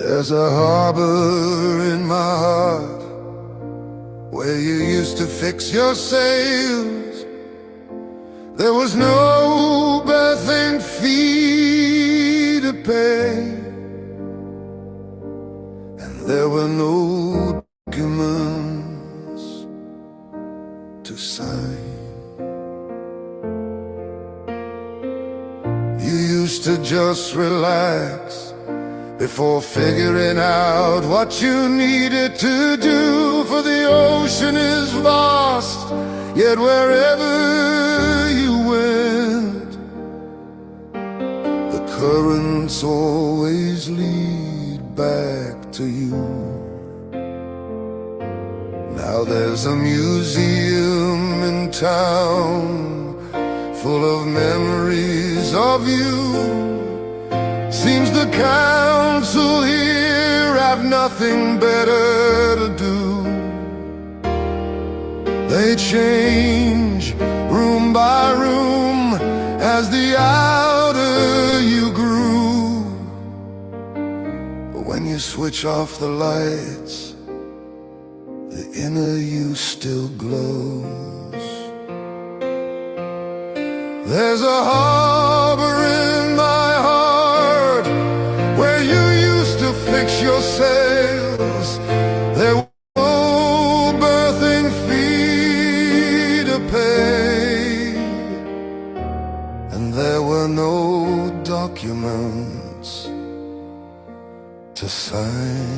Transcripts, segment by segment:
There's a harbor in my heart where you used to fix your sails. There was no berthing fee to pay, and there were no documents to sign. You used to just relax before figuring out what you needed to do, for the ocean is vast, yet wherever you went, the currents always lead back to you. Now there's a museum in town full of memories of you. Seems the council here have nothing better to do. They change room by room as the outer you grew, but when you switch off the lights, the inner you still glows. There's a harbor in my heart where you used to fix your sails. There was no berthing fee to pay, and there were no documents to sign.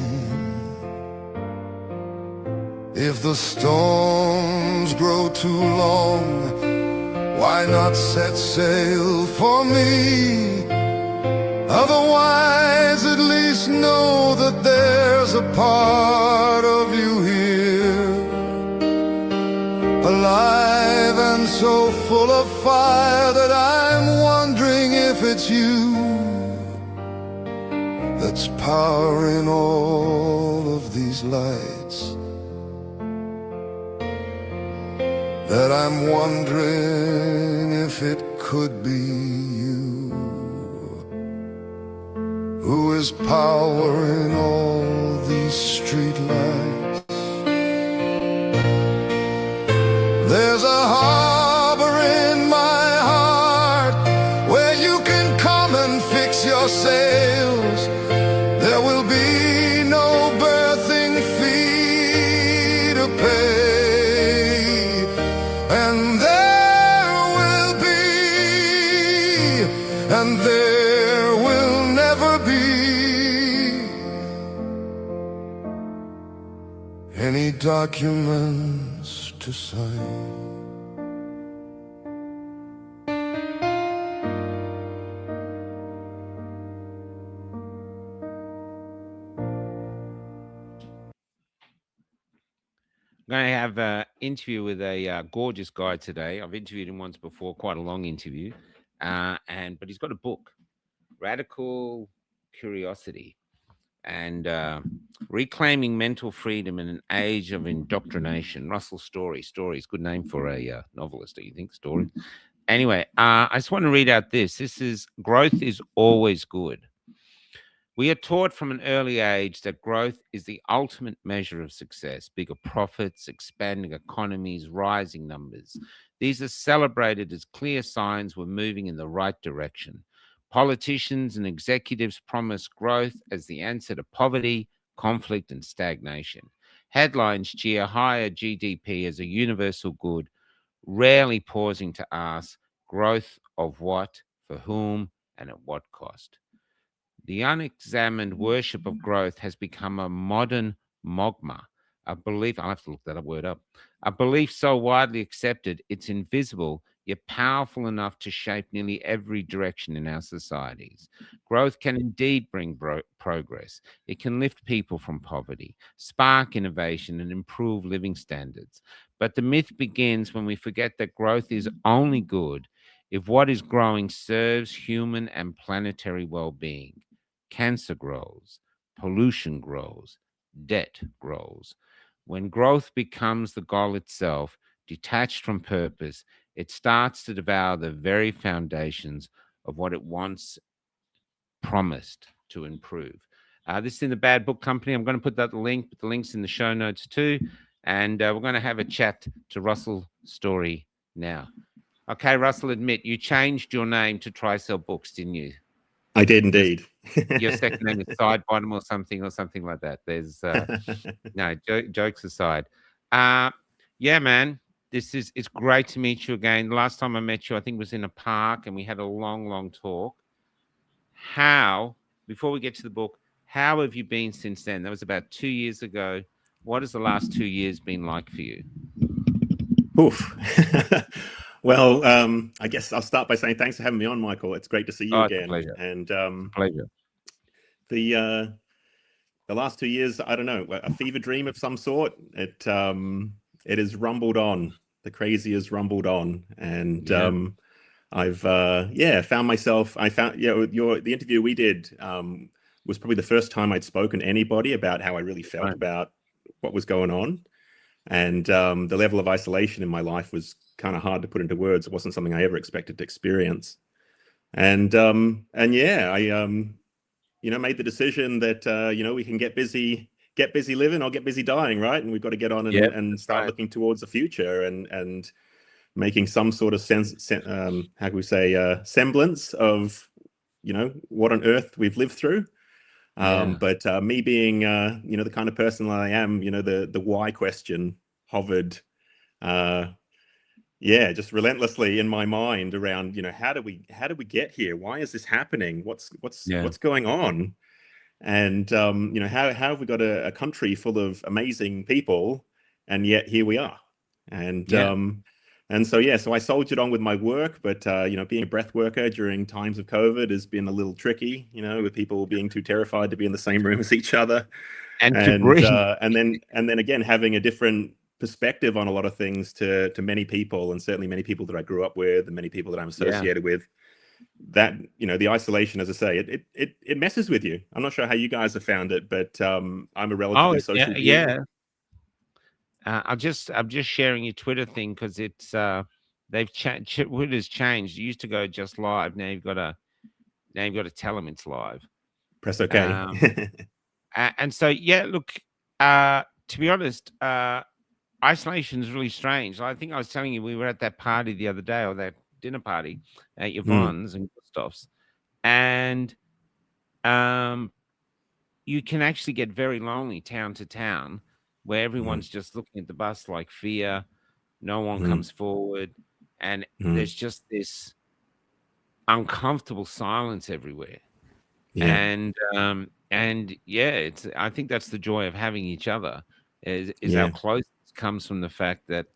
If the storms grow too long, why not set sail for me? Otherwise, at least know that there's a part of you here, alive and so full of fire that I'm wondering if it's you that's powering all of these lights. That I'm wondering if it could be you who is powering all these street lights. There's a harbor in my heart where you can come and fix your sails. There will be no berthing fee to pay, and there will never be any documents to sign. I'm going to have an interview with a gorgeous guy today. I've interviewed him once before, quite a long interview, but he's got a book, Radical Curiosity, and Reclaiming Mental Freedom in an Age of Indoctrination. Russell Story's good name for a novelist, do you think? Story. Anyway, I just want to read out this. This is Growth is Always Good. We are taught from an early age that growth is the ultimate measure of success. Bigger profits, expanding economies, rising numbers. These are celebrated as clear signs we're moving in the right direction. Politicians and executives promise growth as the answer to poverty, conflict, and stagnation. Headlines cheer higher GDP as a universal good, rarely pausing to ask growth of what, for whom, and at what cost. The unexamined worship of growth has become a modern mogma, a belief, I'll have to look that word up, a belief so widely accepted it's invisible, yet powerful enough to shape nearly every direction in our societies. Growth can indeed bring progress. It can lift people from poverty, spark innovation, and improve living standards. But the myth begins when we forget that growth is only good if what is growing serves human and planetary well-being. Cancer grows, pollution grows, debt grows. When growth becomes the goal itself, detached from purpose, it starts to devour the very foundations of what it once promised to improve. This is in the Bad Book Company. I'm going to put the links in the show notes too. And we're going to have a chat to Russell Story now. Okay, Russell, admit you changed your name to Try Sell Books, didn't you? I did indeed. Your second name is Side Bottom or something like that. There's no jokes aside. Yeah, man, it's great to meet you again. The last time I met you, I think was in a park, and we had a long talk. Before we get to the book, how have you been since then? That was about 2 years ago. What has the last 2 years been like for you? Oof. Well, I guess I'll start by saying thanks for having me on, Michael. It's great to see you again. It's a pleasure. And pleasure. The last 2 years, I don't know, a fever dream of some sort. It has rumbled on. The crazy has rumbled on, and I've found myself. The interview we did was probably the first time I'd spoken to anybody about how I really felt about what was going on, and the level of isolation in my life was kind of hard to put into words. It wasn't something I ever expected to experience, and I made the decision that we can get busy living or get busy dying, right? And we've got to get on and start looking towards the future and making some sort of semblance of what on earth we've lived through. But me being the kind of person that I am, the why question hovered just relentlessly in my mind around, how do we get here? Why is this happening? What's going on? And how have we got a country full of amazing people, and yet here we are? And so I soldiered on with my work, but being a breath worker during times of COVID has been a little tricky, with people being too terrified to be in the same room as each other, and then again having a different perspective on a lot of things to many people, and certainly many people that I grew up with and many people that I'm associated with. That the isolation, as I say, it messes with you. I'm not sure how you guys have found it, but I'm a relatively social being. I'm just sharing your Twitter thing because it's Twitter's changed. You used to go just live. Now you've got to tell them it's live. Press OK. And so look, to be honest, isolation is really strange. I think I was telling you we were at that party the other day, or that dinner party at Yvonne's and Gustav's, and you can actually get very lonely town to town, where everyone's just looking at the bus like fear. No one comes forward, and there's just this uncomfortable silence everywhere. And it's, I think that's the joy of having each other, is our closeness comes from the fact that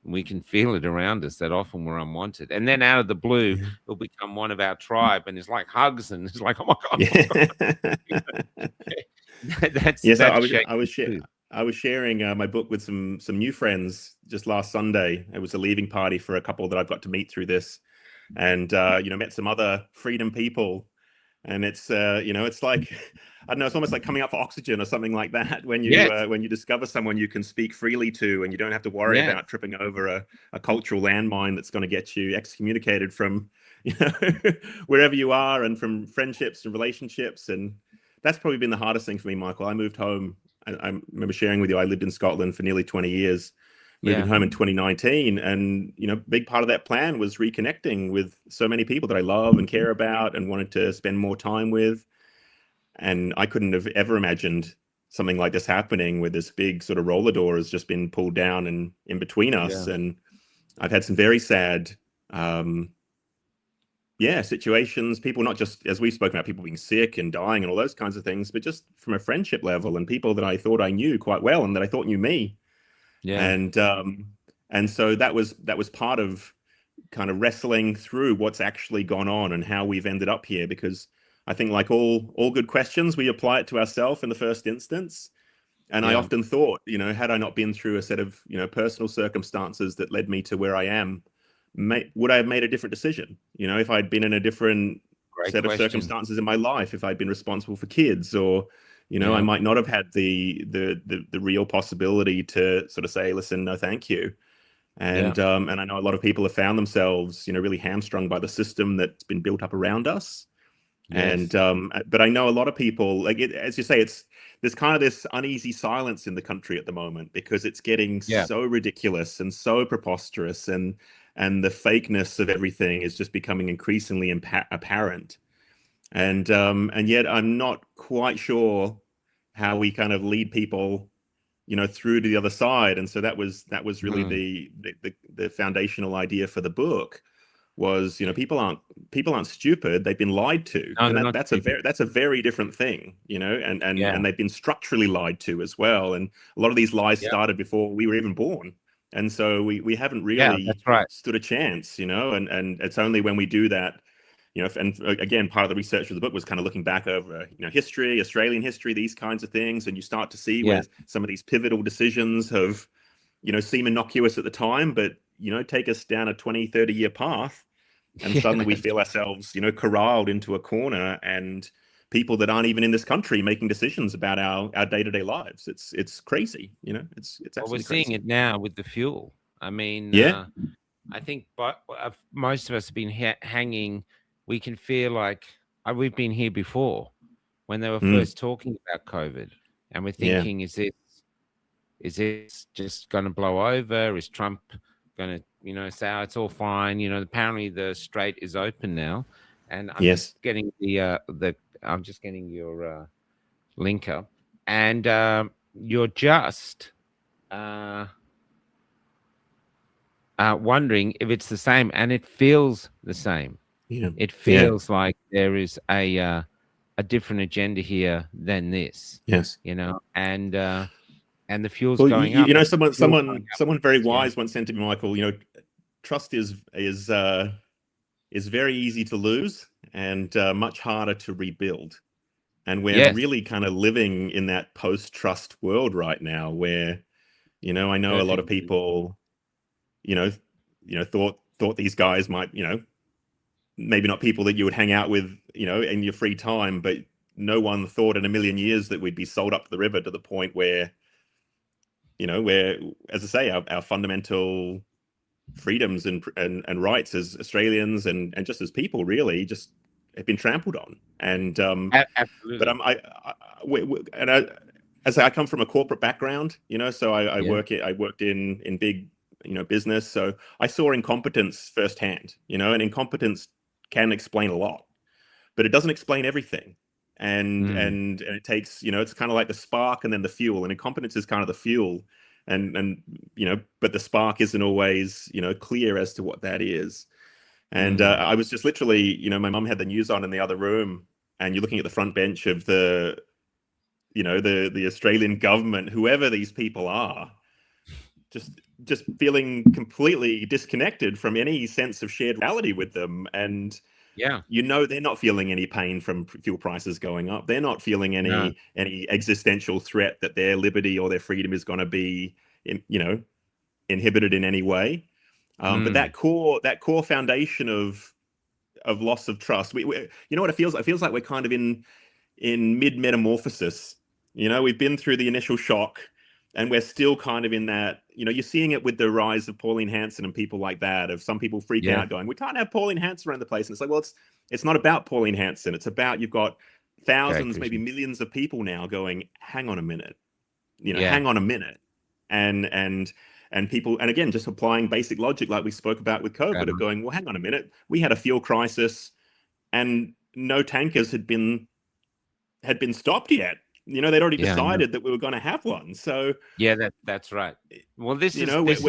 we can feel it around us, that often we're unwanted. And then out of the blue, it'll become one of our tribe, and it's like hugs, and it's like, oh my God. I was sharing my book with some new friends just last Sunday. It was a leaving party for a couple that I've got to meet through this, and met some other freedom people. And it's it's like, I don't know, it's almost like coming up for oxygen or something like that when you discover someone you can speak freely to, and you don't have to worry about tripping over a cultural landmine that's going to get you excommunicated from wherever you are, and from friendships and relationships. And that's probably been the hardest thing for me, Michael. I moved home. I remember sharing with you, I lived in Scotland for nearly 20 years. Moving home in 2019, and big part of that plan was reconnecting with so many people that I love and care about and wanted to spend more time with. And I couldn't have ever imagined something like this happening, where this big sort of roller door has just been pulled down and in between us. And I've had some very sad situations, people, not just as we've spoken about, people being sick and dying and all those kinds of things, but just from a friendship level, and people that I thought I knew quite well and that I thought knew me. And so that was part of kind of wrestling through what's actually gone on and how we've ended up here, because I think, like all good questions, we apply it to ourselves in the first instance. And I often thought, had I not been through a set of personal circumstances that led me to where I am, would I have made a different decision? If I'd been in a different set of circumstances in my life, if I'd been responsible for kids, or I might not have had the real possibility to sort of say, listen, no, thank you. And I know a lot of people have found themselves, really hamstrung by the system that's been built up around us. Yes. And but I know a lot of people, like it, as you say, there's kind of this uneasy silence in the country at the moment because it's getting Yeah. so ridiculous and so preposterous, and the fakeness of everything is just becoming increasingly apparent. And yet I'm not quite sure how we kind of lead people, through to the other side. And so that was really Mm. the foundational idea for the book was, people aren't stupid. They've been lied to, No, and they're not stupid. that's a very different thing, and Yeah. and they've been structurally lied to as well. And a lot of these lies Yeah. started before we were even born, and so we haven't Yeah, really that's right. stood a chance, and it's only when we do that, and again, part of the research of the book was kind of looking back over, history, Australian history, these kinds of things, and you start to see Yeah. where some of these pivotal decisions have, seem innocuous at the time, but take us down a 20-30 year path, and Yeah. suddenly we feel ourselves, corralled into a corner, and people that aren't even in this country making decisions about our day-to-day lives. It's crazy, it's Well, we're absolutely seeing crazy. it now with the fuel. I mean, Yeah. I think, but most of us have been hanging. We can feel like we've been here before when they were Mm. first talking about COVID, and we're Yeah. thinking, is this just going to blow over? Is Trump going to, say, oh, it's all fine? Apparently the strait is open now, and I'm Yes. just getting I'm just getting your link up, and you're just wondering if it's the same, and it feels the same. Yeah. It Yeah. feels like there is a different agenda here than this, Yes. and the fuel's Well, going up. And the fuel's going up. someone very Yeah. wise once said to me, Michael, trust is very easy to lose, and much harder to rebuild. And we're Yes. really kind of living in that post-trust world right now, where, I know a lot of Perfect. people, thought these guys might, maybe not people that you would hang out with, in your free time, but no one thought in a million years that we'd be sold up the river to the point where, where, as I say, our fundamental freedoms and rights as Australians and just as people really just have been trampled on. And but Absolutely. as I come from a corporate background, so I Yeah. worked in big, business, so I saw incompetence firsthand, and incompetence can explain a lot, but it doesn't explain everything. And it takes, it's kind of like the spark and then the fuel, and incompetence is kind of the fuel, and but the spark isn't always, clear as to what that is. And I was just literally, my mum had the news on in the other room, and you're looking at the front bench of the Australian government, whoever these people are, just feeling completely disconnected from any sense of shared reality with them. And Yeah. they're not feeling any pain from fuel prices going up. They're not feeling No. any existential threat that their liberty or their freedom is going to be inhibited in any way. But that core foundation of loss of trust, we you know what it feels like? It feels like we're kind of in mid metamorphosis. We've been through the initial shock, and we're still kind of in that. You're seeing it with the rise of Pauline Hanson and people like that. Of some people freaking out, going, "We can't have Pauline Hanson around the place." And it's like, well, it's not about Pauline Hanson. It's about, you've got thousands, maybe millions of people now going, "Hang on a minute," hang on a minute, and people, and again, just applying basic logic like we spoke about with COVID, of going, well, hang on a minute, we had a fuel crisis, and no tankers had been stopped yet. They'd already decided that we were going to have one. So yeah, that's right. Well, this is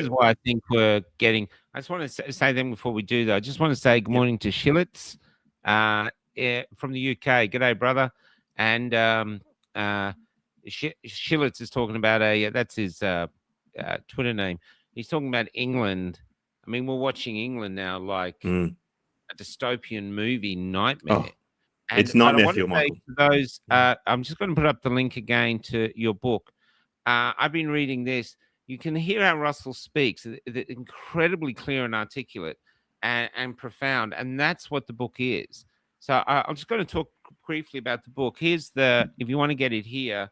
why I think we're getting. I just want to say them before we do, though. I just want to say good morning to Shillets from the UK. G'day, brother. And Shillets is talking about that's his Twitter name. He's talking about England. I mean, we're watching England now like a dystopian movie nightmare. Oh. It's nightmare fuel, Michael. Those, I'm just going to put up the link again to your book. I've been reading this. You can hear how Russell speaks. It's incredibly clear and articulate and profound. And that's what the book is. So I'm just going to talk briefly about the book. Here's if you want to get it here,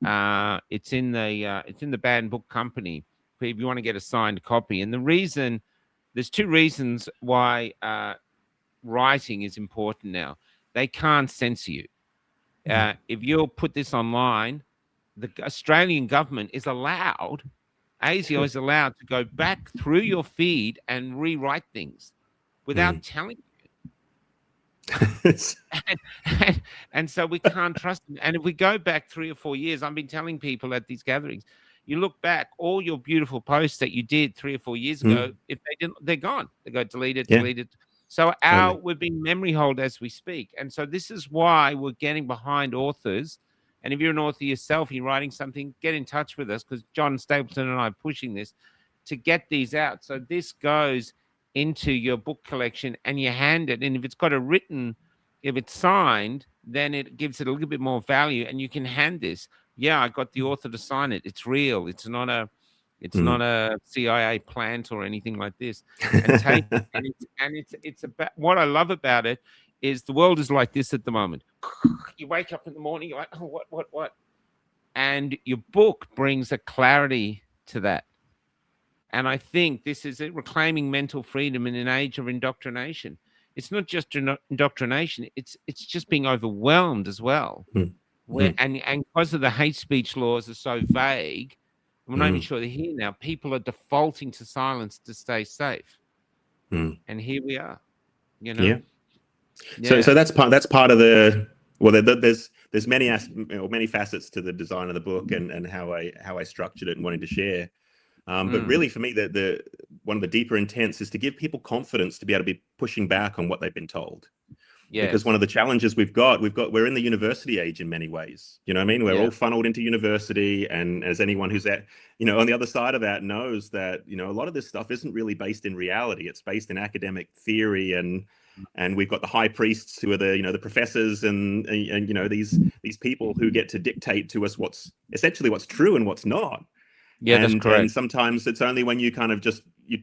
it's in the Banned Book Company. If you want to get a signed copy. And there's two reasons why writing is important now. they can't censor you. If you'll put this online, the Australian government is allowed, ASIO is allowed to go back through your feed and rewrite things without telling you. And so we can't trust them. And if we go back 3 or 4 years, I've been telling people at these gatherings, you look back, all your beautiful posts that you did 3 or 4 years ago, if they didn't, they're gone. They go deleted, deleted. So we've been memory hold as we speak. And so this is why we're getting behind authors. And if you're an author yourself, you're writing something, get in touch with us, because John Stapleton and I are pushing this to get these out. So this goes into your book collection and you hand it. And if it's got if it's signed, then it gives it a little bit more value, and you can hand this. Yeah, I got the author to sign it. It's real. It's not a CIA plant or anything like this. And take it's about, what I love about it is the world is like this at the moment. You wake up in the morning, you're like, oh, what? And your book brings a clarity to that. And I think this is it, reclaiming mental freedom in an age of indoctrination. It's not just indoctrination; it's just being overwhelmed as well. And because of the hate speech laws are so vague, we're not even sure they're here now. People are defaulting to silence to stay safe, and here we are. You know. Yeah. So that's part of the there's many facets to the design of the book and how I structured it and wanted to share. But really, for me, the one of the deeper intents is to give people confidence to be able to be pushing back on what they've been told. Yeah. Because one of the challenges we're in the university age in many ways. You know what I mean? We're all funneled into university, and as anyone who's on the other side of that knows that, a lot of this stuff isn't really based in reality. It's based in academic theory, and we've got the high priests who are the professors and these people who get to dictate to us what's true and what's not. Yeah, that's correct. And sometimes it's only when you kind of just you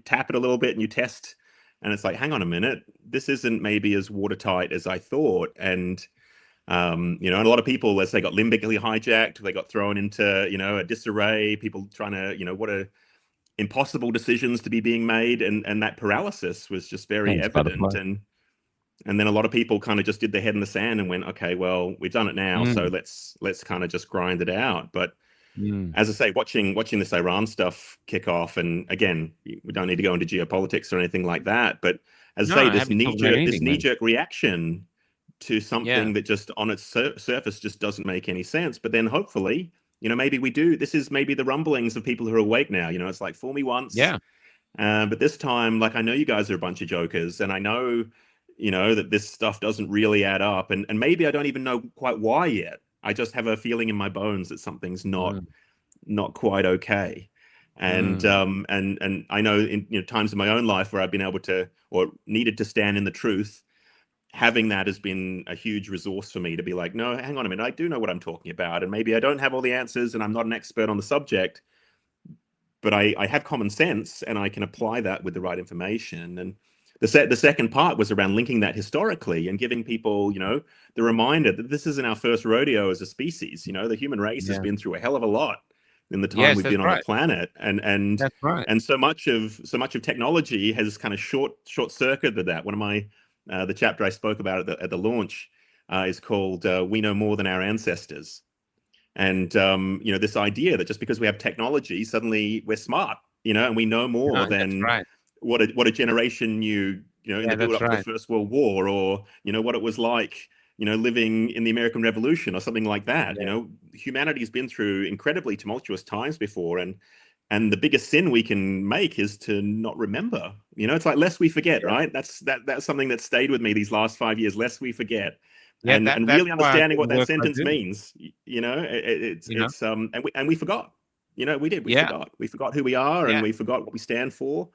tap it a little bit and you test, and it's like, hang on a minute, this isn't maybe as watertight as I thought. And and a lot of people, as they got limbically hijacked, they got thrown into a disarray. People trying to what are impossible decisions to be being made, and that paralysis was just very evident. And then a lot of people kind of just did their head in the sand and went, okay, well, we've done it now, so let's kind of just grind it out. But as I say, watching this Iran stuff kick off, and again, we don't need to go into geopolitics or anything like that, but as I say, this knee-jerk reaction to something that just on its surface just doesn't make any sense. But then hopefully, maybe we do. This is maybe the rumblings of people who are awake now. It's like, fool me once. Yeah. But this time, like, I know you guys are a bunch of jokers, and I know, that this stuff doesn't really add up. And maybe I don't even know quite why yet. I just have a feeling in my bones that something's not quite okay. And and I know in times in my own life where I've been able to or needed to stand in the truth, having that has been a huge resource for me to be like, no, hang on a minute, I do know what I'm talking about, and maybe I don't have all the answers, and I'm not an expert on the subject, but I have common sense, and I can apply that with the right information. And the second part was around linking that historically and giving people, the reminder that this isn't our first rodeo as a species. The human race has been through a hell of a lot in the time we've been on the planet, and that's right. And so much of technology has kind of short circuited that. One of my the chapter I spoke about at the launch is called "We Know More Than Our Ancestors," and this idea that just because we have technology, suddenly we're smart, and we know more than what a generation in the build up to the First World War, or what it was like living in the American Revolution or something like that. Humanity's been through incredibly tumultuous times before, and the biggest sin we can make is to not remember. It's like, lest we forget, right? That's something that stayed with me these last 5 years. Lest we forget. And really understanding what that sentence means. And we forgot. We forgot who we are, and we forgot what we stand for.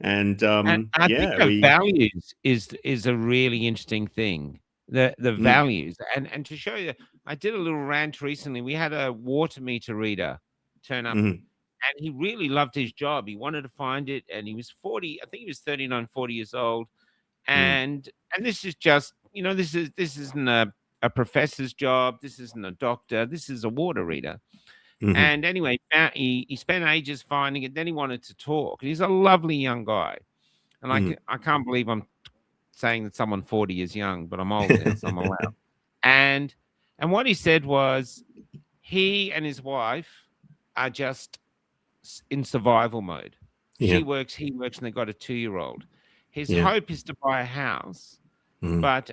And I think values is a really interesting thing. The values, and to show you, I did a little rant recently. We had a water meter reader turn up, and he really loved his job. He wanted to find it, and he was 40. I think he was 39, 40 years old, and this is just this isn't a professor's job. This isn't a doctor. This is a water reader. And anyway, he spent ages finding it. Then he wanted to talk. He's a lovely young guy, and I can't believe I'm saying that someone 40 is young, but I'm old now, so I'm allowed. And what he said was he and his wife are just in survival mode. Yeah. She works, he works, and they got a 2-year-old. His Yeah. hope is to buy a house, Mm. but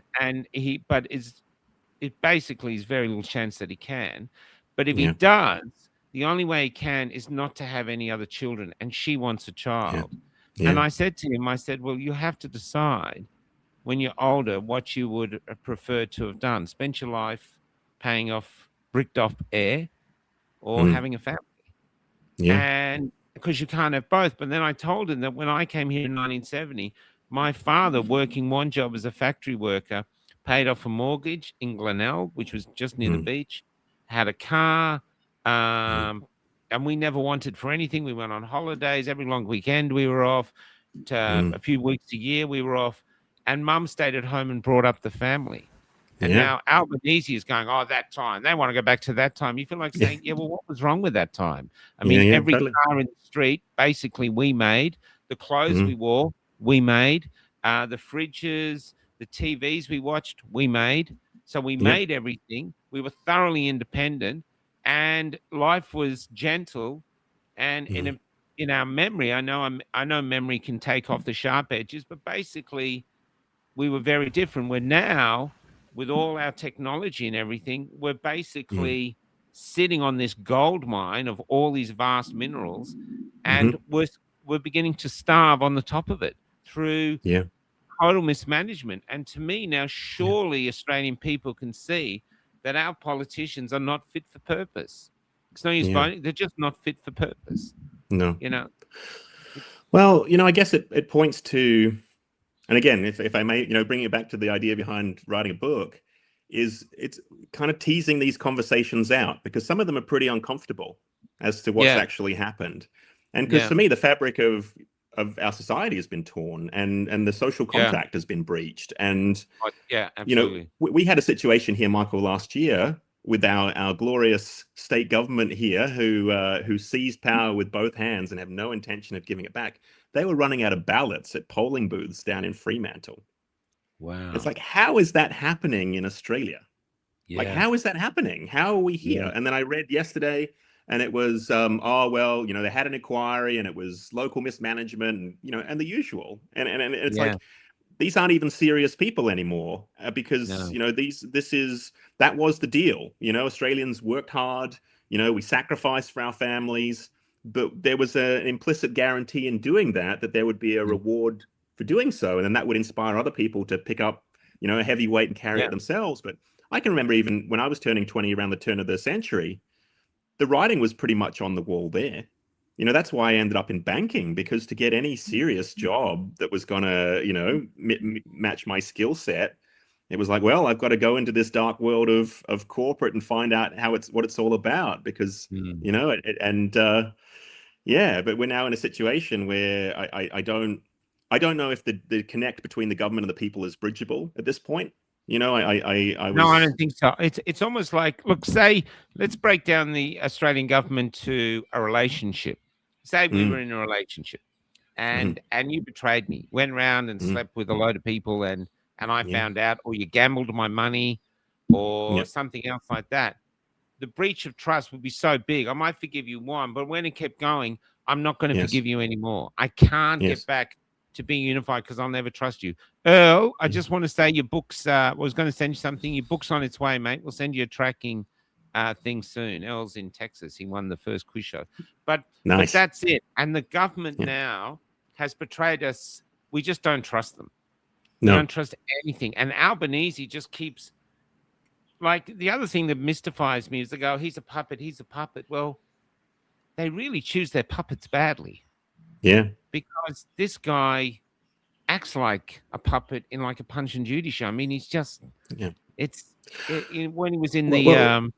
it basically is very little chance that he can. But if he Yeah. does, the only way he can is not to have any other children, and she wants a child. Yeah. And I said to him, I said, well, you have to decide when you're older what you would prefer to have done. Spent your life paying off, bricked off air, or having a family. Yeah. And because you can't have both. But then I told him that when I came here in 1970, my father, working one job as a factory worker, paid off a mortgage in Glenelg, which was just near the beach, had a car, and we never wanted for anything. We went on holidays. Every long weekend we were off. A few weeks a year we were off. And Mum stayed at home and brought up the family. And now Albanese is going, oh, that time. They want to go back to that time. You feel like saying, yeah, well, what was wrong with that time? I mean, every car in the street, basically, we made. The clothes we wore, we made. The fridges, the TVs we watched, we made. So we made everything. We were thoroughly independent. And life was gentle. And in our memory, I know memory can take off the sharp edges, but basically, we were very different. We're now, with all our technology and everything, we're basically sitting on this gold mine of all these vast minerals, and we're beginning to starve on the top of it through total mismanagement. And to me now, surely Australian people can see that our politicians are not fit for purpose. It's no use voting; they're just not fit for purpose. No, Well, I guess it points to. And again, if I may, bring it back to the idea behind writing a book, it's kind of teasing these conversations out, because some of them are pretty uncomfortable as to what's actually happened. And because for me, the fabric of our society has been torn, and the social contract has been breached. And, absolutely. We had a situation here, Michael, last year with our glorious state government here who seized power with both hands and have no intention of giving it back. They were running out of ballots at polling booths down in Fremantle. Wow. It's like, how is that happening in Australia? Like, how is that happening? How are we here? And then I read yesterday, and it was, they had an inquiry, and it was local mismanagement, and the usual. And it's like, these aren't even serious people anymore, because, that was the deal. Australians worked hard, we sacrificed for our families. But there was an implicit guarantee in doing that there would be a reward for doing so. And then that would inspire other people to pick up, a heavy weight and carry it themselves. But I can remember even when I was turning 20 around the turn of the century, the writing was pretty much on the wall there. That's why I ended up in banking, because to get any serious job that was going to, match my skill set, it was like, well, I've got to go into this dark world of corporate and find out what it's all about, because, but we're now in a situation where I don't know if the connect between the government and the people is bridgeable at this point. No, I don't think so. It's almost like, look, let's break down the Australian government to a relationship. Say we were in a relationship, and you betrayed me, went around and slept with a load of people, and I found out, or you gambled my money, or something else like that. The breach of trust would be so big. I might forgive you one, but when it kept going, I'm not going to forgive you anymore. I can't get back to being unified, because I'll never trust you. Earl, I just want to say your books, was going to send you something. Your book's on its way, mate. We'll send you a tracking thing soon. Earl's in Texas. He won the first quiz show. But that's it. And the government now has betrayed us. We just don't trust them. We don't trust anything. And Albanese just keeps, like, the other thing that mystifies me is they go, he's a puppet. Well, they really choose their puppets badly. Yeah. Because this guy acts like a puppet in like a Punch and Judy show. I mean, he's just, when he was in the,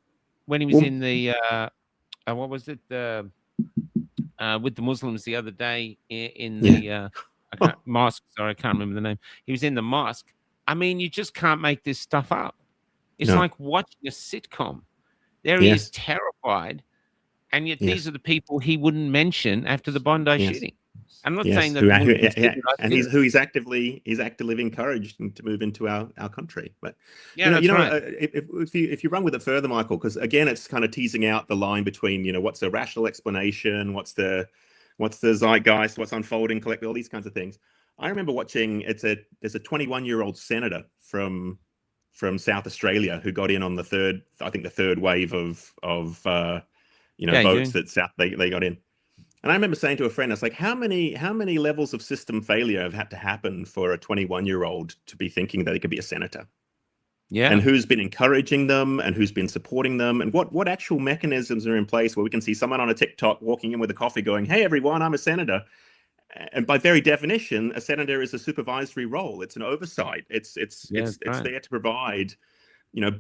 what was it? With the Muslims the other day in the mosque. Sorry, I can't remember the name. He was in the mosque. I mean, you just can't make this stuff up. It's like watching a sitcom. There he is, terrified, and yet these are the people he wouldn't mention after the Bondi shooting. I'm not Yes, saying that the Muslims didn't and do it. he's actively encouraged to move into our country. But Yeah, that's right. if you run with it further, Michael, because again, it's kind of teasing out the line between what's a rational explanation, what's the zeitgeist, what's unfolding collectively, all these kinds of things. I remember watching there's a 21-year-old senator from South Australia who got in on the third wave of votes that they got in. And I remember saying to a friend, I was like, how many levels of system failure have had to happen for a 21-year-old to be thinking that he could be a senator? Yeah. And who's been encouraging them and who's been supporting them, and what actual mechanisms are in place where we can see someone on a TikTok walking in with a coffee going, "Hey, everyone, I'm a senator." And by very definition, a senator is a supervisory role. It's an oversight. It's there to provide,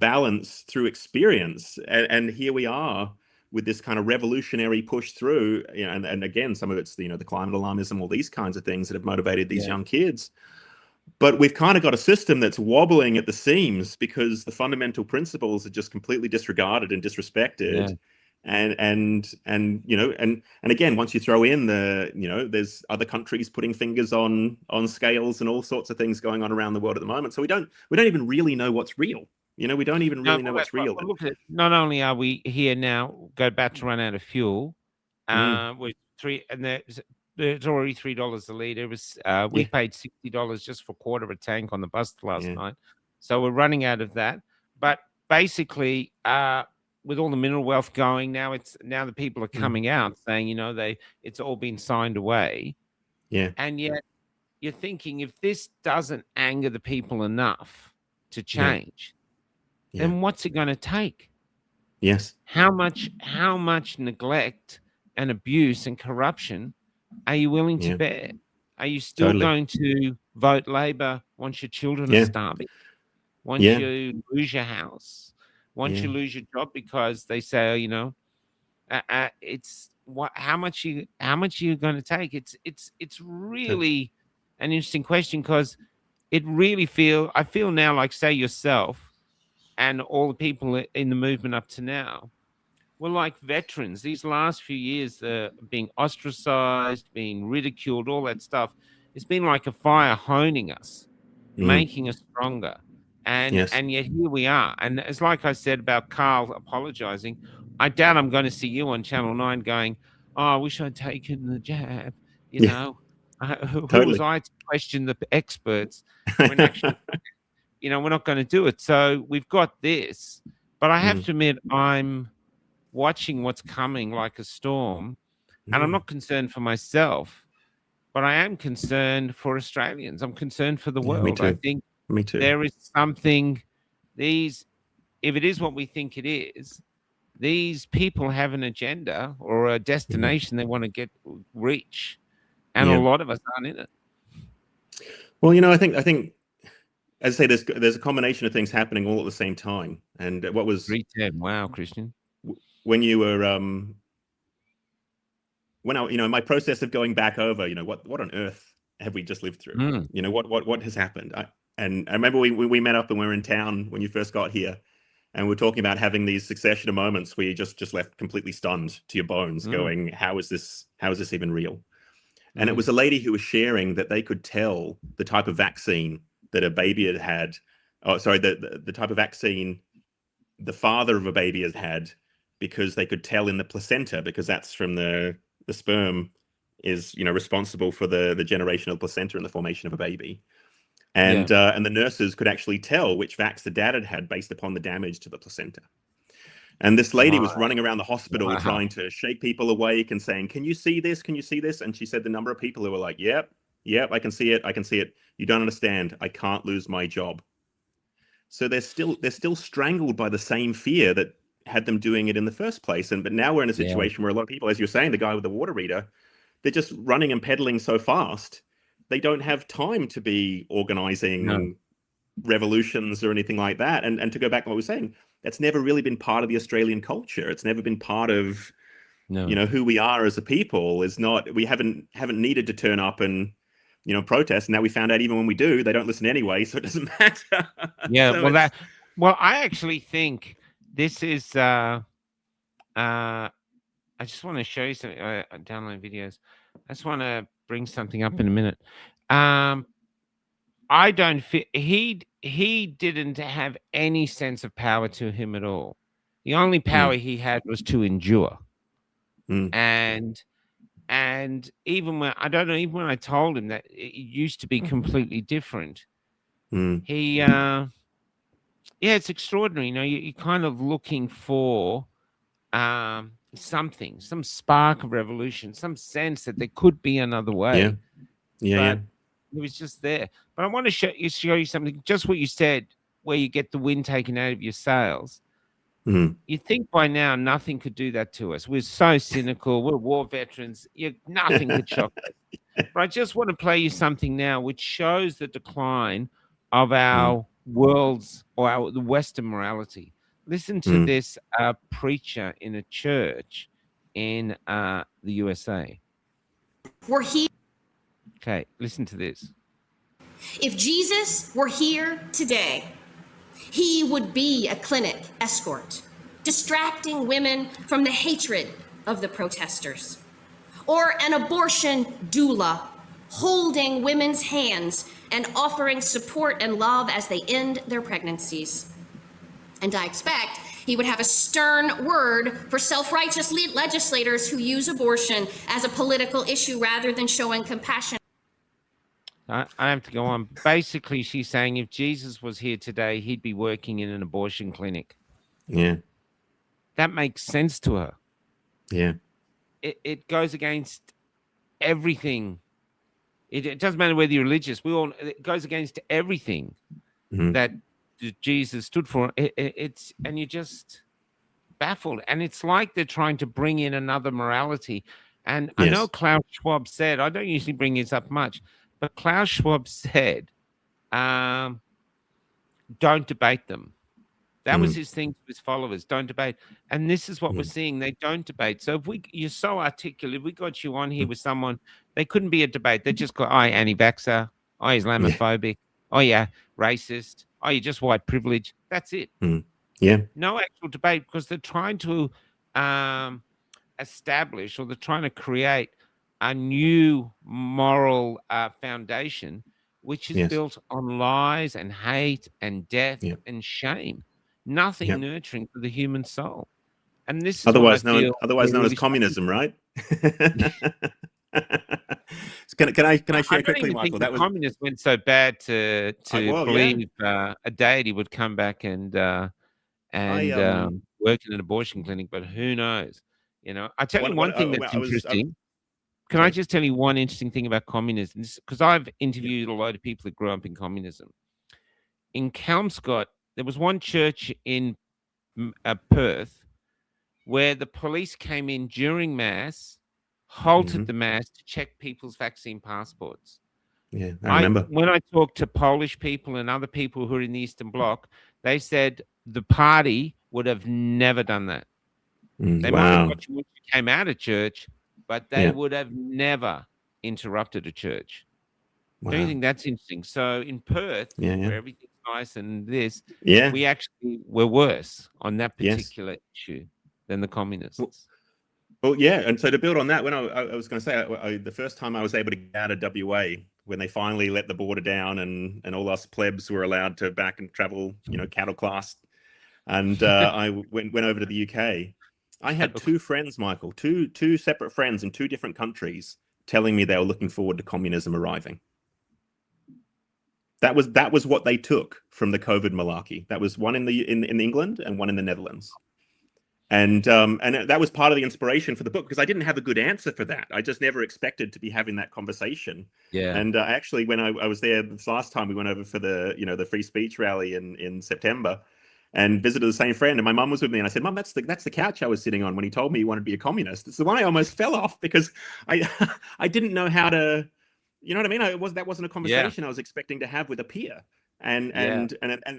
balance through experience. And here we are with this kind of revolutionary push through, and again, some of it's the climate alarmism, all these kinds of things that have motivated these young kids. But we've kind of got a system that's wobbling at the seams because the fundamental principles are just completely disregarded and disrespected. And again, once you throw in there's other countries putting fingers on scales and all sorts of things going on around the world at the moment. So we don't even really know what's real. We don't even really know what's real. Look at it. Not only are we here now, about to run out of fuel, with there's already $3 a liter. It was we paid $60 just for a quarter of a tank on the bus last night, so we're running out of that. But basically, with all the mineral wealth going now, the people are coming out saying, it's all been signed away. Yeah, and yet you're thinking, if this doesn't anger the people enough to change. Then what's it going to take? Yes. How much neglect and abuse and corruption are you willing to bear? Are you still going to vote Labor once your children are starving? Once you lose your house? Once you lose your job because they say, it's what? How much are you going to take? It's really an interesting question, because I feel now like, say, yourself and all the people in the movement up to now were like veterans. These last few years, being ostracized, being ridiculed, all that stuff, it's been like a fire honing us, making us stronger. And yet here we are. And it's like I said about Carl apologizing. I doubt I'm going to see you on Channel 9 going, "Oh, I wish I'd taken the jab." Who was I to question the experts when actually we're not going to do it. So we've got this, but I have to admit, I'm watching what's coming like a storm, and I'm not concerned for myself, but I am concerned for Australians. I'm concerned for the world. Me too. I think there is something, if it is what we think it is, these people have an agenda or a destination they want to reach, and a lot of us aren't in it. Well, I think, as I say, there's a combination of things happening all at the same time. And what was 310? Wow, Christian. When you were my process of going back over, what on earth have we just lived through? What has happened? And I remember we met up and we were in town when you first got here, and we're talking about having these succession of moments where you just left completely stunned to your bones, going, how is this even real? And it was a lady who was sharing that they could tell the type of vaccine that a baby had. The type of vaccine the father of a baby has had, because they could tell in the placenta, because that's from the sperm is responsible for the generation of the placenta and the formation of a baby. And the nurses could actually tell which vax the dad had based upon the damage to the placenta. And this lady was running around the hospital trying to shake people awake and saying, "Can you see this? Can you see this?" And she said the number of people who were like, yep, I can see it. I can see it. You don't understand. I can't lose my job. So they're still strangled by the same fear that had them doing it in the first place. But now we're in a situation where a lot of people, as you're saying, the guy with the water reader, they're just running and pedaling so fast, they don't have time to be organizing revolutions or anything like that. And to go back to what we were saying, that's never really been part of the Australian culture. It's never been part of who we are as a people. We haven't needed to turn up and protest. Now we found out even when we do, they don't listen anyway, so it doesn't matter. I actually think this is I just want to show you some download videos. I just want to bring something up in a minute. I don't feel he didn't have any sense of power to him at all. The only power he had was to endure. Mm. And even when I don't know, even when I told him that it used to be completely different, he it's extraordinary. You know, you're kind of looking for something, some spark of revolution, some sense that there could be another way. Yeah. It was just there. But I want to show you something, just what you said, where you get the wind taken out of your sails. You think by now nothing could do that to us. We're so cynical. We're war veterans. Nothing could shock us. But I just want to play you something now which shows the decline of our world's or the Western morality. Listen to this preacher in a church in the USA. We're here. Okay, listen to this. If Jesus were here today, he would be a clinic escort, distracting women from the hatred of the protesters, or an abortion doula, holding women's hands and offering support and love as they end their pregnancies. And I expect he would have a stern word for self-righteous legislators who use abortion as a political issue rather than showing compassion. I have to go on. Basically, she's saying if Jesus was here today, he'd be working in an abortion clinic. Yeah. That makes sense to her. Yeah. It goes against everything. It doesn't matter whether you're religious. It goes against everything that Jesus stood for. And you're just baffled. And it's like they're trying to bring in another morality. And I know Klaus Schwab said, I don't usually bring this up much, but Klaus Schwab said, don't debate them. That was his thing to his followers. Don't debate. And this is what we're seeing. They don't debate. So if you're so articulate, we got you on here with someone, they couldn't be a debate. They just go, oh, anti-vaxxer. Oh, Islamophobic. Oh, yeah, racist. Oh, you're just white privilege. That's it. Yeah. No actual debate because they're trying to establish or they're trying to create a new moral foundation, which is built on lies and hate and death and shame. Nothing nurturing for the human soul. And this is otherwise known as communism, right? Can I share quickly, Michael? That communists went so bad to believe a deity would come back and work in an abortion clinic, but who knows? You know, I tell you one thing that's interesting. Can I just tell you one interesting thing about communism? Because I've interviewed a lot of people that grew up in communism. In Kelmscott, there was one church in Perth where the police came in during Mass, halted the Mass to check people's vaccine passports. Yeah, I remember. When I talked to Polish people and other people who are in the Eastern Bloc, they said the party would have never done that. They might have got you when you came out of church, but they would have never interrupted a church. Wow. Don't you think that's interesting? So in Perth, where everything's nice and this, we actually were worse on that particular issue than the communists. Well, yeah. And so to build on that, when I was going to say, the first time I was able to get out of WA, when they finally let the border down and all us plebs were allowed to back and travel, cattle class. And I went over to the UK. I had two friends, Michael, two separate friends in two different countries telling me they were looking forward to communism arriving. That was what they took from the COVID malarkey. That was one in England and one in the Netherlands. And that was part of the inspiration for the book, because I didn't have a good answer for that. I just never expected to be having that conversation. Yeah. And actually, when I was there this last time, we went over for the free speech rally in September, and visited the same friend. And my mum was with me, and I said, "Mum, that's the couch I was sitting on when he told me he wanted to be a communist." It's the one I almost fell off because I didn't know how to, you know what I mean? That wasn't a conversation I was expecting to have with a peer. And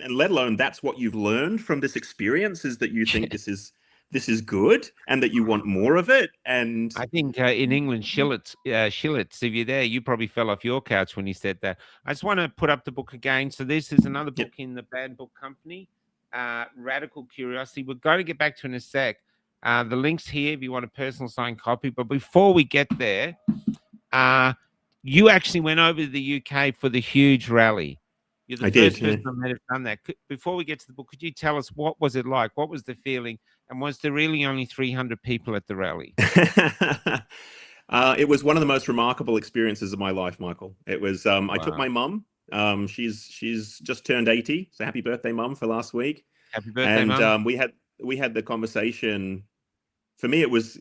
let alone that's what you've learned from this experience, is that you think this is good and that you want more of it. And I think in England, Shillits, if you're there, you probably fell off your couch when he said that. I just want to put up the book again. So this is another book in the Bad Book Company, Radical Curiosity. We're going to get back to it in a sec. The link's here if you want a personal signed copy. But before we get there, you actually went over to the UK for the huge rally. You're the I did, first person I met have done that. Before we get to the book, could you tell us what was it like? What was the feeling? And was there really only 300 people at the rally? It was one of the most remarkable experiences of my life, Michael. It was. I took Wow. my mum. She's just turned 80, so happy birthday, Mum, for last week. Happy birthday, And Mum. we had the conversation. For me, it was,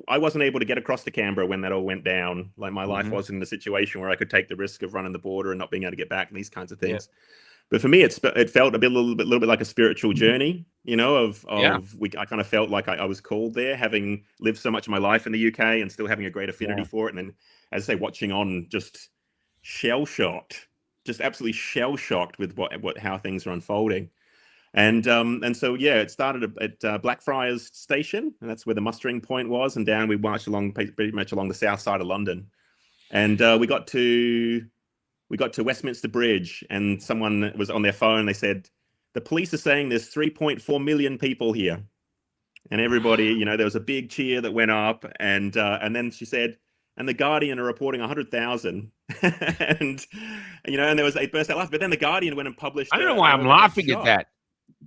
I wasn't able to get across to Canberra when that all went down. Like my life wasn't in the situation where I could take the risk of running the border and not being able to get back and these kinds of things. But for me, it felt a little bit like a spiritual journey, I kind of felt like I was called there, having lived so much of my life in the UK and still having a great affinity for it. And then, as I say, watching on, just absolutely shell shocked with how things are unfolding. And so it started at Blackfriars Station, and that's where the mustering point was. And down we marched pretty much along the south side of London, and we got to Westminster Bridge, and someone was on their phone. They said, "The police are saying there's 3.4 million people here," and everybody, there was a big cheer that went up, and then she said, "And the Guardian are reporting 100,000," and there was a burst out laughing. But then the Guardian went and published. I don't know why I'm laughing at that.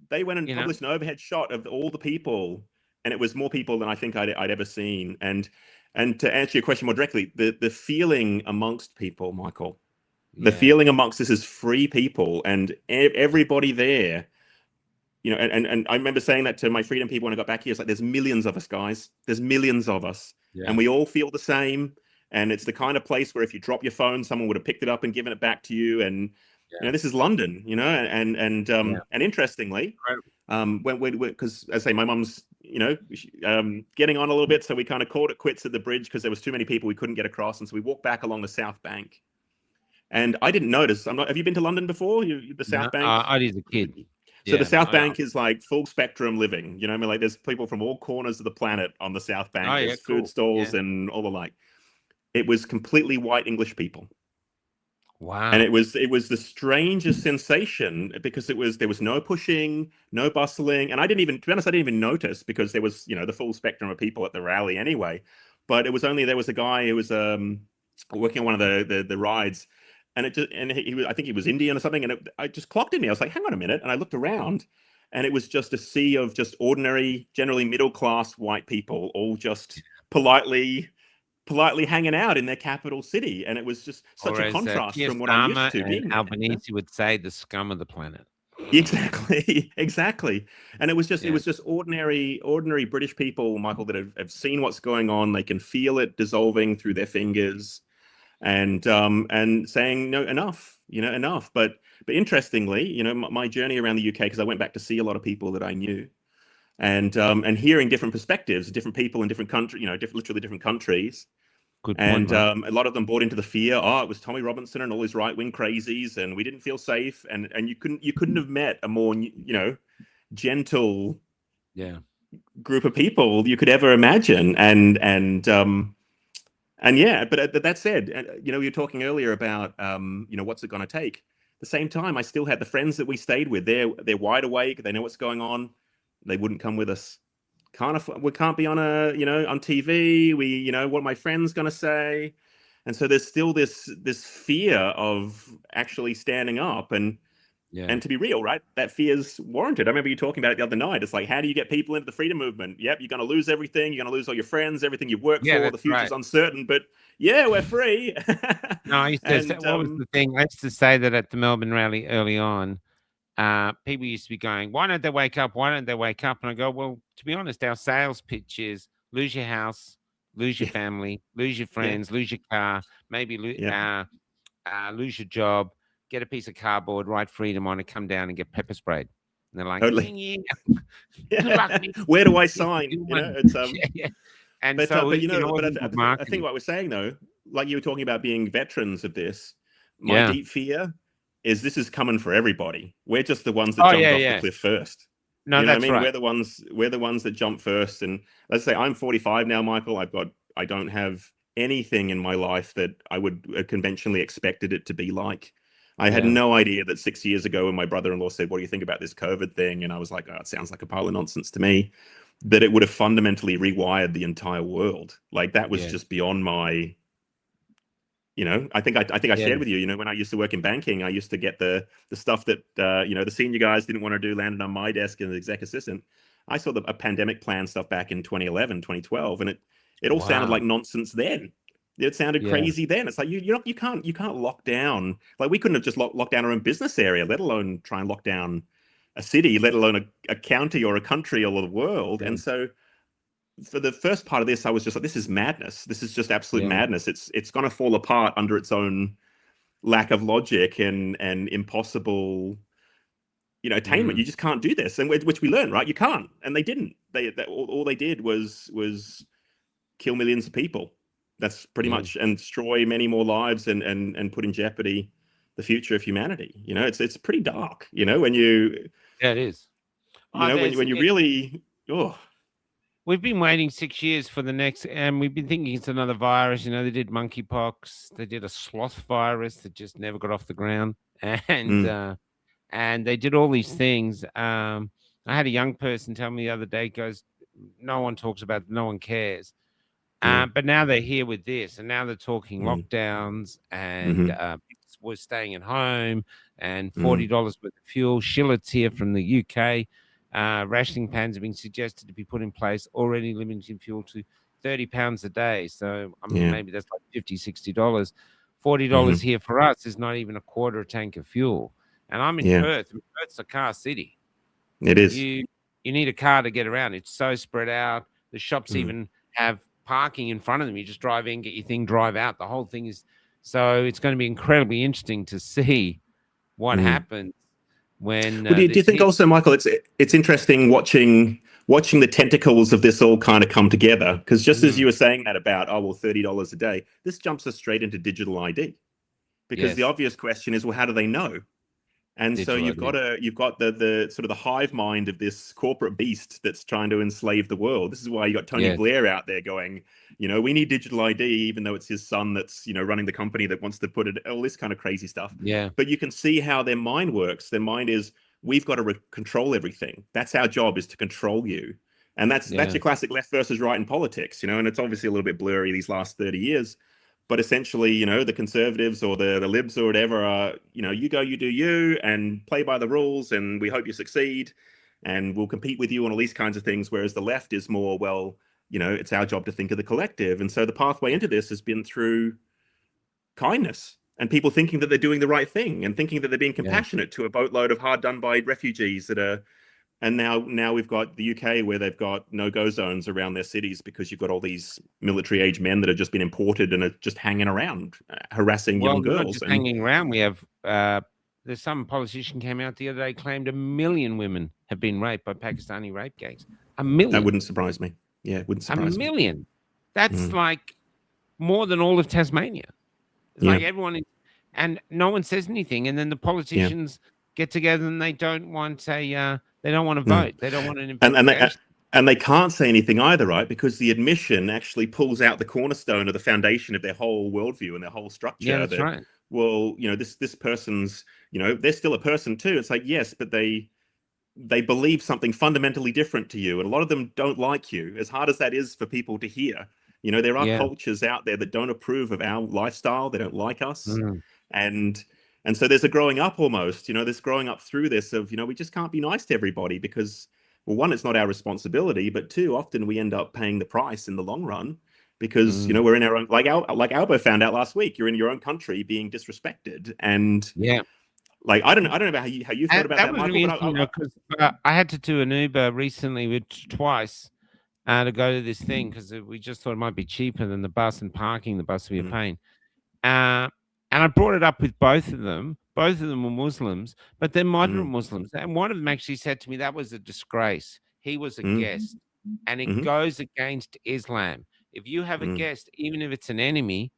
They went and published an overhead shot of all the people, and it was more people than I think I'd ever seen. And to answer your question more directly, the feeling amongst people, Michael, the feeling amongst this is free people, and everybody there, and I remember saying that to my freedom people when I got back here. It's like, there's millions of us, guys. There's millions of us, and we all feel the same. And it's the kind of place where if you drop your phone, someone would have picked it up and given it back to you. And this is London, and interestingly, because as I say, my mum's, getting on a little bit, so we kind of called it quits at the bridge because there was too many people we couldn't get across, and so we walked back along the South Bank. And I didn't notice. Have you been to London before? The South Bank? I did as a kid. So the South Bank is like full spectrum living. Like there's people from all corners of the planet on the South Bank. There's food stalls and all the like. It was completely white English people. Wow. And it was the strangest sensation, because there was no pushing, no bustling. And to be honest, I didn't even notice, because there was, the full spectrum of people at the rally anyway. But there was a guy who was working on one of the rides, and I think he was Indian or something. And I just clocked in me. I was like, hang on a minute. And I looked around, and it was just a sea of just ordinary, generally middle-class white people, all just politely hanging out in their capital city. And it was just such a contrast from what I'm used to being. Albanese would say, the scum of the planet. Exactly. And it was just ordinary British people, Michael, that have seen what's going on. They can feel it dissolving through their fingers, and saying, no, enough. But interestingly, my journey around the UK, because I went back to see a lot of people that I knew, and hearing different perspectives, different people in different countries, literally different countries. Good point, a lot of them bought into the fear. Oh, it was Tommy Robinson and all his right-wing crazies, and we didn't feel safe. And you couldn't have met a more gentle group of people you could ever imagine. But that said, you were talking earlier about what's it going to take. At the same time, I still had the friends that we stayed with. They're wide awake. They know what's going on. They wouldn't come with us. We can't be on on TV. What are my friends going to say? And so there's still this fear of actually standing up, and to be real, right? That fear's warranted. I remember you talking about it the other night. It's like, how do you get people into the freedom movement? Yep, you're going to lose everything. You're going to lose all your friends, everything you've worked for. The future's uncertain, but we're free. No, I used to say, what was the thing? I used to say that at the Melbourne rally early on. People used to be going, why don't they wake up? Why don't they wake up? And I go, well, to be honest, our sales pitch is lose your house, lose your family, lose your friends, lose your car, maybe lose your job, get a piece of cardboard, write freedom on it, come down and get pepper sprayed. And they're like, where do I sign? It's And but so, I think what we're saying, though, like you were talking about being veterans of this, my deep fear is this is coming for everybody. We're just the ones that jumped off the cliff first. No, that's right. We're the ones that jump first. And let's say I'm 45 now, Michael. I don't have anything in my life that I would conventionally expected it to be like. I had no idea that 6 years ago, when my brother-in-law said, what do you think about this COVID thing? And I was like, oh, it sounds like a pile of nonsense to me, that it would have fundamentally rewired the entire world. Like that was just beyond my I think I Yeah. shared with you, when I used to work in banking, I used to get the stuff that the senior guys didn't want to do landed on my desk as an exec assistant. I saw a pandemic plan stuff back in 2011, 2012, and it all sounded Wow. like nonsense then. It sounded Yeah. crazy then. It's like you can't lock down. Like we couldn't have just locked down our own business area, let alone try and lock down a city, let alone a county or a country or the world. Yeah. And so for the first part of this, I was just like, this is madness. This is just absolute Yeah. madness. It's going to fall apart under its own lack of logic and impossible, attainment. You just can't do this, and which we learned, right? You can't, and they didn't. All they did was kill millions of people. That's pretty Yeah. much, and destroy many more lives and put in jeopardy the future of humanity. It's pretty dark. When you Yeah, it is. when you really We've been waiting 6 years for the next, and we've been thinking it's another virus. They did monkeypox, they did a sloth virus that just never got off the ground, and they did all these things. I had a young person tell me the other day, goes, no one talks about it, no one cares. But now they're here with this, and now they're talking lockdowns, and we're staying at home, and $40 worth of fuel. Shillet's here from the UK. Rationing plans have been suggested to be put in place, already limiting fuel to £30 a day. So, maybe that's like $50, $60. $40 here for us is not even a quarter a tank of fuel. And I'm in Perth. And Perth's a car city. It is. You need a car to get around. It's so spread out. The shops even have parking in front of them. You just drive in, get your thing, drive out. The whole thing is... So it's going to be incredibly interesting to see what happens when... do you think also, Michael, it's interesting watching the tentacles of this all kind of come together? Because just as you were saying that about, $30 a day, this jumps us straight into digital ID. Because the obvious question is, well, how do they know? And so you've got the sort of the hive mind of this corporate beast that's trying to enslave the world. This is why you got Tony Blair out there going, we need digital ID, even though it's his son that's, running the company that wants to put it, all this kind of crazy stuff. Yeah. But you can see how their mind works. Their mind is, we've got to control everything. That's our job, is to control you. And that's your classic left versus right in politics, and it's obviously a little bit blurry these last 30 years. But essentially, the conservatives or the libs or whatever are, you go, you do you, and play by the rules, and we hope you succeed, and we'll compete with you on all these kinds of things. Whereas the left is more, well, it's our job to think of the collective. And so the pathway into this has been through kindness and people thinking that they're doing the right thing and thinking that they're being compassionate to a boatload of hard done by refugees that are... And now we've got the UK, where they've got no-go zones around their cities because you've got all these military-age men that have just been imported and are just hanging around, harassing young girls. Not just hanging around. We have there's some politician came out the other day, claimed 1 million women have been raped by Pakistani rape gangs. 1 million. That wouldn't surprise me. Yeah, it wouldn't surprise me. 1 million. That's like more than all of Tasmania. It's like everyone, and no one says anything. And then the politicians get together and they don't want they don't want to vote. They don't want an investigation. And they can't say anything either, right? Because the admission actually pulls out the cornerstone of the foundation of their whole worldview and their whole structure. Yeah, that's right. Well, this person's, they're still a person too. It's like, yes, but they believe something fundamentally different to you. And a lot of them don't like you, as hard as that is for people to hear. There are cultures out there that don't approve of our lifestyle. They don't like us. And so there's a growing up almost, this growing up through this of, we just can't be nice to everybody because, well, one, it's not our responsibility, but two, often we end up paying the price in the long run because, we're in our own, like Albo found out last week, you're in your own country being disrespected. And like, I don't know about how you thought about that, was Michael, really but interesting, because I had to do an Uber recently twice to go to this thing because we just thought it might be cheaper than the bus, and parking the bus would be a pain. And I brought it up with both of them. Both of them were Muslims, but they're moderate Muslims. And one of them actually said to me, that was a disgrace. He was a guest, and it goes against Islam. If you have a guest, even if it's an enemy,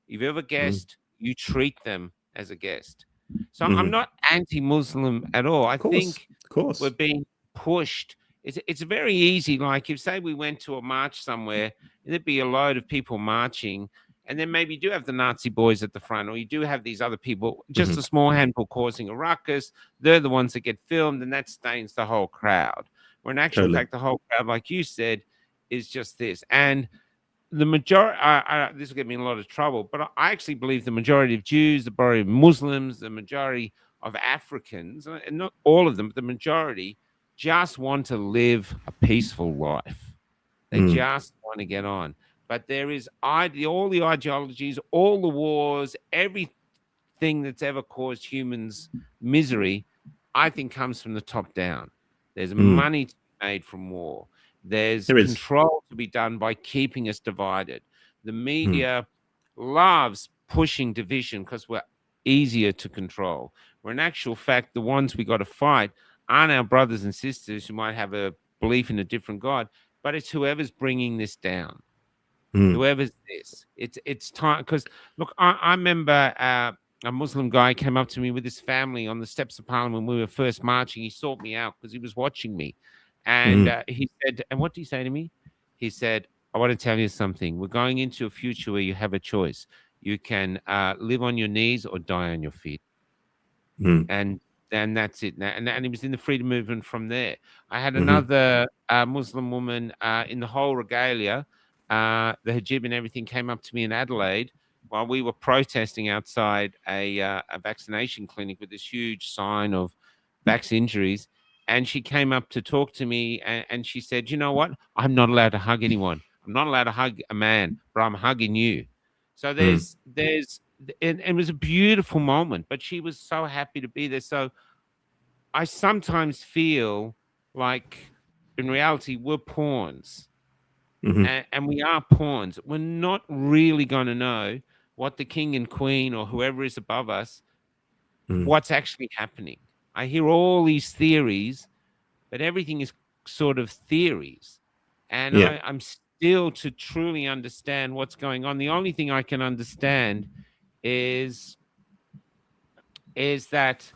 if you have a guest, you treat them as a guest. So I'm not anti-Muslim at all. I think we're being pushed. It's very easy. Like if, say, we went to a march somewhere, there'd be a load of people marching, and then maybe you do have the Nazi boys at the front, or you do have these other people, just a small handful causing a ruckus. They're the ones that get filmed, and that stains the whole crowd. Where in actual fact, the whole crowd, like you said, is just this. And the majority, this will get me in a lot of trouble, but I actually believe the majority of Jews, the majority of Muslims, the majority of Africans, and not all of them, but the majority just want to live a peaceful life. They just want to get on. But there is all the ideologies, all the wars, everything that's ever caused humans misery, I think comes from the top down. There's money to be made from war. There's control to be done by keeping us divided. The media loves pushing division because we're easier to control. Where in actual fact, the ones we got to fight aren't our brothers and sisters who might have a belief in a different God, but it's whoever's bringing this down. Whoever's this. It's time, because look, I remember a Muslim guy came up to me with his family on the steps of Parliament when we were first marching. He sought me out because he was watching me. And he said, and what did he say to me? He said, I want to tell you something. We're going into a future where you have a choice. You can live on your knees or die on your feet. And that's it. And he was in the freedom movement from there. I had another Muslim woman in the whole regalia, the hijab and everything, came up to me in Adelaide while we were protesting outside a vaccination clinic with this huge sign of vax injuries. And she came up to talk to me, and she said, you know what? I'm not allowed to hug anyone. I'm not allowed to hug a man, but I'm hugging you. So it was a beautiful moment, but she was so happy to be there. So I sometimes feel like in reality, we're pawns. And we are pawns. We're not really going to know what the king and queen or whoever is above us, what's actually happening. I hear all these theories, but everything is sort of theories. And I'm still to truly understand what's going on. The only thing I can understand is that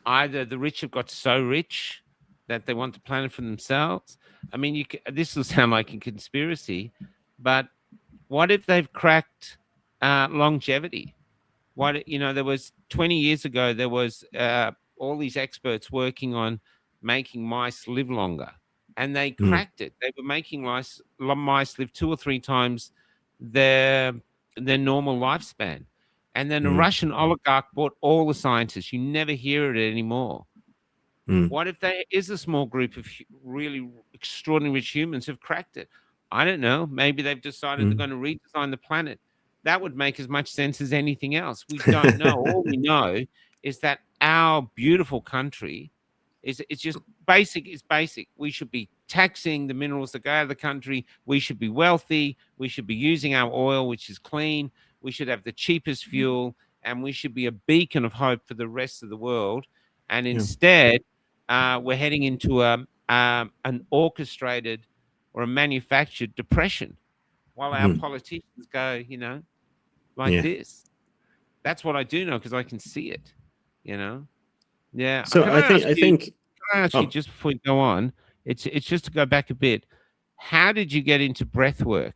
either the rich have got so rich that they want the planet for themselves. I mean, this will sound like a conspiracy, but what if they've cracked longevity? There was 20 years ago, there was all these experts working on making mice live longer, and they cracked it. They were making mice live 2 or 3 times their normal lifespan. And then a Russian oligarch bought all the scientists. You never hear it anymore. What if there is a small group of really extraordinary rich humans who've cracked it? I don't know. Maybe they've decided they're going to redesign the planet. That would make as much sense as anything else. We don't know. All we know is that our beautiful country it's just basic. It's basic. We should be taxing the minerals that go out of the country. We should be wealthy. We should be using our oil, which is clean. We should have the cheapest fuel, and we should be a beacon of hope for the rest of the world. And instead, we're heading into an orchestrated or a manufactured depression while our politicians go, like this. That's what I do know, because I can see it, Yeah. So I think can I ask you, just before we go on, it's just to go back a bit. How did you get into breath work?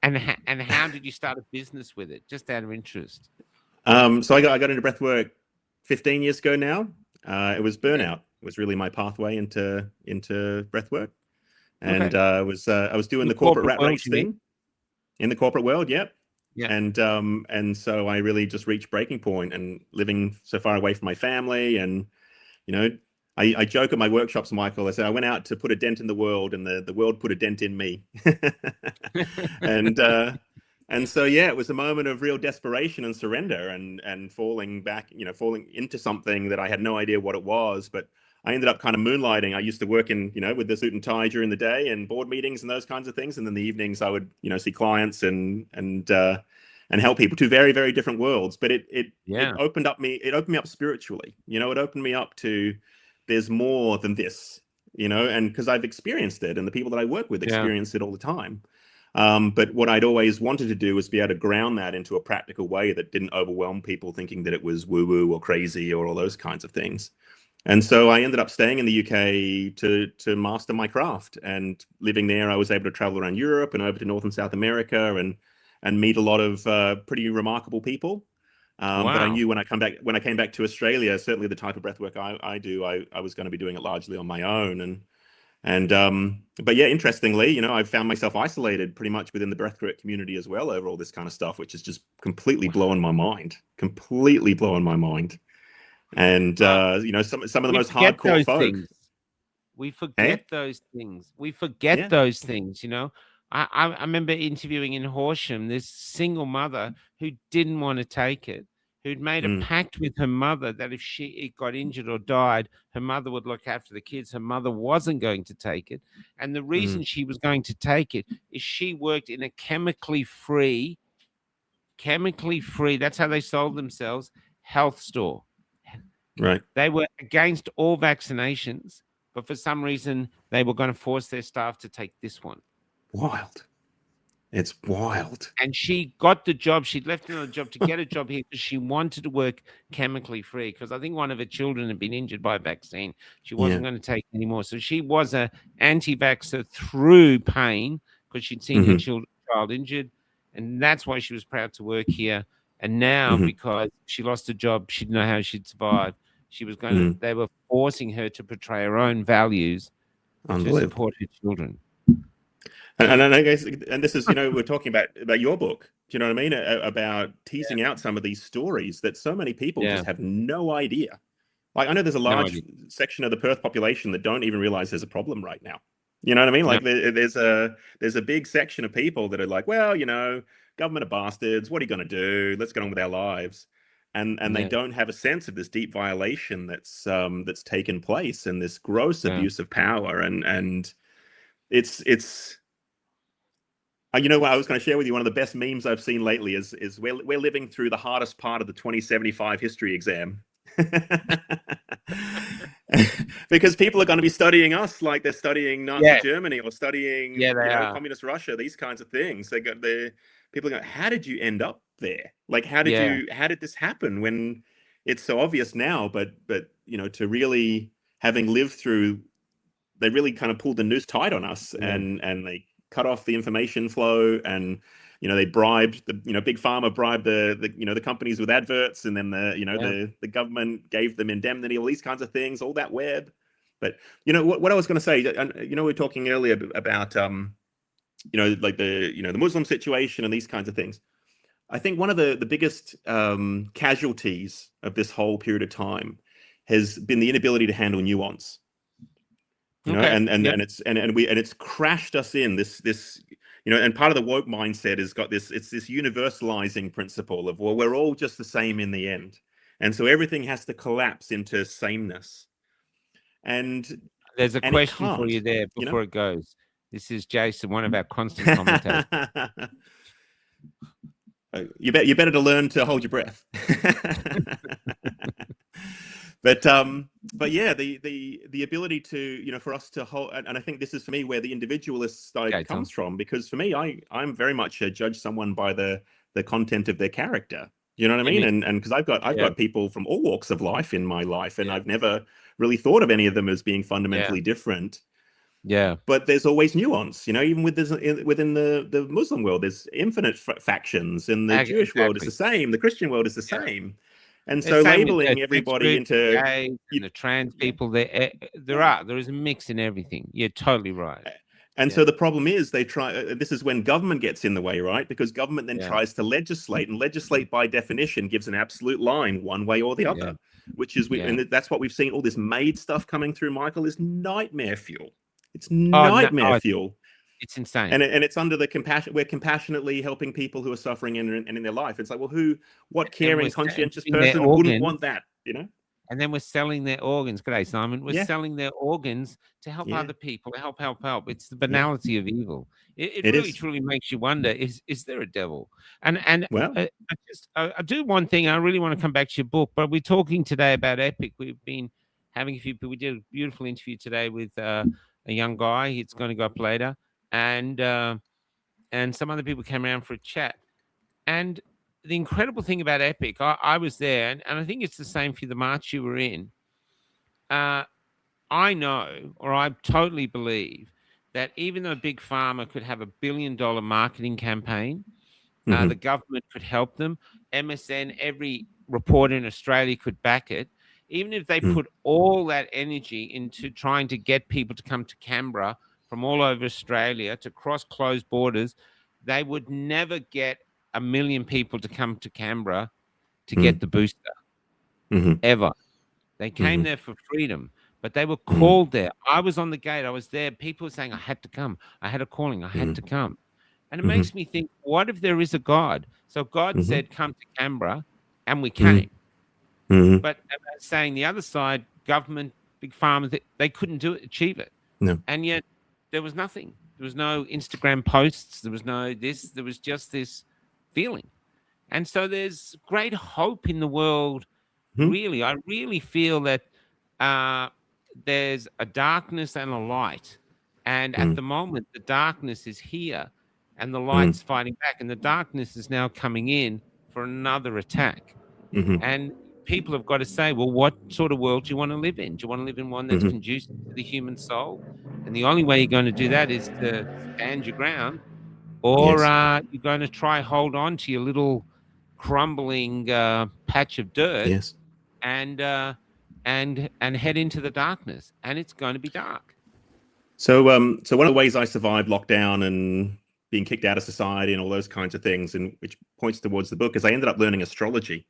And how did you start a business with it? Just out of interest. So I got into breath work 15 years ago now. It was burnout. It was really my pathway into breath work. And I was doing the corporate rat race thing in the corporate world. Yep. Yeah. And so I really just reached breaking point, and living so far away from my family. And, I joke at my workshops, Michael, I say I went out to put a dent in the world, and the world put a dent in me. And so, it was a moment of real desperation and surrender, and falling back, falling into something that I had no idea what it was. But I ended up kind of moonlighting. I used to work in, with the suit and tie during the day and board meetings and those kinds of things. And then the evenings I would, see clients and help people to very, very different worlds. But it opened me up spiritually. It opened me up to, there's more than this, and because I've experienced it, and the people that I work with experience it all the time. But what I'd always wanted to do was be able to ground that into a practical way that didn't overwhelm people thinking that it was woo-woo or crazy or all those kinds of things. And so I ended up staying in the UK to master my craft, and living there, I was able to travel around Europe and over to North and South America and meet a lot of pretty remarkable people. But I knew when I came back to Australia, certainly the type of breath work I do, I was going to be doing it largely on my own. And but yeah, interestingly, you know, I've found myself isolated pretty much within the breathwork community as well over all this kind of stuff, which is just completely blowing my mind. Completely blowing my mind. And you know, some of the We most forget hardcore those folk. things. We forget those things. We forget Yeah. those things, you know. I remember interviewing in Horsham this single mother who didn't want to take it, who'd made a Mm, pact with her mother that if she got injured or died, her mother would look after the kids. Her mother wasn't going to take it. And the reason mm, she was going to take it is she worked in a chemically free, that's how they sold themselves, health store. right. They were against all vaccinations, but for some reason they were going to force their staff to take this one. Wild. It's wild. And she got the job. She'd left another job to get a job here because she wanted to work chemically free. Because I think one of her children had been injured by a vaccine. She wasn't going to take it anymore. So she was an anti-vaxxer through pain because she'd seen her child injured. And that's why she was proud to work here. And now, because she lost her job, she didn't know how she'd survive. She was going to, they were forcing her to portray her own values to support her children. And I guess, and this is, you know, we're talking about your book. Do you know what I mean? About teasing out some of these stories that so many people just have no idea. Like, I know there's a large section of the Perth population that don't even realize there's a problem right now. You know what I mean? Like, there's a big section of people that are like, well, you know, government are bastards. What are you going to do? Let's get on with our lives. And they don't have a sense of this deep violation that's taken place and this gross abuse of power. And it's. You know what I was going to share with you? One of the best memes I've seen lately is we're living through the hardest part of the 2075 history exam. Because people are going to be studying us like they're studying Nazi Germany or studying communist Russia, these kinds of things. People are going, how did you end up there? Like, how did this happen when it's so obvious now? But you know, to really having lived through, they really kind of pulled the noose tight on us, and they cut off the information flow, and you know, they bribed big pharma bribed the companies with adverts, and then the government gave them indemnity, all these kinds of things, all that web. But you know what I was going to say, and you know, we were talking earlier about you know, like the Muslim situation and these kinds of things. I think one of the biggest casualties of this whole period of time has been the inability to handle nuance. You know, and it's crashed us in this, you know, and part of the woke mindset has got this, it's this universalizing principle of, well, we're all just the same in the end. And so everything has to collapse into sameness. And there's a question for you there before it goes. This is Jason, one of our constant commentators. You better to learn to hold your breath. But yeah, the ability to, you know, for us to hold, and I think this is for me where the individualist side comes from, because for me, I'm very much judge someone by the content of their character. You know what I mean? And because I've got people from all walks of life in my life, and I've never really thought of any of them as being fundamentally different. Yeah, but there's always nuance, you know. Even within the Muslim world, there's infinite factions, and the Jewish world is the same, the Christian world is the same. And so labeling everybody into the trans people, there is a mix in everything. You're totally right. And so the problem is they try. This is when government gets in the way, right? Because government then tries to legislate, and legislate by definition gives an absolute line one way or the other, which is and that's what we've seen. All this MAID stuff coming through, Michael, is nightmare fuel. It's nightmare fuel. It's insane. And it's under the compassion. We're compassionately helping people who are suffering in their life. It's like, well, what caring, conscientious person wouldn't want that, you know? And then we're selling their organs. G'day, Simon. We're selling their organs to help other people, to help. It's the banality of evil. It really, truly makes you wonder, is there a devil? And well, I do one thing. I really want to come back to your book, but we're talking today about Epic. We've been having a few people. We did a beautiful interview today with a young guy. It's going to go up later. And some other people came around for a chat. And the incredible thing about Epic, I was there, and I think it's the same for the march you were in. I know, or I totally believe, that even though Big Pharma could have $1 billion marketing campaign, the government could help them, MSN, every reporter in Australia could back it. even if they Mm. put all that energy into trying to get people to come to Canberra from all over Australia to cross closed borders, they would never get 1 million people to come to Canberra to get the booster Mhm. ever. They came Mhm. there for freedom, but they were Mhm. called there. I was on the gate. I was there. People were saying, I had to come. I had a calling. I had Mhm. to come. And it Mhm. makes me think, what if there is a God? So God Mhm. said, come to Canberra, and we Mhm. came. Mhm. But saying the other side, government, big pharma, they couldn't do it, achieve it. No. And yet there was nothing. There was no Instagram posts. There was no this. There was just this feeling. And so there's great hope in the world. Mhm. Really, I really feel that there's a darkness and a light. And at Mm. the moment, the darkness is here and the Mm. light's fighting back. And the darkness is now coming in for another attack. Mhm. And people have got to say, well, what sort of world do you want to live in? Do you want to live in one that's Mhm. conducive to the human soul? And the only way you're going to do that is to stand your ground, or Yes. you're going to try hold on to your little crumbling patch of dirt Yes. and head into the darkness, and it's going to be dark. So, so one of the ways I survived lockdown and being kicked out of society and all those kinds of things, and which points towards the book, is I ended up learning astrology.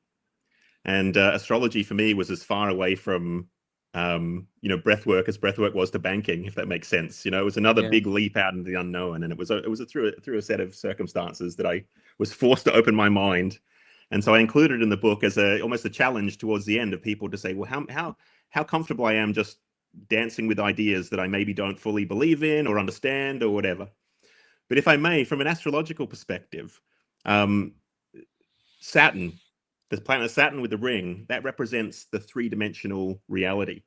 And astrology for me was as far away from, breath work as breath work was to banking, if that makes sense. It was another Yeah. big leap out into the unknown, and it was through a set of circumstances that I was forced to open my mind. And so I included in the book as almost a challenge towards the end of people to say, well, how comfortable I am just dancing with ideas that I maybe don't fully believe in or understand or whatever. But if I may, from an astrological perspective, um, Saturn, the planet Saturn with the ring, that represents the three-dimensional reality.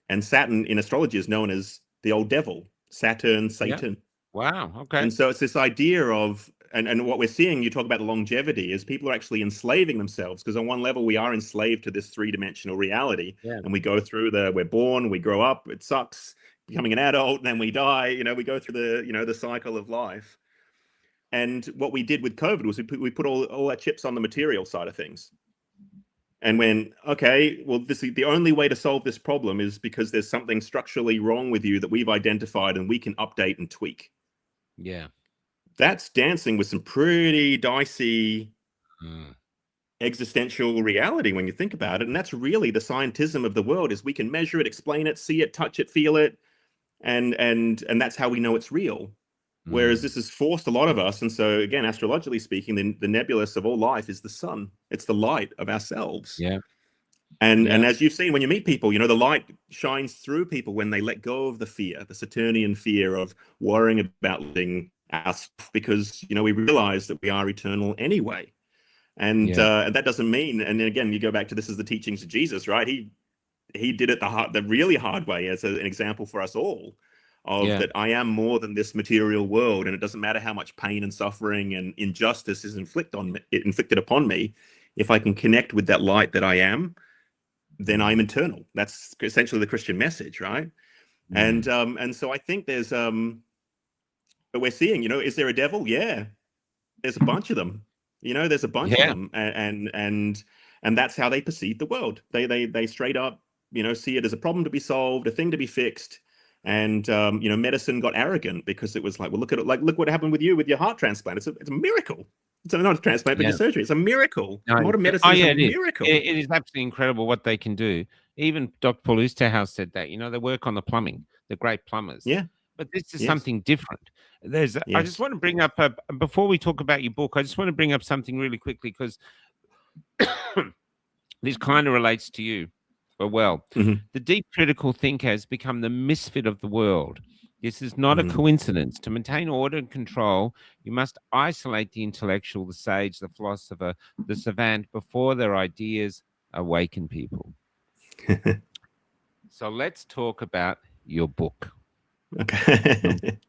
And Saturn in astrology is known as the old devil, Saturn, Yeah. Satan. Wow. Okay. And so it's this idea of, and what we're seeing, you talk about the longevity, is people are actually enslaving themselves, because on one level we are enslaved to this three-dimensional reality. Yeah. And we go through we're born, we grow up, it sucks, becoming an adult, and then we die, we go through the cycle of life. And what we did with COVID was we put all our chips on the material side of things. And okay, well, the only way to solve this problem is because there's something structurally wrong with you that we've identified and we can update and tweak. Yeah. That's dancing with some pretty dicey existential reality when you think about it. And that's really the scientism of the world, is we can measure it, explain it, see it, touch it, feel it. And that's how we know it's real. Whereas this has forced a lot of us. And so again, astrologically speaking, the nebulous of all life is the sun. It's the light of ourselves. Yeah. And Yeah. as you've seen, when you meet people, the light shines through people when they let go of the fear, the Saturnian fear of worrying about losing our stuff, because we realize that we are eternal anyway. And that doesn't mean, and again, you go back to, this is the teachings of Jesus, right? He did it the really hard way as an example for us all, of that I am more than this material world, and it doesn't matter how much pain and suffering and injustice is inflicted upon me. If I can connect with that light that I am, then I'm eternal. That's essentially the Christian message, right? And so I think there's but we're seeing, is there a devil? Yeah, there's a bunch of them. There's a bunch of them, and that's how they perceive the world. They straight up, see it as a problem to be solved, a thing to be fixed. And medicine got arrogant because it was like, well, look what happened with you with your heart transplant. It's a miracle. It's not a transplant, but your surgery. It's a miracle. Modern medicine is a miracle. It is absolutely incredible what they can do. Even Dr. Paul Oosterhouse said that. They work on the plumbing. They're great plumbers. Yeah. But this is something different. I just want to bring up, before we talk about your book, I just want to bring up something really quickly, because this kind of relates to you. Well, the deep critical thinker has become the misfit of the world. This is not a coincidence. To maintain order and control, you must isolate the intellectual, the sage, the philosopher, the savant, before their ideas awaken people. So let's talk about your book. Okay.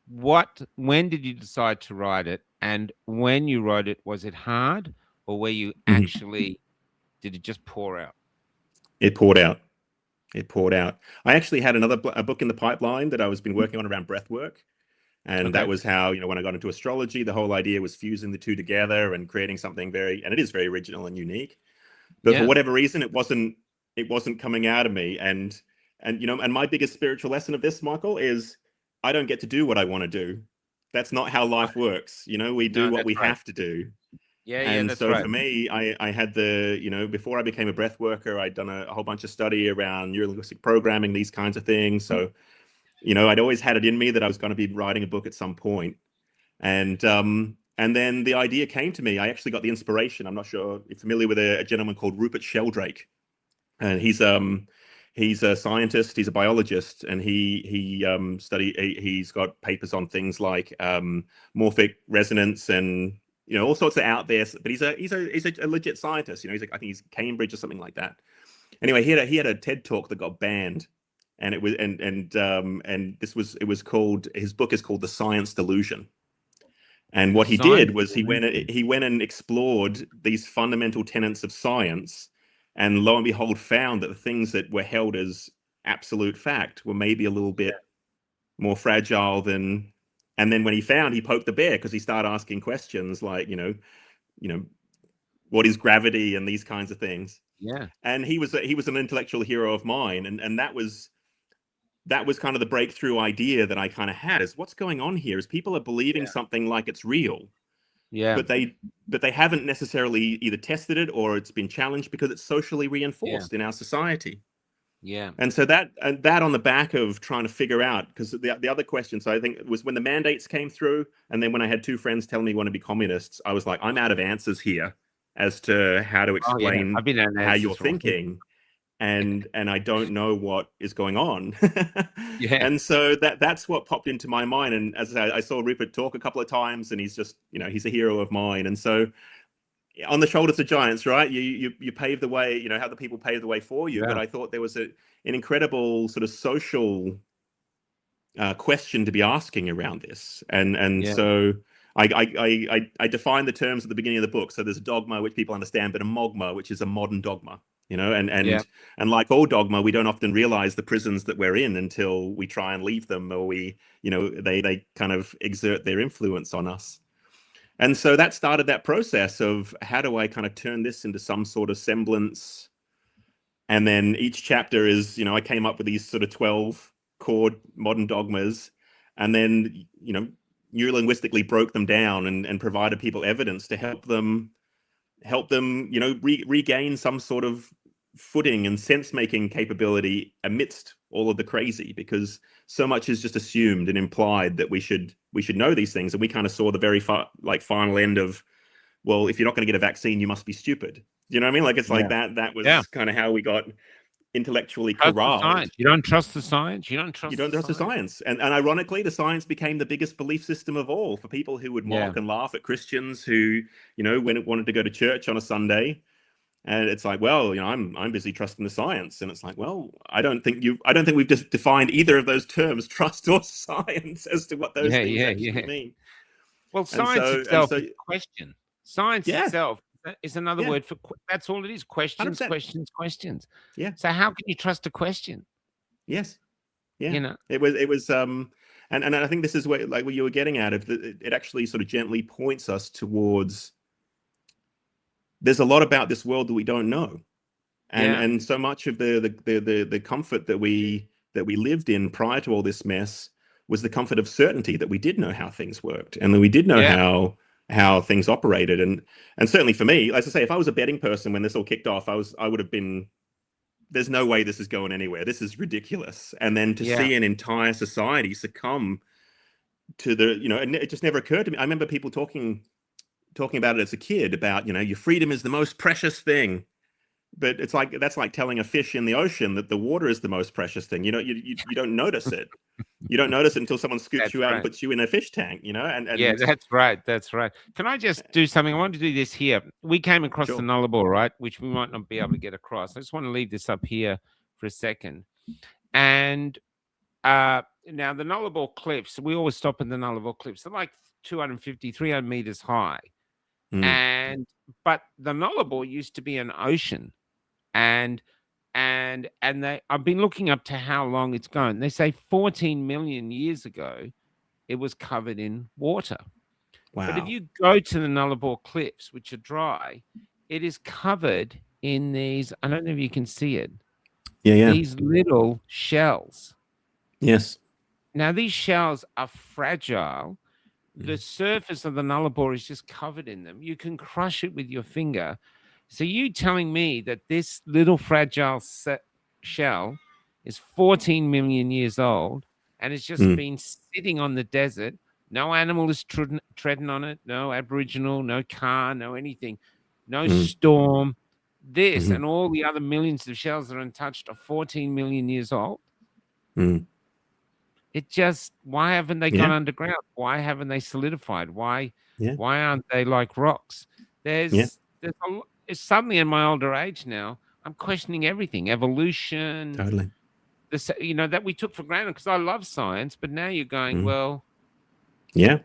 When did you decide to write it? And when you wrote it, was it hard, or were you actually, did it just pour out? It poured out. It poured out. I actually had a book in the pipeline that I was been working on around breath work. And that was how, when I got into astrology, the whole idea was fusing the two together and creating something and it is very original and unique. but for whatever reason, it wasn't coming out of me. And and my biggest spiritual lesson of this, Michael, is I don't get to do what I want to do. That's not how life works. We do what we have to do. And that's so right. for me, I had before I became a breath worker, I'd done a whole bunch of study around neurolinguistic programming, these kinds of things. So, I'd always had it in me that I was going to be writing a book at some point. And then the idea came to me. I actually got the inspiration. I'm not sure if you're familiar with a gentleman called Rupert Sheldrake. And he's a scientist, he's a biologist, and he's got papers on things like morphic resonance and all sorts of out there. But he's a legit scientist. I think he's Cambridge or something like that. Anyway, he had a TED talk that got banned, and it was his book is called The Science Delusion. And what he did was he went and explored these fundamental tenets of science, and lo and behold found that the things that were held as absolute fact were maybe a little bit more fragile than. And then when he poked the bear, because he started asking questions like, what is gravity and these kinds of things. Yeah. And he was an intellectual hero of mine, and that was kind of the breakthrough idea that I kind of had, is what's going on here is people are believing something like it's real. Yeah. But they haven't necessarily either tested it or it's been challenged because it's socially reinforced in our society. Yeah. And so that on the back of trying to figure out, because the other questions I think was when the mandates came through, and then when I had two friends tell me want to be communists, I was like, I'm out of answers here as to how to explain how you're thinking. And I don't know what is going on. And so that's what popped into my mind. And as I saw Rupert talk a couple of times, and he's just, he's a hero of mine. And so on the shoulders of giants, right? You pave the way, how the people pave the way for you. But I thought there was an incredible sort of social question to be asking around this. And so I defined the terms at the beginning of the book. So there's a dogma, which people understand, but a mogma, which is a modern dogma. And like all dogma, we don't often realize the prisons that we're in until we try and leave them, or they kind of exert their influence on us. And so that started that process of how do I kind of turn this into some sort of semblance. And then each chapter is, I came up with these sort of 12 core modern dogmas, and then, neurolinguistically broke them down and provided people evidence to help them, regain some sort of footing and sense-making capability amidst all of the crazy, because so much is just assumed and implied that we should know these things. And we kind of saw the very final end of, well, if you're not going to get a vaccine, you must be stupid. You know what I mean? Like, it's like that was kind of how we got intellectually corralled. You don't trust the science. You don't trust the science. And ironically, the science became the biggest belief system of all for people who would mock and laugh at Christians who, when it wanted to go to church on a Sunday. And it's like, well, I'm busy trusting the science. And it's like, well, I don't think we've just defined either of those terms, trust or science, as to what those things actually mean. Well, science itself is a question. Science itself is another word for, that's all it is. Questions, 100%. questions. Yeah. So how can you trust a question? Yes. Yeah. It was, and I think this is where, like, what you were getting at, it actually sort of gently points us towards, there's a lot about this world that we don't know. And so much of the comfort that we lived in prior to all this mess was the comfort of certainty that we did know how things worked, and that we did know how things operated. And certainly for me, as I say, if I was a betting person when this all kicked off, I would have been, there's no way this is going anywhere. This is ridiculous. And then to see an entire society succumb to the, and it just never occurred to me. I remember people talking about it as a kid, about, your freedom is the most precious thing. But it's like, that's like telling a fish in the ocean that the water is the most precious thing. You don't notice it. You don't notice it until someone scoops you out and puts you in a fish tank, And yeah, that's right. That's right. Can I just do something? I want to do this here. We came across the Nullarbor, right? Which we might not be able to get across. I just want to leave this up here for a second. And now the Nullarbor cliffs, we always stop at the Nullarbor cliffs. They're like 250, 300 meters high. But the Nullarbor used to be an ocean. And I've been looking up to how long it's going. They say 14 million years ago, it was covered in water. Wow. But if you go to the Nullarbor cliffs, which are dry, it is covered in these. I don't know if you can see it. Yeah. These little shells. Yes. Now these shells are fragile. The surface of the nullarbor is just covered in them. You can crush it with your finger. So you telling me that this little fragile shell is 14 million years old and it's just been sitting on the desert. No animal is treading on it. No Aboriginal, no car, no anything, no storm. This and all the other millions of shells that are untouched are 14 million years old. It just, why haven't they gone underground? Why haven't they solidified? Why aren't they like rocks? There's it's suddenly in my older age now, I'm questioning everything, evolution, Totally. this, that we took for granted because I love science, but now you're going, well, yeah.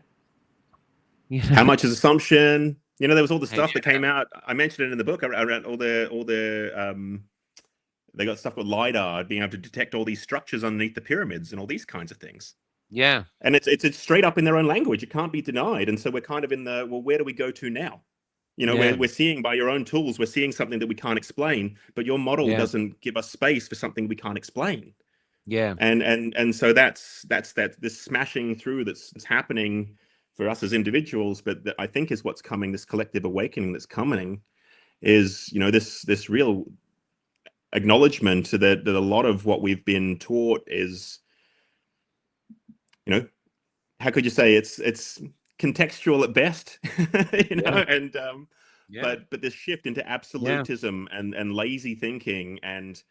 How know, much is assumption? There was all the stuff that came out. I mentioned it in the book around all the they got stuff with LiDAR, being able to detect all these structures underneath the pyramids and all these kinds of things. Yeah. And it's straight up in their own language. It can't be denied. And so we're kind of in the, well, where do we go to now? We're seeing by your own tools, we're seeing something that we can't explain, but your model doesn't give us space for something we can't explain. Yeah. And so that's this smashing through that's happening for us as individuals, but that I think is what's coming, this collective awakening that's coming is, this real acknowledgement that a lot of what we've been taught is, how could you say it's contextual at best, and but this shift into absolutism and lazy thinking and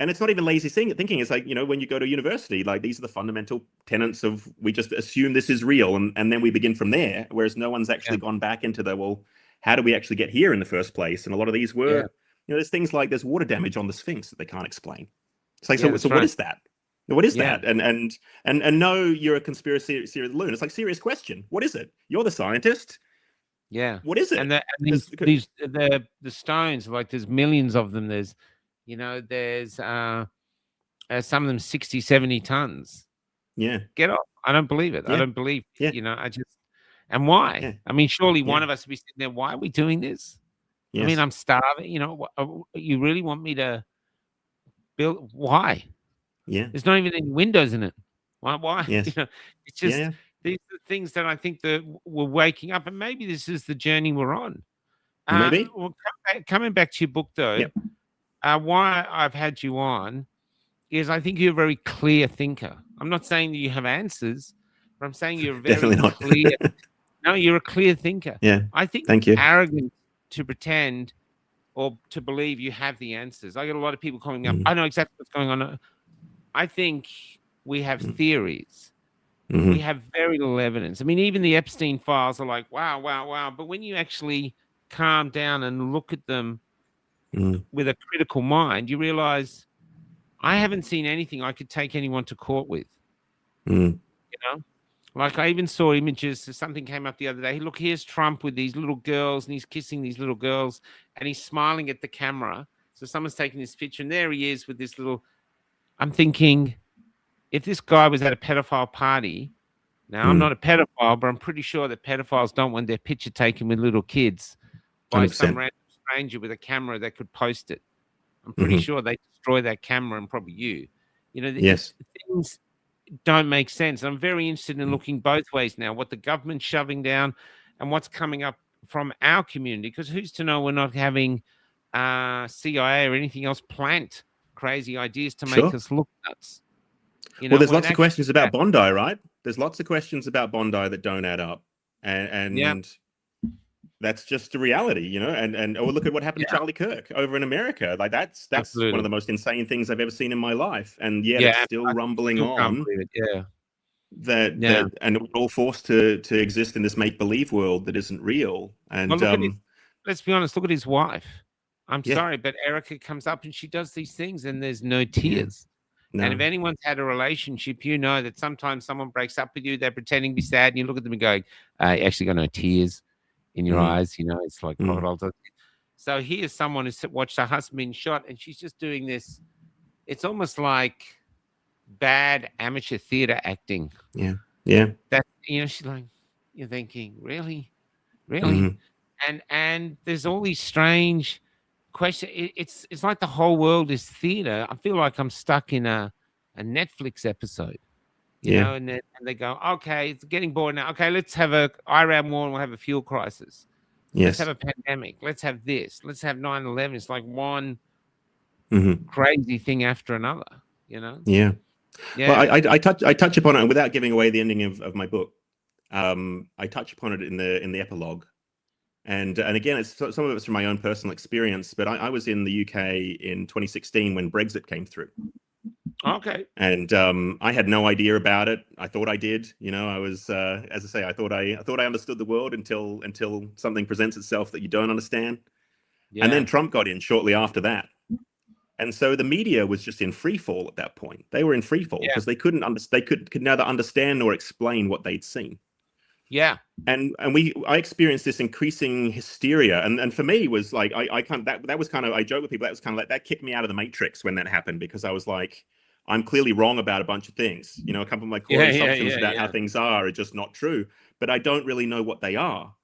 it's not even lazy thinking. It's like, when you go to university, like these are the fundamental tenets of, we just assume this is real and then we begin from there, whereas no one's actually gone back into the, well, how do we actually get here in the first place? And a lot of these were, there's things like there's water damage on the Sphinx that they can't explain. It's like, so what is that? What is that? And no, you're a conspiracy loon. It's like, serious question. What is it? You're the scientist. Yeah. What is it? And the stones, like there's millions of them. There's, there's some of them 60, 70 tons. Yeah. Get off. I don't believe it. Yeah. I don't believe, I just, and why? Yeah. I mean, surely one of us would be sitting there, why are we doing this? Yes. I mean, I'm starving, you really want me to build, why? Yeah. There's not even any windows in it. Why? Yes. It's just, these are things that I think that we're waking up, and maybe this is the journey we're on. Maybe. Well, coming back to your book, though, why I've had you on is I think you're a very clear thinker. I'm not saying that you have answers, but I'm saying you're very Definitely not. clear. No, you're a clear thinker. Yeah. I think Thank you. Arrogant to pretend or to believe you have the answers. I get a lot of people calling me up. I know exactly what's going on. I think we have theories. We have very little evidence. I mean, even the Epstein files are like, wow. But when you actually calm down and look at them with a critical mind, you realize I haven't seen anything I could take anyone to court with. Like I even saw images. Something came up the other day. Look, here's Trump with these little girls, and he's kissing these little girls, and he's smiling at the camera. So someone's taking this picture, and there he is with this little. I'm thinking, if this guy was at a pedophile party, now I'm not a pedophile, but I'm pretty sure that pedophiles don't want their picture taken with little kids by 100%. some random stranger with a camera that could post it. I'm pretty sure they destroy that camera and probably you. Yes. Things don't make sense. I'm very interested in looking both ways now, what the government's shoving down and what's coming up from our community, because who's to know we're not having CIA or anything else plant crazy ideas to make us look nuts. Well, there's lots of questions about Bondi, right? There's lots of questions about Bondi that don't add up. And that's just a reality, and look at what happened to Charlie Kirk over in America. Like that's Absolutely. one of the most insane things I've ever seen in my life. And yet it's still rumbling on that and we're all forced to exist in this make-believe world that isn't real. And let's be honest, look at his wife. I'm sorry, but Erica comes up and she does these things and there's no tears. No. And if anyone's had a relationship, you know that sometimes someone breaks up with you, they're pretending to be sad, and you look at them and go, you actually got no tears in your eyes, it's like crocodiles. So here's someone who watched her husband being shot, and she's just doing this. It's almost like bad amateur theater acting. Yeah. That she's like, you're thinking, really, and there's all these strange It's like the whole world is theater. I feel like I'm stuck in a Netflix episode, you Yeah. know, and they go, okay, it's getting bored now. Okay, let's have a Iran war and we'll have a fuel crisis. Let's have Yes. a pandemic. Let's have this. Let's have 9/11. It's like one Hmm. crazy thing after another, you know? Yeah. Well, Yeah. I touch upon it, and without giving away the ending of my book. I touch upon it in the epilogue, and again, it's some of it's from my own personal experience. But I was in the UK in 2016 when Brexit came through, Okay. and I had no idea about it. I thought I did, you know. I was, as I say, I thought I understood the world until something presents itself that you don't understand, Yeah. and then Trump got in shortly after that. And so the media was just in free fall at that point. They were in free fall because they couldn't they could neither understand nor explain what they'd seen. Yeah. And I experienced this increasing hysteria, and for me was like I kind of that was kind of, I joke with people, that was kind of like that kicked me out of the matrix when that happened, because I was like, I'm clearly wrong about a bunch of things. You know, a couple of my core assumptions about how things are just not true, but I don't really know what they are.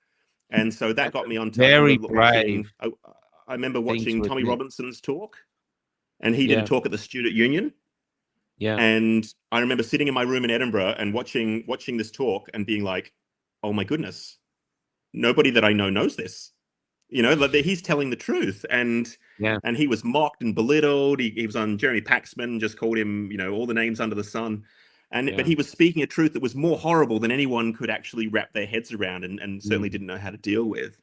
And so that got me onto, very brave. I remember watching Tommy admit. Robinson's talk, and he did a talk at the Student Union. Yeah. And I remember sitting in my room in Edinburgh and watching this talk and being like, oh my goodness, nobody that I know knows this. You know, like he's telling the truth. And he was mocked and belittled. He was on Jeremy Paxman, just called him, you know, all the names under the sun. But he was speaking a truth that was more horrible than anyone could actually wrap their heads around, and certainly didn't know how to deal with.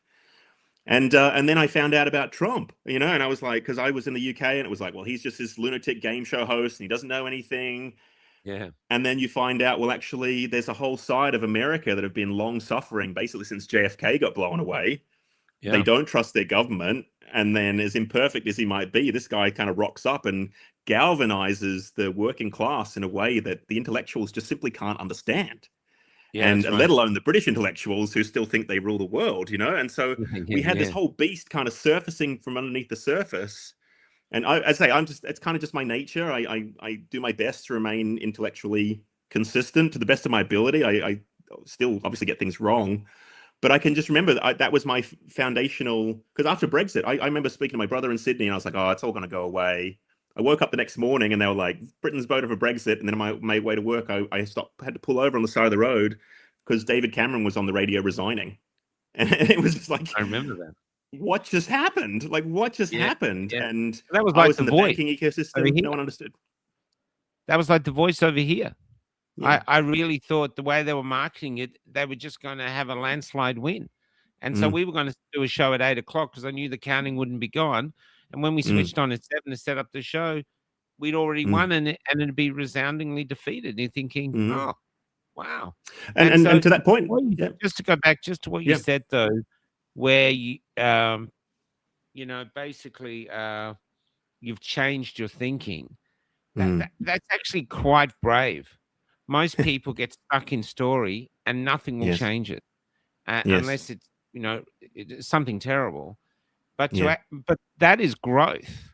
And then I found out about Trump, you know, and I was like, because I was in the UK, and it was like, well, he's just this lunatic game show host and he doesn't know anything. Yeah. And then you find out, well, actually, there's a whole side of America that have been long suffering, basically since JFK got blown away. Yeah. They don't trust their government. And then, as imperfect as he might be, this guy kind of rocks up and galvanizes the working class in a way that the intellectuals just simply can't understand. Yeah, and let alone the British intellectuals who still think they rule the world, you know? And so we had this whole beast kind of surfacing from underneath the surface. And I say, it's kind of just my nature. I do my best to remain intellectually consistent to the best of my ability. I still obviously get things wrong, but I can just remember that was my foundational, because after Brexit, I remember speaking to my brother in Sydney, and I was like, oh, it's all going to go away. I woke up the next morning and they were like, Britain's voted for Brexit. And then on my way to work, I had to pull over on the side of the road because David Cameron was on the radio resigning. And it was just like, I remember that. What just happened? Like, what just happened? Yeah. And that was like in the banking ecosystem. No one understood. That was like The Voice over here. Yeah. I really thought the way they were marketing it, they were just going to have a landslide win. And so we were going to do a show at 8 o'clock because I knew the counting wouldn't be gone. And when we switched on at 7 to set up the show, we'd already won, and it'd be resoundingly defeated. And you're thinking, oh, wow. And to that point, just to go back just to what you said, though, where you, you know, basically you've changed your thinking. That's actually quite brave. Most people get stuck in story and nothing will change it unless it's, you know, it's something terrible. But but that is growth.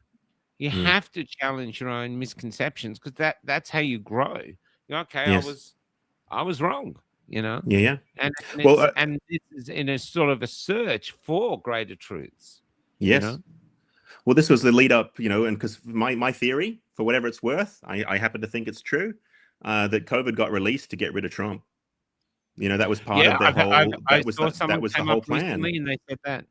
You have to challenge your own misconceptions, because that's how you grow. You're okay. I was wrong. You know. Yeah. And this is in a sort of a search for greater truths. Yes. You know? Well, this was the lead up, you know, and because my theory, for whatever it's worth, I happen to think it's true, that COVID got released to get rid of Trump. You know, that was part of their whole. That was the whole plan. And they said that.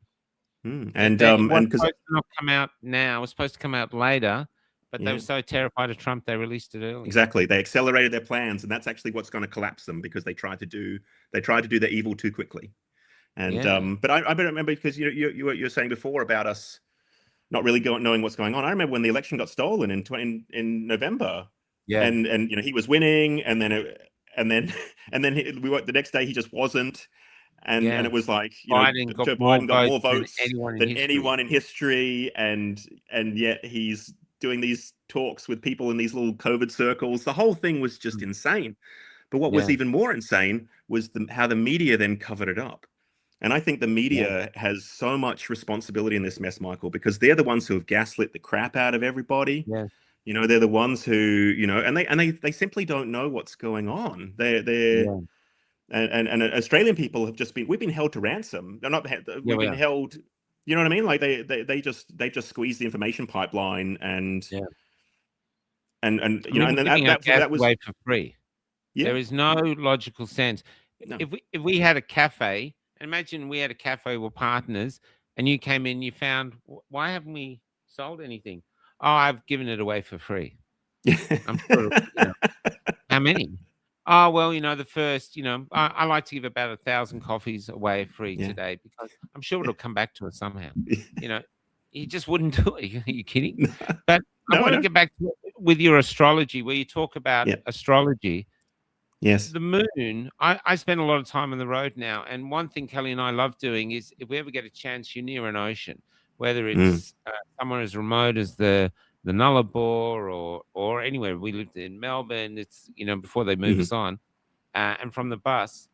And because it's not come out now, it was supposed to come out later, but they were so terrified of Trump they released it early. Exactly, they accelerated their plans, and that's actually what's going to collapse them, because they tried to do their evil too quickly. And but I remember, because you were saying before about us not really knowing what's going on. I remember when the election got stolen in November. Yeah, and you know, he was winning, and then the next day he just wasn't. And it was like, you know, Joe Biden got more votes than anyone in history, and yet he's doing these talks with people in these little COVID circles. The whole thing was just insane. But what was even more insane was how the media then covered it up. And I think the media has so much responsibility in this mess, Michael, because they're the ones who have gaslit the crap out of everybody. Yeah. You know, they're the ones who, you know, and they simply don't know what's going on. And Australian people have we've been held to ransom. They're not, we've been held, You know what I mean? Like they just squeeze the information pipeline and Yeah. and I you know, mean, and we're then giving our gas that was away for free. yeah. There is no logical sense. No. If we had a cafe, and imagine we had a cafe, we're partners, and you came in, you found, why haven't we sold anything? Oh, I've given it away for free. I'm sure, how many? Oh, well, the first, I like to give about 1,000 coffees away free Yeah. today because I'm sure it'll come back to us somehow. You just wouldn't do it. Are you kidding? But I No, I want to know. get back to with your astrology, where you talk about Yeah. astrology. Yes. The moon, I spend a lot of time on the road now, and one thing Kelly and I love doing is if we ever get a chance, you're near an ocean, whether it's somewhere as remote as the Nullarbor or anywhere. We lived in Melbourne. It's before they move us on, and from the bus,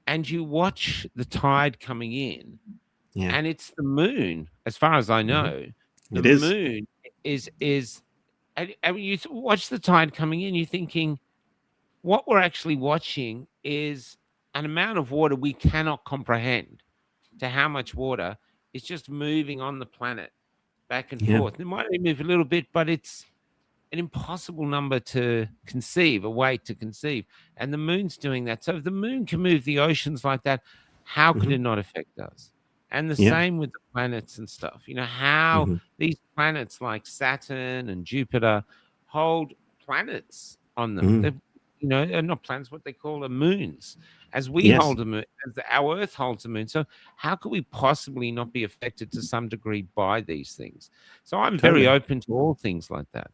and you watch the tide coming in, Yeah. and it's the moon, as far as I know. The It is. moon is, and you watch the tide coming in, you're thinking, what we're actually watching is an amount of water we cannot comprehend to how much water is just moving on the planet back and Yeah. forth. It might only move a little bit, but it's an impossible number to conceive, a weight to conceive. And the moon's doing that. So if the moon can move the oceans like that, how could it not affect us? And the Yeah. same with the planets and stuff. How these planets like Saturn and Jupiter hold planets on them. They've, not planets, what they call the moons, as we Yes. hold a moon, as our Earth holds a moon. So how could we possibly not be affected to some degree by these things? So I'm very Totally. open to all things like that.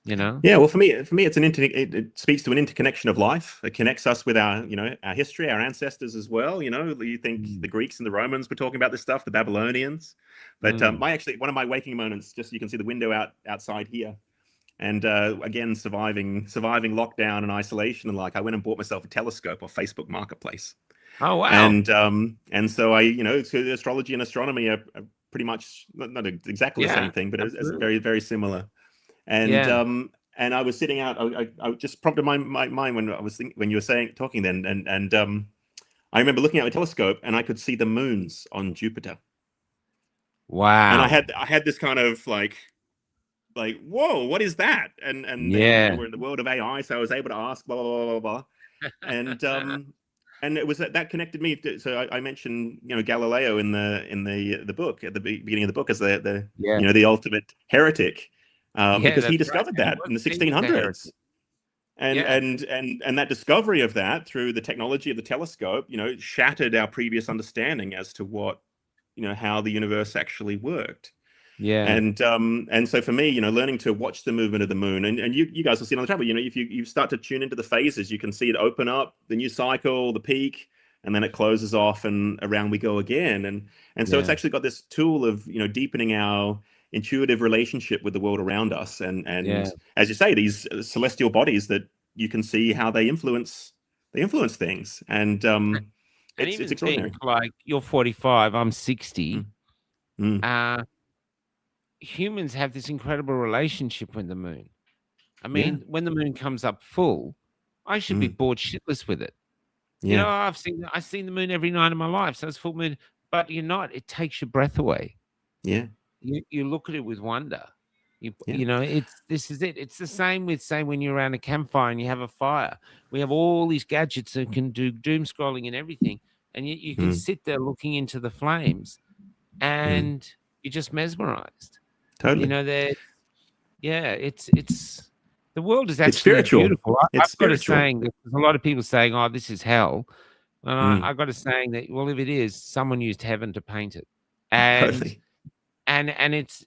Yeah, well, for me, it's it speaks to an interconnection of life. It connects us with our history, our ancestors as well. You think the Greeks and the Romans were talking about this stuff, the Babylonians, but one of my waking moments, just you can see the window outside here, and again surviving lockdown and isolation, and I went and bought myself a telescope off Facebook Marketplace. Oh wow! And so so astrology and astronomy are pretty much not exactly the same thing, but it's very, very similar. And and I was sitting out. I just prompted my mind when when you were talking then, and I remember looking at my telescope and I could see the moons on Jupiter. Wow! And I had this kind of like whoa, what is that? And we're in the world of AI, so I was able to ask blah blah blah blah, and it was that connected me. So I mentioned Galileo in the book at the beginning of the book as the ultimate heretic. Because he discovered that in the 1600s, and that discovery of that through the technology of the telescope, shattered our previous understanding as to how the universe actually worked. Yeah. And so for me, learning to watch the movement of the moon, and you guys will see it on the travel. If you start to tune into the phases, you can see it open up, the new cycle, the peak, and then it closes off, and around we go again. And so it's actually got this tool of deepening our intuitive relationship with the world around us, and as you say, these celestial bodies that you can see how they influence things, and it's extraordinary. Like you're 45, I'm 60. Humans have this incredible relationship with the moon. I mean, when the moon comes up full, I should be bored shitless with it. I've seen the moon every night of my life, so it's full moon, but you're not. It takes your breath away. Yeah. You look at it with wonder. This is it. It's the same with, say, when you're around a campfire and you have a fire. We have all these gadgets that can do doom scrolling and everything, and you can sit there looking into the flames, and you're just mesmerized. Totally. It's the world is actually spiritual. Beautiful. It's I've got a saying that there's a lot of people saying, "Oh, this is hell," and I got a saying that, well, if it is, someone used heaven to paint it, and. Totally. And it's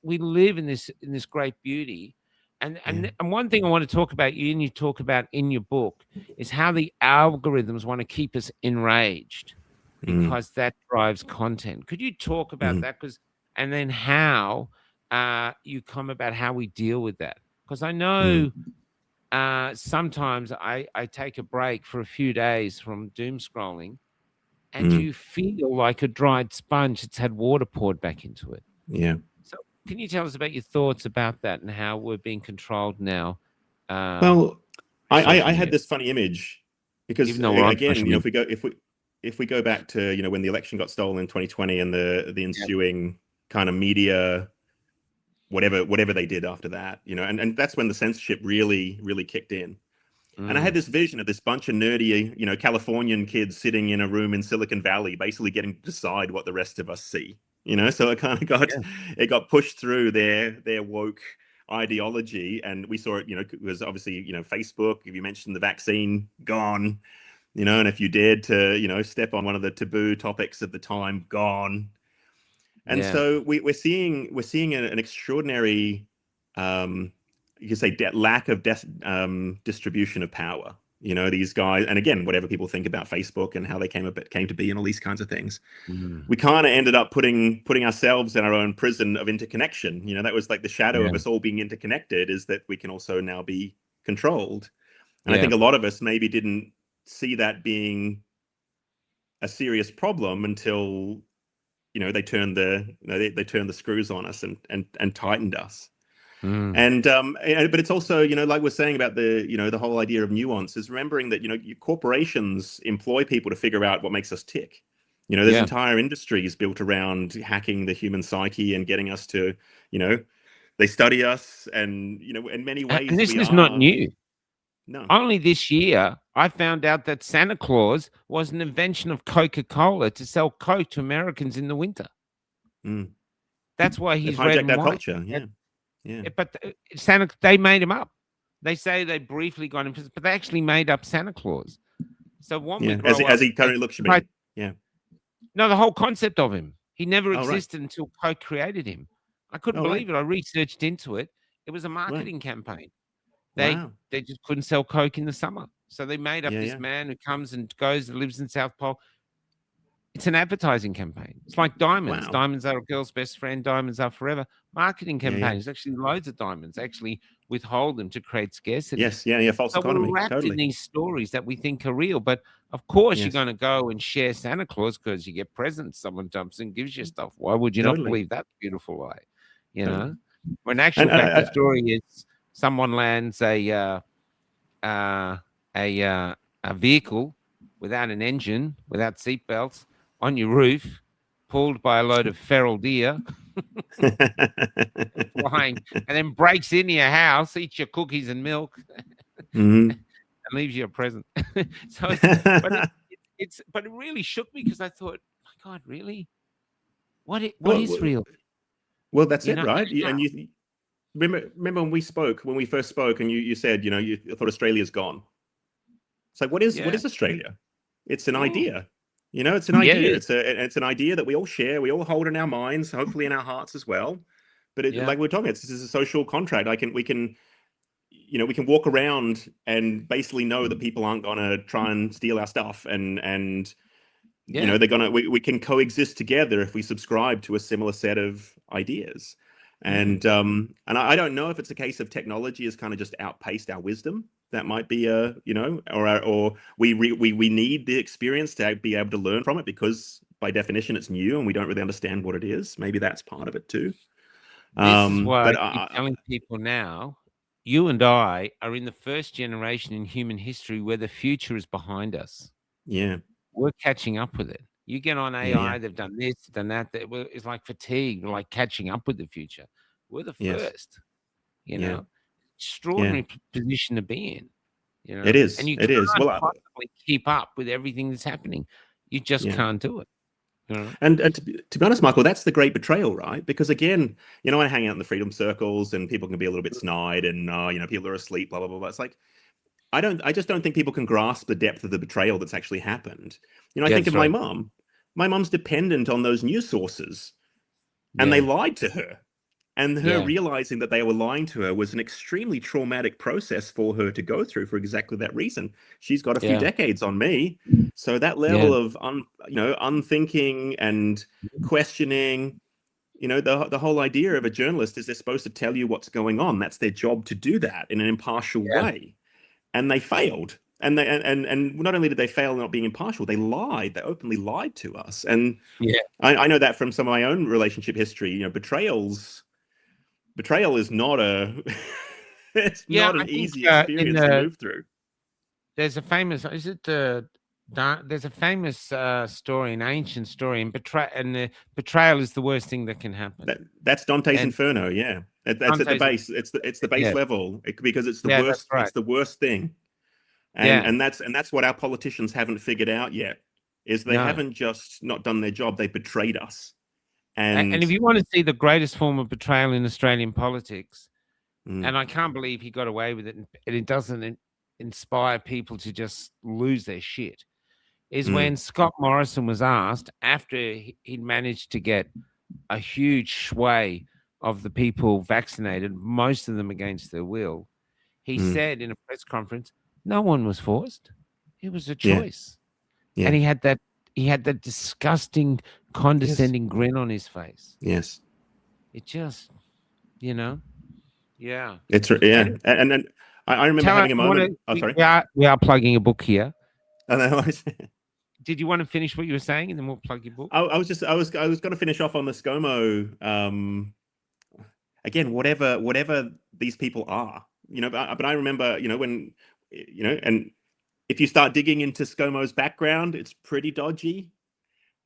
we live in this great beauty, and one thing I want to talk about, you talk about in your book, is how the algorithms want to keep us enraged because that drives content. Could you talk about that? And then how you come about how we deal with that? Because I know sometimes I take a break for a few days from doom scrolling. And you feel like a dried sponge that's had water poured back into it. Yeah. So can you tell us about your thoughts about that and how we're being controlled now? Well, I had this funny image because again, if if we go back to, you know, when the election got stolen in 2020 and the ensuing kind of media, whatever they did after that, you know, and that's when the censorship really kicked in. And I had this vision of this bunch of nerdy, you know, Californian kids sitting in a room in Silicon Valley, basically getting to decide what the rest of us see, you know. So it kind of got pushed through their woke ideology, and we saw it, you know, it was obviously, you know, Facebook, if you mentioned the vaccine, gone, you know, and if you dared to, you know, step on one of the taboo topics of the time, gone. And so we're seeing an extraordinary, you could say, lack of distribution of power. You know, these guys, and again, whatever people think about Facebook and how they came to be and all these kinds of things, we kind of ended up putting ourselves in our own prison of interconnection. You know, that was like the shadow of us all being interconnected, is that we can also now be controlled. And I think a lot of us maybe didn't see that being a serious problem until, you know, they turned the screws on us and tightened us. And but it's also, you know, like we're saying about the, you know, the whole idea of nuance, is remembering that, you know, corporations employ people to figure out what makes us tick. You know, there's entire industries built around hacking the human psyche and getting us to, you know, they study us, and, you know, in many ways. And this is not new. No. Only this year, I found out that Santa Claus was an invention of Coca-Cola to sell Coke to Americans in the winter. That's why he's red and our white. culture. Yeah. But Santa, they made him up. They say they briefly got him, but they actually made up Santa Claus. So when we grow as he currently looks to me. Yeah. No, the whole concept of him. He never existed until Coke created him. I couldn't believe it. I researched into it. It was a marketing campaign. They just couldn't sell Coke in the summer. So they made up this man who comes and goes and lives in South Pole. It's an advertising campaign. It's like diamonds. Diamonds are a girl's best friend. Diamonds are forever. Marketing campaigns, actually loads of diamonds, actually withhold them to create scarcity. False economy. We're wrapped in these stories that we think are real. But of course you're going to go and share Santa Claus because you get presents. Someone jumps in, gives you stuff. Why would you not believe that beautiful lie? You know? When actual fact, the story is someone lands a vehicle without an engine, without seatbelts, on your roof, pulled by a load of feral deer, flying, and then breaks into your house, eats your cookies and milk, and leaves you a present. So, but it really shook me, because I thought, my God, really? What is real? Well, that's it, right? And you remember when we first spoke, and you said, you know, you thought Australia's gone. It's like, what is Australia? It's an idea. You know, it's an idea. It's an idea that we all share. We all hold in our minds, hopefully in our hearts as well. But like we're talking, this is a social contract. We can walk around and basically know that people aren't going to try and steal our stuff, and you know, we can coexist together if we subscribe to a similar set of ideas. And I don't know if it's a case of technology has kind of just outpaced our wisdom. That might be you know, or we need the experience to be able to learn from it, because by definition it's new and we don't really understand what it is. Maybe that's part of it too. This is why I keep telling people now, you and I are in the first generation in human history where the future is behind us. Yeah. We're catching up with it. You get on AI, they've done this, done that. It's like fatigue. We're like catching up with the future. We're the first, you know. Extraordinary position to be in, you know. It is. And you can't possibly keep up with everything that's happening. You just can't do it. You know? And to be honest, Michael, that's the great betrayal, right? Because again, you know, I hang out in the freedom circles, and people can be a little bit snide, and you know, people are asleep, blah blah blah. It's like, I just don't think people can grasp the depth of the betrayal that's actually happened. You know, I think of my mom. My mom's dependent on those news sources, and they lied to her. And her realizing that they were lying to her was an extremely traumatic process for her to go through, for exactly that reason. She's got a few decades on me. So that level of unthinking and questioning, you know, the whole idea of a journalist is they're supposed to tell you what's going on. That's their job, to do that in an impartial way. And they failed. And not only did they fail not being impartial, they lied. They openly lied to us. And I know that from some of my own relationship history. You know, betrayal is not it's not an easy experience to move through. There's a famous, is it There's a famous story, an ancient story, and betrayal is the worst thing that can happen. That's Dante's And Inferno. Yeah, that's at the Dante's, base. It's the base yeah, level because it's the yeah, that's worst. right. It's the worst thing, Yeah, and that's what our politicians haven't figured out yet. Is they no. haven't just not done their job; they betrayed us. And And if you want to see the greatest form of betrayal in Australian politics, mm, and I can't believe he got away with it, and it doesn't inspire people to just lose their shit, is mm, when Scott Morrison was asked after he'd managed to get a huge sway of the people vaccinated, most of them against their will. He mm, said in a press conference, no one was forced. It was a yeah, choice. yeah, And he had that disgusting, condescending grin on his face. yes. It just, yeah. Yeah, And and then I remember tell having a I wanna, moment. Oh, sorry. we are plugging a book here. Oh, no, Did you want to finish what you were saying, and then we'll plug your book? I was going to finish off on the ScoMo. Again, whatever these people are, but I remember, when, and if you start digging into ScoMo's background, it's pretty dodgy.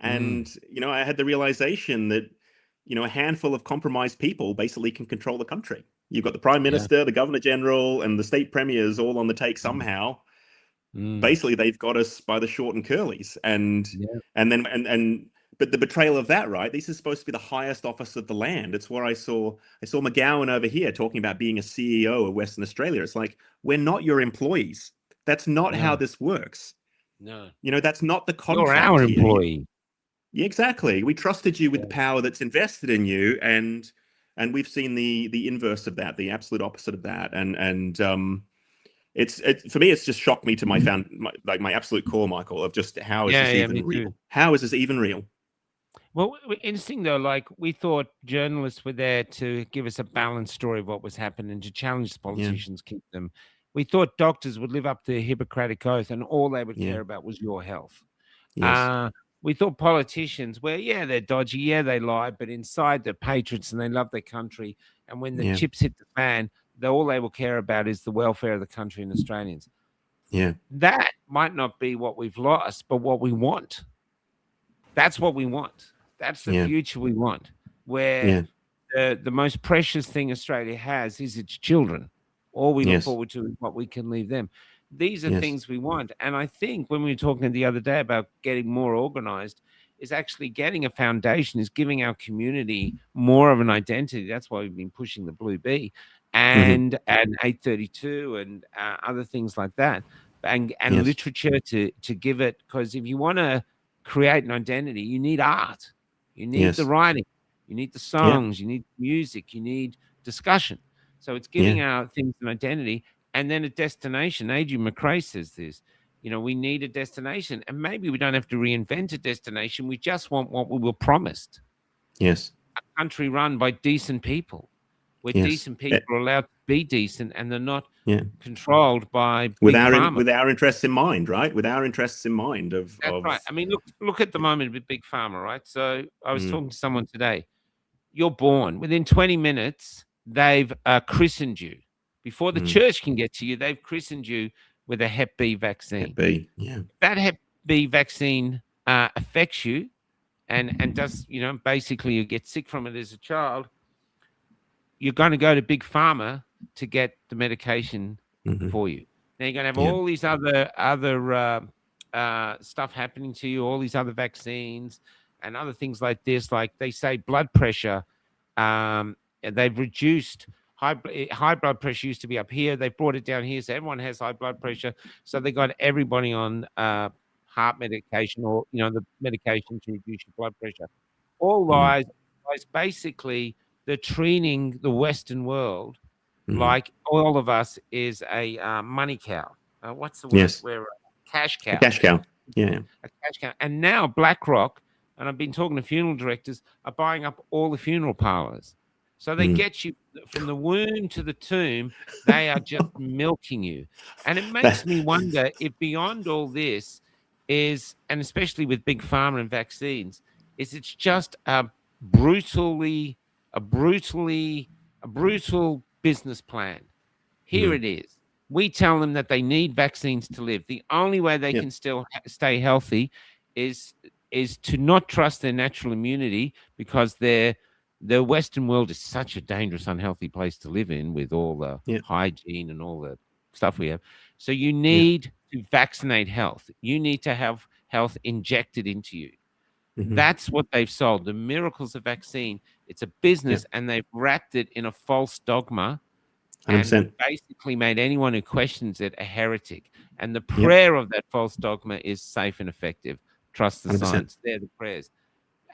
And, I had the realization that, a handful of compromised people basically can control the country. You've got the prime minister, the governor general, and the state premiers all on the take somehow. Basically, they've got us by the short and curlies. And but the betrayal of that, right? This is supposed to be the highest office of the land. It's where I saw McGowan over here talking about being a CEO of Western Australia. It's like, we're not your employees. That's not how this works. No. That's not the contract. You're our here. employee. Yeah, exactly. We trusted you with the power that's invested in you, and we've seen the inverse of that, the absolute opposite of that. And it's for me, it's just shocked me to my absolute core, Michael, of just how is this even real? How is this even real? Well, interesting though, like we thought journalists were there to give us a balanced story of what was happening and to challenge the politicians, keep them. We thought doctors would live up to the Hippocratic Oath and all they would care about was your health. Yes. We thought politicians were, they're dodgy, they lie, but inside they're patriots and they love their country. And when the chips hit the fan, all they will care about is the welfare of the country and Australians. Yeah. That might not be what we've lost, but what we want. That's what we want. That's the future we want, where the most precious thing Australia has is its children. All we look forward to is what we can leave them. These are things we want. And I think when we were talking the other day about getting more organized, is actually getting a foundation, is giving our community more of an identity. That's why we've been pushing the Blue Bee and 832 and other things like that. And literature to give it, because if you want to create an identity, you need art. You need the writing. You need the songs. You need music. You need discussion. So it's giving our things an identity. And then a destination. Adrian McRae says this, we need a destination. And maybe we don't have to reinvent a destination. We just want what we were promised. Yes. A country run by decent people, where decent people are allowed to be decent and they're not controlled by with our interests in mind, right? With our interests in mind That's right. I mean, look at the moment with Big Pharma, right? So I was talking to someone today. You're born. Within 20 minutes, they've christened you. Before the church can get to you, they've christened you with a Hep B vaccine. Hep B, yeah. That Hep B vaccine affects you and does, basically you get sick from it as a child. You're going to go to Big Pharma to get the medication for you. Now you're going to have all these other stuff happening to you, all these other vaccines and other things like this. Like they say blood pressure, they've reduced high blood pressure used to be up here. They brought it down here. So everyone has high blood pressure. So they got everybody on heart medication or, the medication to reduce your blood pressure. All lies. Basically, they're treating the Western world like all of us is a money cow. What's the word? Yes. We're a cash cow. A cash cow. Yeah. A cash cow. And now BlackRock, and I've been talking to funeral directors, are buying up all the funeral parlors. So they get you from the womb to the tomb. They are just milking you. And it makes me wonder if beyond all this is, and especially with Big Pharma and vaccines, is it's just a brutal business plan. Here it is. We tell them that they need vaccines to live. The only way they Yep. can still stay healthy is to not trust their natural immunity, because the Western world is such a dangerous, unhealthy place to live in, with all the Yep. hygiene and all the stuff we have. So you need to vaccinate health. You need to have health injected into you. Mhm. That's what they've sold. The miracles of vaccine. It's a business, and they've wrapped it in a false dogma, and 100%. basically made anyone who questions it a heretic. And the prayer of that false dogma is safe and effective. Trust the 100%. science. They're the prayers.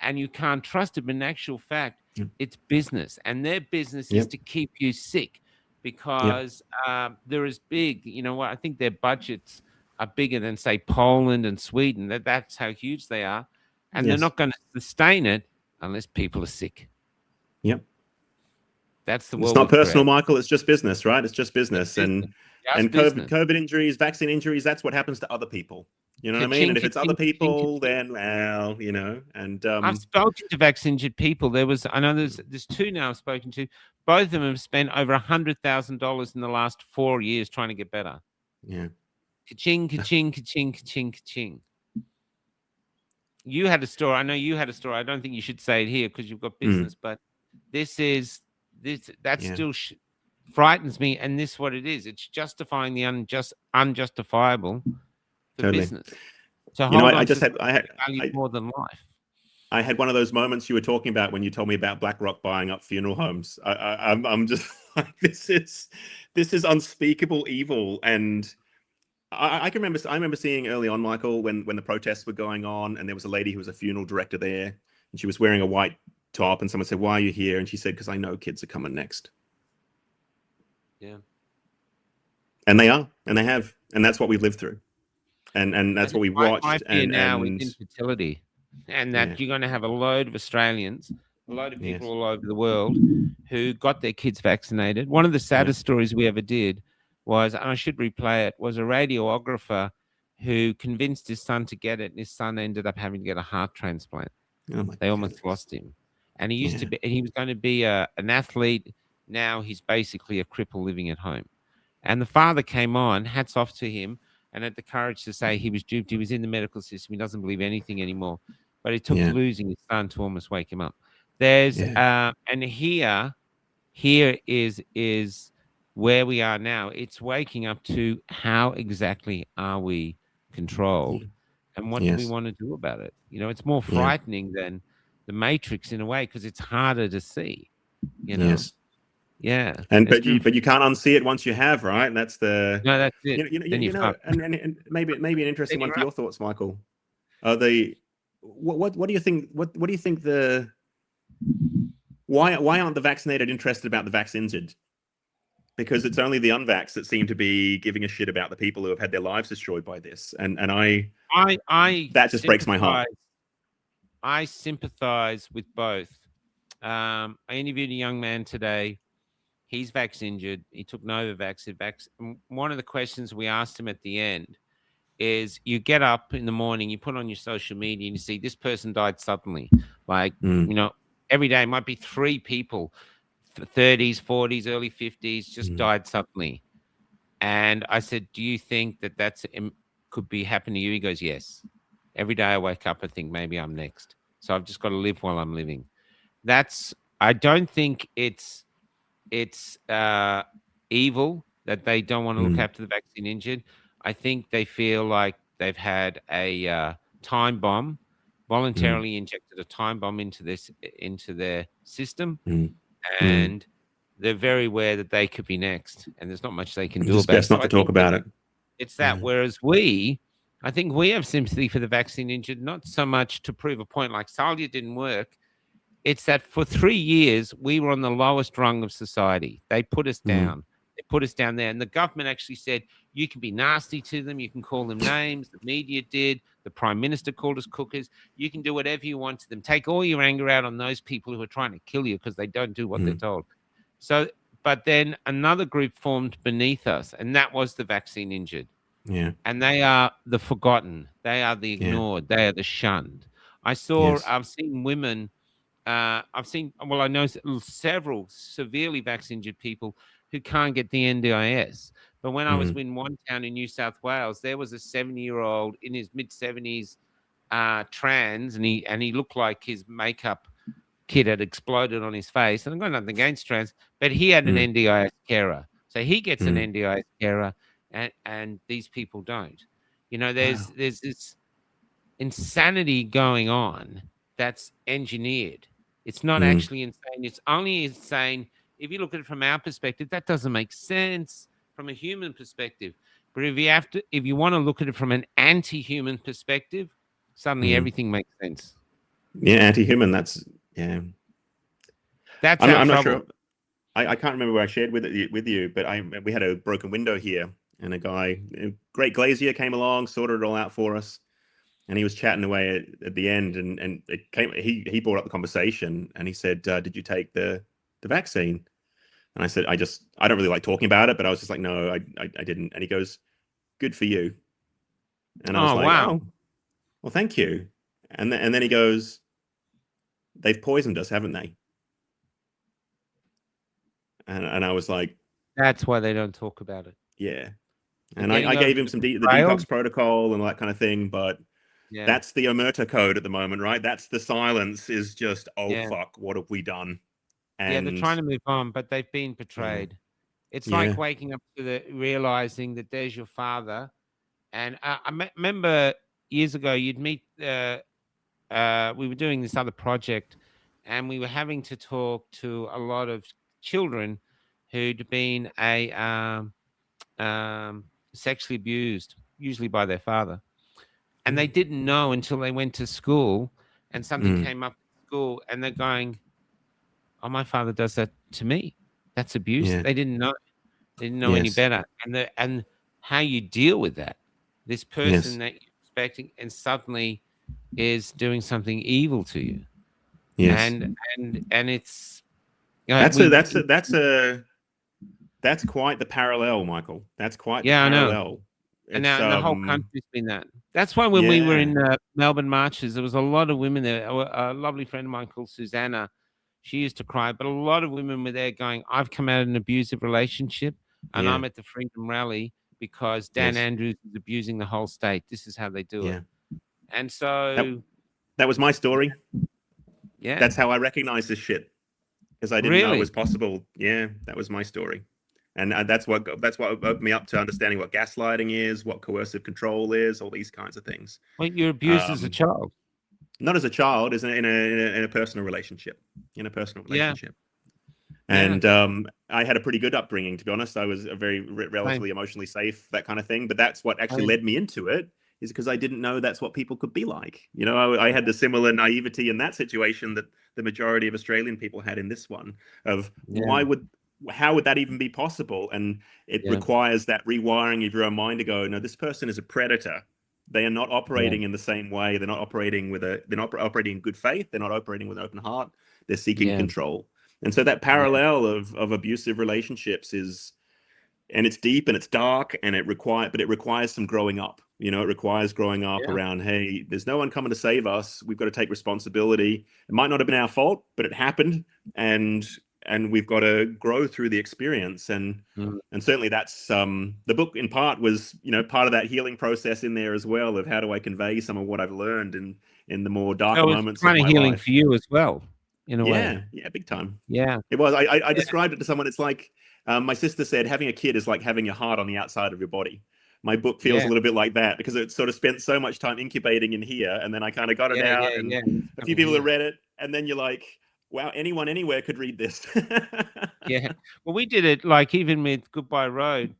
And you can't trust it, but in actual fact, Yep. it's business. And their business is Yep. to keep you sick, because they're as big. You know what? I think their budgets are bigger than, say, Poland and Sweden. That's how huge they are. And they're Yes. not going to sustain it unless people are sick. Yep. That's the It's world. not we've created. personal, Michael. It's just business, right? It's just business. Just And business. COVID injuries, vaccine injuries, that's what happens to other people. You know what I mean? Ka-ching, And if it's ka-ching, other ka-ching, people, ka-ching. then, well, you know, and I've spoken to vaccinated people. I know there's two now I've spoken to. Both of them have spent over $100,000 in the last 4 years trying to get better. yeah. Ka-ching, ka-ching, ka-ching, ka-ching, ka-ching. You had a story. I know you had a story. I don't think you should say it here because you've got business, but that Yeah. still frightens me. And this is what it is. It's justifying the unjustifiable for Totally. business. To You know, hold I on just to had value more than life. I had one of those moments you were talking about when you told me about BlackRock buying up funeral homes. I'm just like, this is unspeakable evil. And I remember seeing early on, Michael, when the protests were going on, and there was a lady who was a funeral director there, and she was wearing a white top, and someone said, "Why are you here?" And she said, "Because I know kids are coming next." Yeah. And they are, and they have, and that's what we've lived through, and that's what we watched. My fear and now is infertility, and that Yeah. you're going to have a load of Australians, a load of people Yes. all over the world who got their kids vaccinated. One of the saddest stories we ever did was, and I should replay it, was a radiographer who convinced his son to get it, and his son ended up having to get a heart transplant. Oh my They almost goodness. lost him. And he used to be, he was going to be an athlete. Now he's basically a cripple living at home. And the father came on, hats off to him, and had the courage to say he was duped. He was in the medical system. He doesn't believe anything anymore. But it took Yeah. losing his son to almost wake him up. There's and here is where we are now. It's waking up to how exactly are we controlled, and what do we Yes. want to do about it? You know, it's more frightening than the Matrix in a way, because it's harder to see. You know, Yes. yeah. And It's but you can't unsee it once you have, right? And that's the no, that's it. Then you you're know, fucked. and maybe an interesting Then one for you're your thoughts, Michael. Are they what do you think? What do you think why aren't the vaccinated interested about the vaccinated? Because it's only the unvaxxed that seem to be giving a shit about the people who have had their lives destroyed by this. And I that just breaks my heart. I sympathize with both. I interviewed a young man today. He's vaccinated. He took Novavax. One of the questions we asked him at the end is, you get up in the morning, you put on your social media, and you see this person died suddenly. Like, you know, every day might be 3 people, 30s, 40s, early 50s, just died suddenly. And I said, do you think that could be happening to you? He goes, yes. Every day I wake up, I think maybe I'm next. So I've just got to live while I'm living. I don't think it's evil that they don't want to look after the vaccine injured. I think they feel like they've had a time bomb, voluntarily injected a time bomb into their system, and they're very aware that they could be next, and there's not much they can do Just about it. best not to talk about it. It's that. Whereas I think we have sympathy for the vaccine injured, not so much to prove a point like Salia didn't work. It's that for 3 years, we were on the lowest rung of society. They put us down. They put us down there. And the government actually said, you can be nasty to them. You can call them names. The media did. The Prime Minister called us cookers. You can do whatever you want to them. Take all your anger out on those people who are trying to kill you because they don't do what they're told. So, but then another group formed beneath us, and that was the vaccine injured. Yeah. And they are the forgotten. They are the ignored. They are the shunned. I've seen women I've seen, well, I know several severely vaccinated people who can't get the NDIS. But when I was in one town in New South Wales, there was a 70-year-old in his mid-70s, trans, and he looked like his makeup kit had exploded on his face. And I've got nothing against trans, but he had an NDIS carer. So he gets an NDIS carer, and these people don't. You know, there's this insanity going on that's engineered. It's not actually insane. It's only insane if you look at it from our perspective. That doesn't make sense from a human perspective. But if you want to look at it from an anti-human perspective, suddenly everything makes sense. Yeah, anti-human. That's I'm not sure. I can't remember where I shared with you, but we had a broken window here, and a guy, great glazier, came along, sorted it all out for us. And he was chatting away at the end, and it came. He brought up the conversation, and he said, "Did you take the vaccine?" And I said, "I don't really like talking about it," but I was just like, "No, I didn't." And he goes, "Good for you." And I was like, wow. "Oh, well, thank you." And then he goes, "They've poisoned us, haven't they?" And I was like, That's why they don't talk about it. "Yeah." And I gave him the detox protocol and all that kind of thing, but. Yeah. That's the omerta code at the moment, right? That's the silence is just, fuck, what have we done? And they're trying to move on, but they've been betrayed. It's like waking up to realizing that there's your father. And I remember years ago, you'd meet, we were doing this other project, and we were having to talk to a lot of children who'd been sexually abused, usually by their father. And they didn't know until they went to school and something came up at school, and they're going, "Oh, my father does that to me. That's abuse." Yeah. They didn't know. They didn't know any better. And how you deal with that. This person that you're expecting and suddenly is doing something evil to you. Yes. And it's, you know, that's quite the parallel, Michael. That's quite the I know. parallel. And now the whole country's been that. That's why when we were in Melbourne marches, there was a lot of women there. A lovely friend of mine called Susanna, she used to cry, but a lot of women were there going, "I've come out of an abusive relationship, and I'm at the Freedom Rally because Dan Andrews is abusing the whole state. This is how they do it." And so that was my story. Yeah, that's how I recognized this shit, because I didn't know it was possible. Yeah, that was my story. And that's what opened me up to understanding what gaslighting is, what coercive control is, all these kinds of things. Well, you're abused as a child. Not as a child, as in a personal relationship. In a personal relationship. And I had a pretty good upbringing, to be honest. I was a very relatively emotionally safe, that kind of thing. But that's what actually led me into it, is because I didn't know that's what people could be like. You know, I had the similar naivety in that situation that the majority of Australian people had in this one of how would that even be possible? And it requires that rewiring of your own mind to go, no, this person is a predator. They are not operating in the same way. They're not operating they're not operating in good faith. They're not operating with an open heart. They're seeking control. And so that parallel of abusive relationships and it's deep and it's dark, and it requires some growing up. You know, it requires growing up around, hey, there's no one coming to save us. We've got to take responsibility. It might not have been our fault, but it happened. And we've got to grow through the experience. And certainly that's the book in part was, you know, part of that healing process in there as well, of how do I convey some of what I've learned in the more darker moments of my life. Kind of healing for you as well, in a way. Yeah, big time. Yeah. It was. I described it to someone. It's like, my sister said, having a kid is like having your heart on the outside of your body. My book feels a little bit like that, because it sort of spent so much time incubating in here, and then I kind of got it out, and a few people have read it, and then you're like, wow, anyone anywhere could read this. Yeah. Well, we did it like even with Goodbye Road.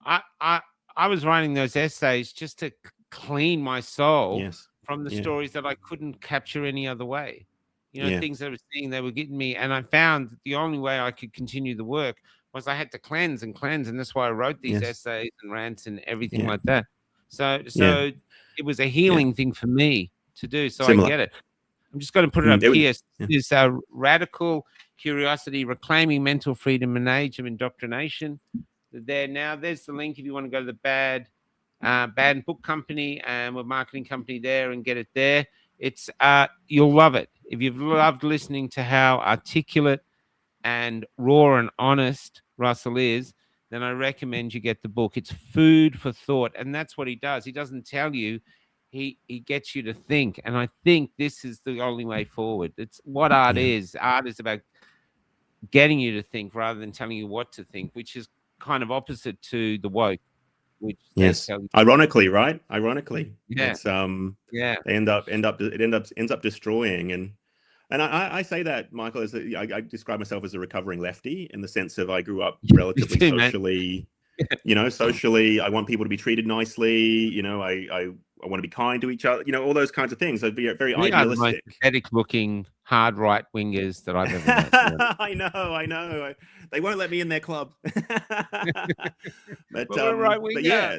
I was writing those essays just to clean my soul from the stories that I couldn't capture any other way. You know, things I was seeing, they were getting me. And I found that the only way I could continue the work was I had to cleanse. And that's why I wrote these essays and rants and everything like that. So it was a healing thing for me to do. So I get it. I'm just going to put it up here. This Radical Curiosity, Reclaiming Mental Freedom in Age of Indoctrination. There's the link if you want to go to the Bad Book Company, and we're marketing company there, and get it there. It's you'll love it. if you've loved listening to how articulate and raw and honest Russell is, then I recommend you get the book. It's food for thought, and that's what he does. He doesn't tell you. He gets you to think, and I think this is the only way forward. It's what art is. Art is about getting you to think rather than telling you what to think, which is kind of opposite to the woke, which they Yes. tell you. Ironically, right? Ironically, Yeah. it's Yeah. it ends up destroying. And I say that, Michael, as I describe myself as a recovering lefty in the sense of I grew up relatively too, man. socially, socially. I want people to be treated nicely. I want to be kind to each other. All those kinds of things. I'd be very We are the most idealistic. pathetic looking hard right wingers that I've ever met. I know. They won't let me in their club. But, we're right winger. but yeah,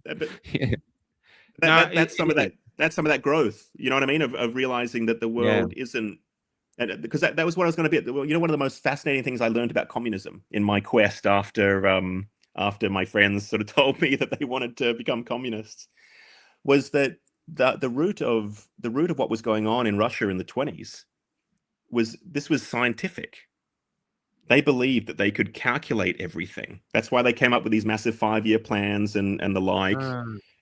but Yeah. that's some of that. That's some of that growth. You know what I mean? Of realizing that the world isn't. And because that was what I was going to be. One of the most fascinating things I learned about communism in my quest after my friends sort of told me that they wanted to become communists was that the root of what was going on in Russia in the 1920s was scientific. They believed that they could calculate everything. That's why they came up with these massive 5-year plans and the like.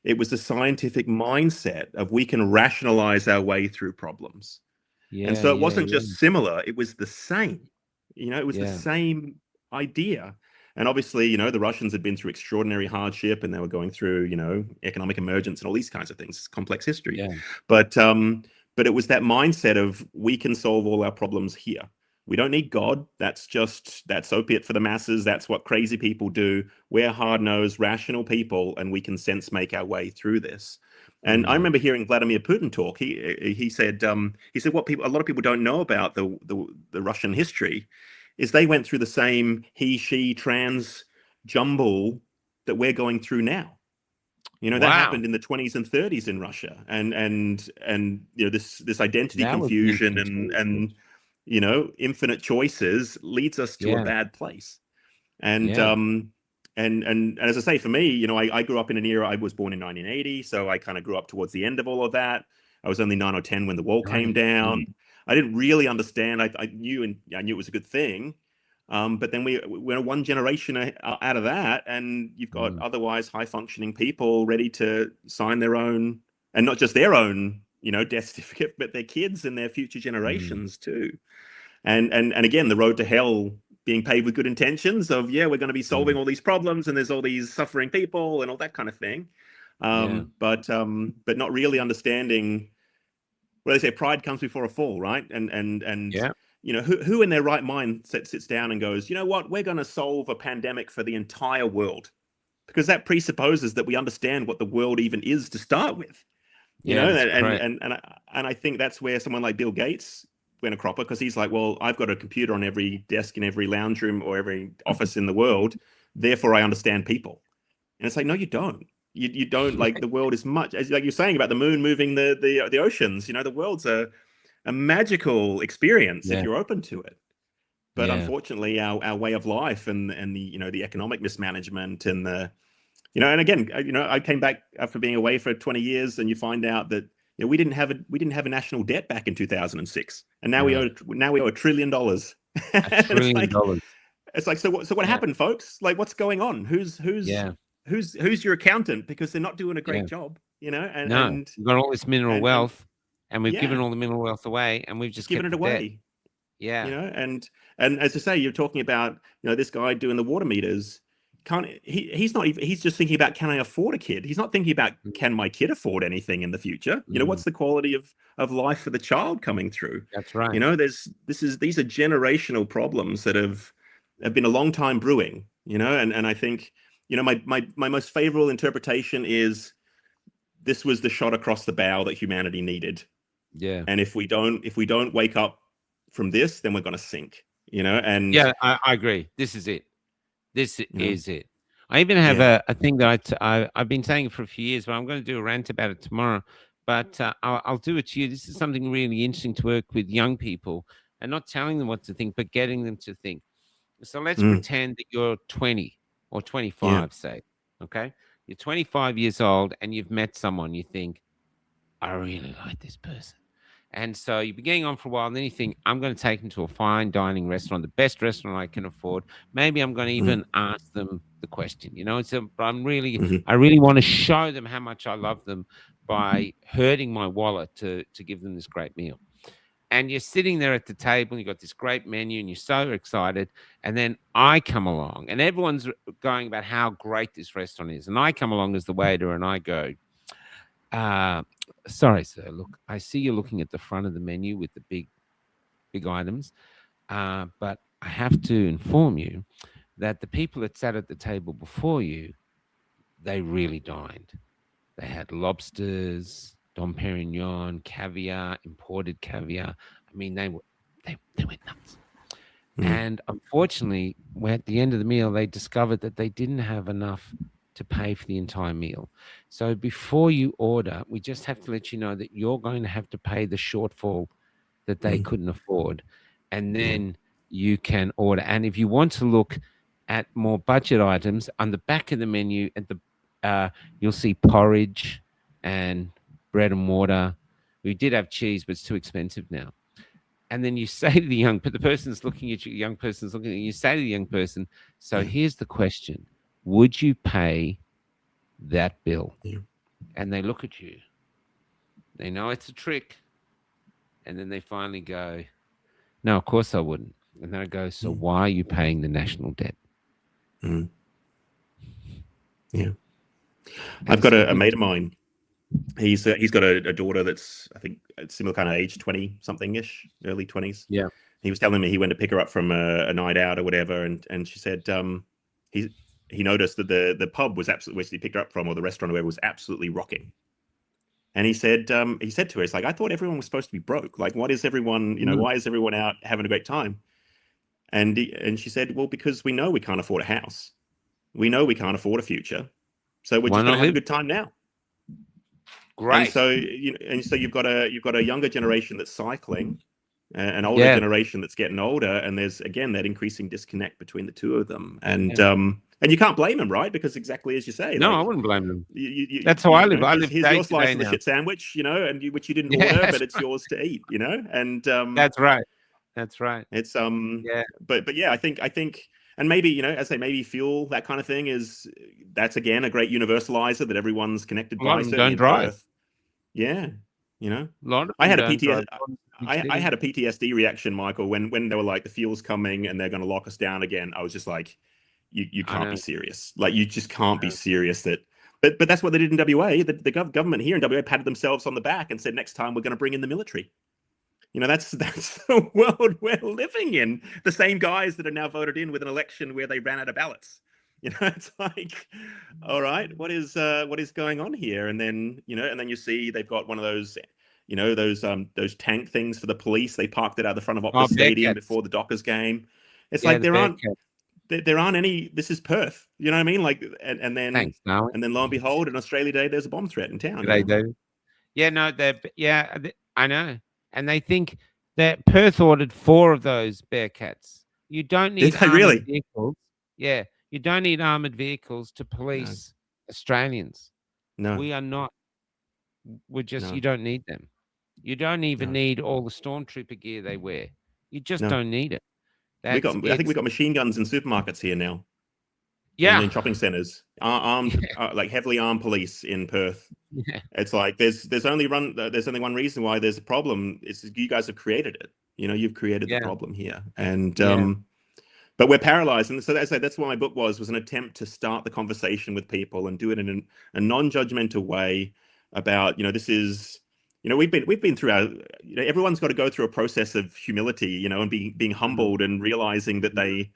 It was the scientific mindset of we can rationalize our way through problems. And so it wasn't just similar, it was the same. It was the same idea. And obviously, the Russians had been through extraordinary hardship and they were going through, economic emergence and all these kinds of things. It's complex history. Yeah. But it was that mindset of we can solve all our problems here. We don't need God. That's opiate for the masses. That's what crazy people do. We're hard-nosed, rational people, and we can sense make our way through this. And I remember hearing Vladimir Putin talk. He said what a lot of people don't know about the Russian history is they went through the same he, she, trans jumble that we're going through now. That happened in the 20s and 30s in Russia, and this identity confusion and infinite choices leads us to a bad place. And as I say, for me, I grew up in an era. I was born in 1980, so I kind of grew up towards the end of all of that. I was only 9 or 10 when the wall came down. I didn't really understand. I knew it was a good thing. But then we're one generation out of that, and you've got otherwise high functioning people ready to sign their own, and not just their own, death certificate, but their kids and their future generations too. And again, the road to hell being paved with good intentions of, we're going to be solving all these problems and there's all these suffering people and all that kind of thing. But not really understanding, well, they say pride comes before a fall, right? And who in their right mind sits down and goes, you know what, we're going to solve a pandemic for the entire world, because that presupposes that we understand what the world even is to start with. And I think that's where someone like Bill Gates went a cropper, because he's like, well, I've got a computer on every desk in every lounge room or every office in the world, therefore I understand people. And it's like, no, you don't. You don't. Like, the world is much, as like you're saying about the moon moving the oceans. The world's a magical experience if you're open to it. But unfortunately, our way of life and the economic mismanagement and and again, I came back after being away for 20 years, and you find out that we didn't have a national debt back in 2006, and now we owe $1 trillion. $1 trillion. It's like, so what happened, folks? Like, what's going on? Who's your accountant? Because they're not doing a great job, And we've got all this mineral wealth, and we've given all the mineral wealth away, and we've just given it away. Debt. And as I say, you're talking about this guy doing the water meters. He's just thinking about, can I afford a kid? He's not thinking about, can my kid afford anything in the future? What's the quality of life for the child coming through? That's right. These are generational problems that have been a long time brewing, and I think, my most favorable interpretation is this was the shot across the bow that humanity needed. Yeah. And if we don't wake up from this, then we're going to sink, and I agree. This is it. This is it. I even have a thing that I've been saying for a few years, but I'm going to do a rant about it tomorrow. But I'll do it to you. This is something really interesting to work with young people, and not telling them what to think, but getting them to think. So let's pretend that you're 20 or 25, say. Okay? You're 25 years old and you've met someone. You think, I really like this person. And so you've been getting on for a while, and then you think, I'm going to take them to a fine dining restaurant, the best restaurant I can afford. Maybe I'm going to even ask them the question. But I really want to show them how much I love them by hurting my wallet to give them this great meal. And you're sitting there at the table, and you've got this great menu, and you're so excited. And then I come along, and everyone's going about how great this restaurant is. And I come along as the waiter, and I go, sorry, sir, look, I see you're looking at the front of the menu with the big items. But I have to inform you that the people that sat at the table before you, they really dined. They had lobsters, Dom Perignon, caviar, imported caviar. I mean, they went nuts. And unfortunately, at the end of the meal, they discovered that they didn't have enough to pay for the entire meal. So before you order, we just have to let you know that you're going to have to pay the shortfall that they couldn't afford. And then you can order. And if you want to look at more budget items, on the back of the menu, at the you'll see porridge and bread and water. We did have cheese, but it's too expensive now. And then you say to the person's looking at you, young person's looking at you, you say to the young person, so here's the question. Would you pay that bill? Yeah. And they look at you. They know it's a trick. And then they finally go, no, of course I wouldn't. And then I go, so why are you paying the national debt? Yeah. I've got a mate of mine. He's got a daughter that's, I think, a similar kind of age, 20 something ish, early 20s. Yeah. He was telling me he went to pick her up from a night out or whatever, and she said he noticed that the pub was absolutely, which he picked her up from, or the restaurant or whatever, was absolutely rocking. And he said to her, it's like, I thought everyone was supposed to be broke. Like, what is everyone, why is everyone out having a great time? And she said, well, because we know we can't afford a house. We know we can't afford a future. So we're just going to have a good time now. Great. And so you've got a younger generation that's cycling, an older generation that's getting older, and there's again that increasing disconnect between the two of them. And you can't blame them, right? Because exactly as you say, no, like, I wouldn't blame them. You, that's how I live. I live. Here's your slice of the shit sandwich, which you didn't order, but it's yours to eat, And that's right. That's right. It's but yeah, I think. And maybe, as I say, maybe fuel, that kind of thing that's again a great universalizer that everyone's connected by. Don't drive. Earth. Yeah. A lot of I had a PTSD reaction, Michael, when they were like, the fuel's coming and they're going to lock us down again. I was just like, you can't be serious. Like, you just can't be serious but that's what they did in WA. The government here in WA patted themselves on the back and said, next time we're going to bring in the military. That's the world we're living in. The same guys that are now voted in with an election where they ran out of ballots. It's like, all right, what is going on here? And then, and then you see they've got one of those, those tank things for the police. They parked it out the front of Optus Stadium before the Dockers game. It's like there aren't any. This is Perth. You know what I mean? Like, and then thanks, no. And then lo and behold, on Australia Day, there's a bomb threat in town. They do. Yeah, no, I know. And they think that Perth ordered 4 of those Bearcats. You don't need armored vehicles. Yeah, you don't need armored vehicles to police Australians. No, we are not. We're just. No. You don't need them. You don't even need all the stormtrooper gear they wear. You just don't need it. I think we got machine guns in supermarkets here now. Yeah, in shopping centers, armed, like heavily armed police in Perth. Yeah. It's like there's only one reason why there's a problem. It's you guys have created it. You've created the problem here, and but we're paralyzed. And so that's what my book was an attempt to start the conversation with people and do it in a non-judgmental way about this is. We've been through our. Everyone's got to go through a process of humility, and being humbled and realizing that they.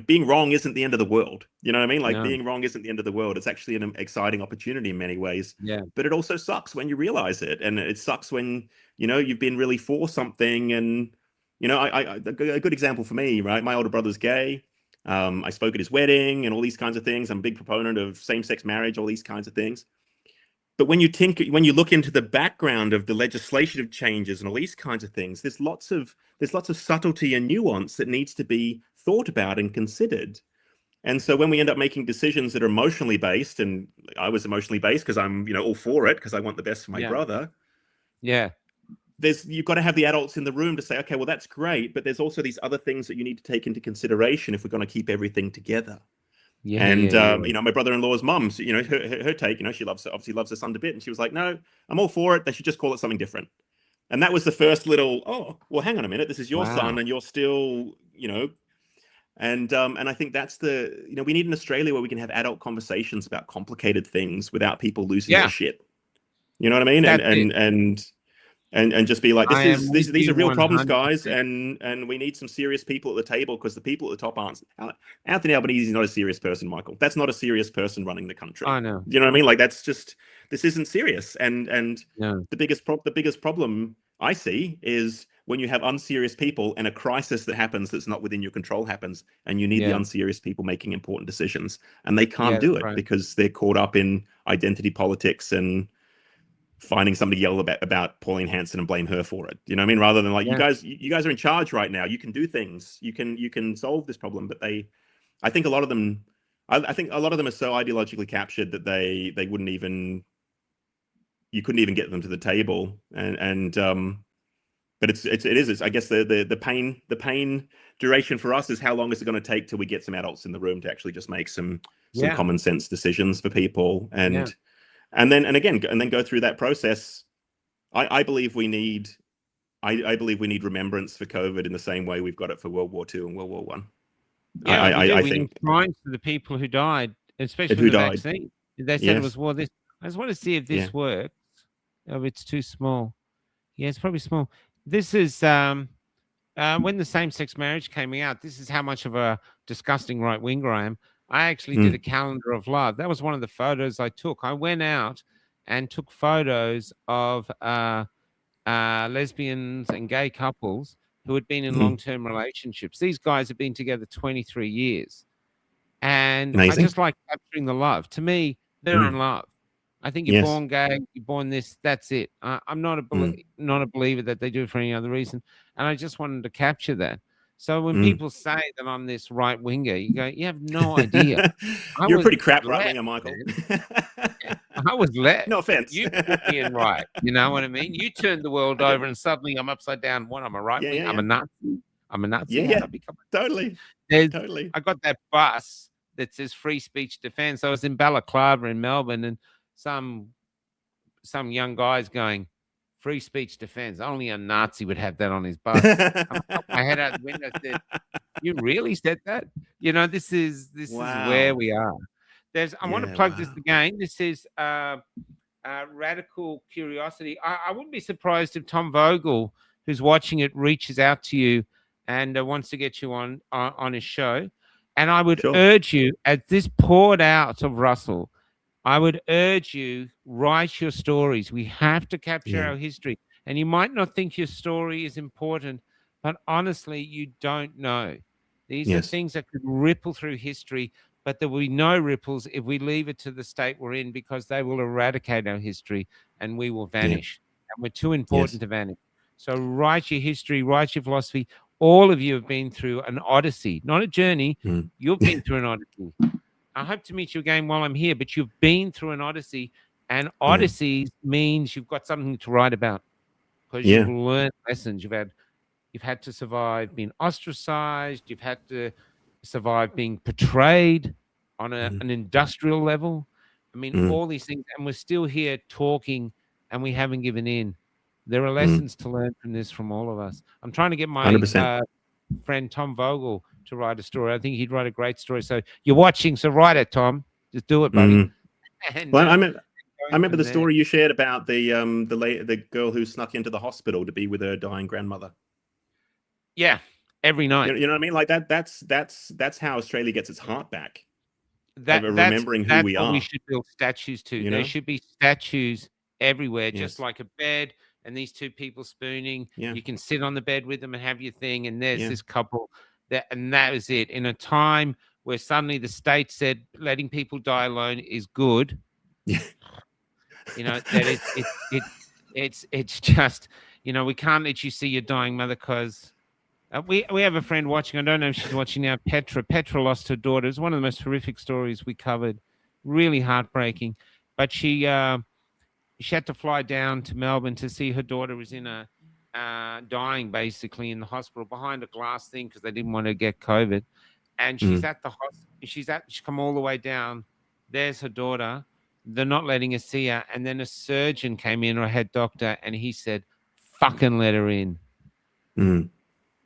Being wrong isn't the end of the world. You know what I mean? Like being wrong isn't the end of the world. It's actually an exciting opportunity in many ways. Yeah. But it also sucks when you realize it. And it sucks when, you've been really for something. And, a good example for me, right? My older brother's gay. I spoke at his wedding and all these kinds of things. I'm a big proponent of same-sex marriage, all these kinds of things. But when you look into the background of the legislative changes and all these kinds of things, there's lots of subtlety and nuance that needs to be thought about and considered. And so when we end up making decisions that are emotionally based, and I was emotionally based because I'm all for it because I want the best for my brother. Yeah. you've got to have the adults in the room to say, okay, well, that's great, but there's also these other things that you need to take into consideration if we're going to keep everything together. Yeah, And yeah. you know, my brother-in-law's mum, you know, her take, you know, she obviously loves her son to bit, and she was like, no, I'm all for it. They should just call it something different. And that was the first little, oh, well, hang on a minute, this is your son, Wow. and you're still, you know. And I think that's the, you know, we need an Australia where we can have adult conversations about complicated things without people losing Yeah. their shit. You know what I mean? That's it. And just be like, I am with these you are real problems, guys, 100%. and we need some serious people at the table, because the people at the top aren't. Anthony Albanese is not a serious person, Michael. That's not a serious person running the country. I know. You know what I mean? Like, that's just, this isn't serious. And No. the biggest problem I see is when you have unserious people and a crisis that happens that's not within your control happens, and you need the Yeah. unserious people making important decisions, and they can't Yeah, do that's it right. because they're caught up in identity politics and finding somebody to yell about Pauline Hanson and blame her for it. You know what I mean? Rather than like, Yeah. you guys are in charge right now. You can do things. You can solve this problem. But I think a lot of them, I think a lot of them are so ideologically captured that they wouldn't even, you couldn't even get them to the table. But it is I guess the pain duration for us is how long is it going to take till we get some adults in the room to actually just make some Yeah. common sense decisions for people, Yeah. and then go through that process. I believe we need I believe we need remembrance for COVID in the same way we've got it for World War II and World War One. Yeah, we do. I We think need shrines for the people who died, especially who with the died. vaccine. They said it Yes. was, well, this. I just want to see if this Yeah. works. Oh, it's too small. Yeah, it's probably small. This is when the same-sex marriage came out. This is how much of a disgusting right-winger I am. I actually did a calendar of love. That was one of the photos I took. I went out and took photos of lesbians and gay couples who had been in long-term relationships. These guys have been together 23 years. And Amazing. I just like capturing the love. To me, they're in love. I think you're Yes. born gay, you're born this, that's it. I'm not a believer that they do it for any other reason. And I just wanted to capture that. So when people say that I'm this right winger, you go, you have no idea. You're a pretty crap left, right winger, Michael. I was left. No offense. You put me in right. You know what I mean? You turned the world over and suddenly I'm upside down. What? I'm a right winger. I'm a Nazi. I'm a Nazi. Yeah, How'd I become a totally. I got that bus that says free speech defense. I was in Balaclava in Melbourne, and some young guy's going, free speech defense. Only a Nazi would have that on his bus. I had out the window, said, you really said that? You know, this is where we are. I want to plug this again. This is Radical Curiosity. I wouldn't be surprised if Tom Vogel, who's watching it, reaches out to you and wants to get you on his show. And I would urge you, as this poured out of Russell, I would urge you, write your stories. We have to capture our history. And you might not think your story is important, but honestly, you don't know. These are things that could ripple through history, but there will be no ripples if we leave it to the state we're in, because they will eradicate our history and we will vanish. And we're too important to vanish. So write your history, write your philosophy. All of you have been through an odyssey, not a journey. You've been through an odyssey. I hope to meet you again while I'm here, but you've been through an odyssey, and odyssey means you've got something to write about, because you've learned lessons. You've had to survive being ostracized. You've had to survive being portrayed on an industrial level. I mean, all these things, and we're still here talking, and we haven't given in. There are lessons to learn from this, from all of us. I'm trying to get my friend Tom Vogel to write a story. I think he'd write a great story. So you're watching, so write it, Tom. Just do it, buddy. And, well, I remember the story you shared about the girl who snuck into the hospital to be with her dying grandmother. Yeah, every night. You know what I mean? Like that's how Australia gets its heart back. That's remembering who we are. We should build statues to. You there know? should be statues everywhere, just like a bed and these two people spooning. You can sit on the bed with them and have your thing. And there's this couple and that was it. In a time where suddenly the state said letting people die alone is good. You know, that it's just, you know, we can't let you see your dying mother, because we have a friend watching. I don't know if she's watching now. Petra lost her daughter. It's one of the most horrific stories we covered. Really heartbreaking. But she had to fly down to Melbourne to see her daughter was in a dying basically in the hospital behind a glass thing because they didn't want to get COVID. And she's at the hospital. She's come all the way down. There's her daughter. They're not letting her see her. And then a surgeon came in, or a head doctor, and he said, "Fucking let her in."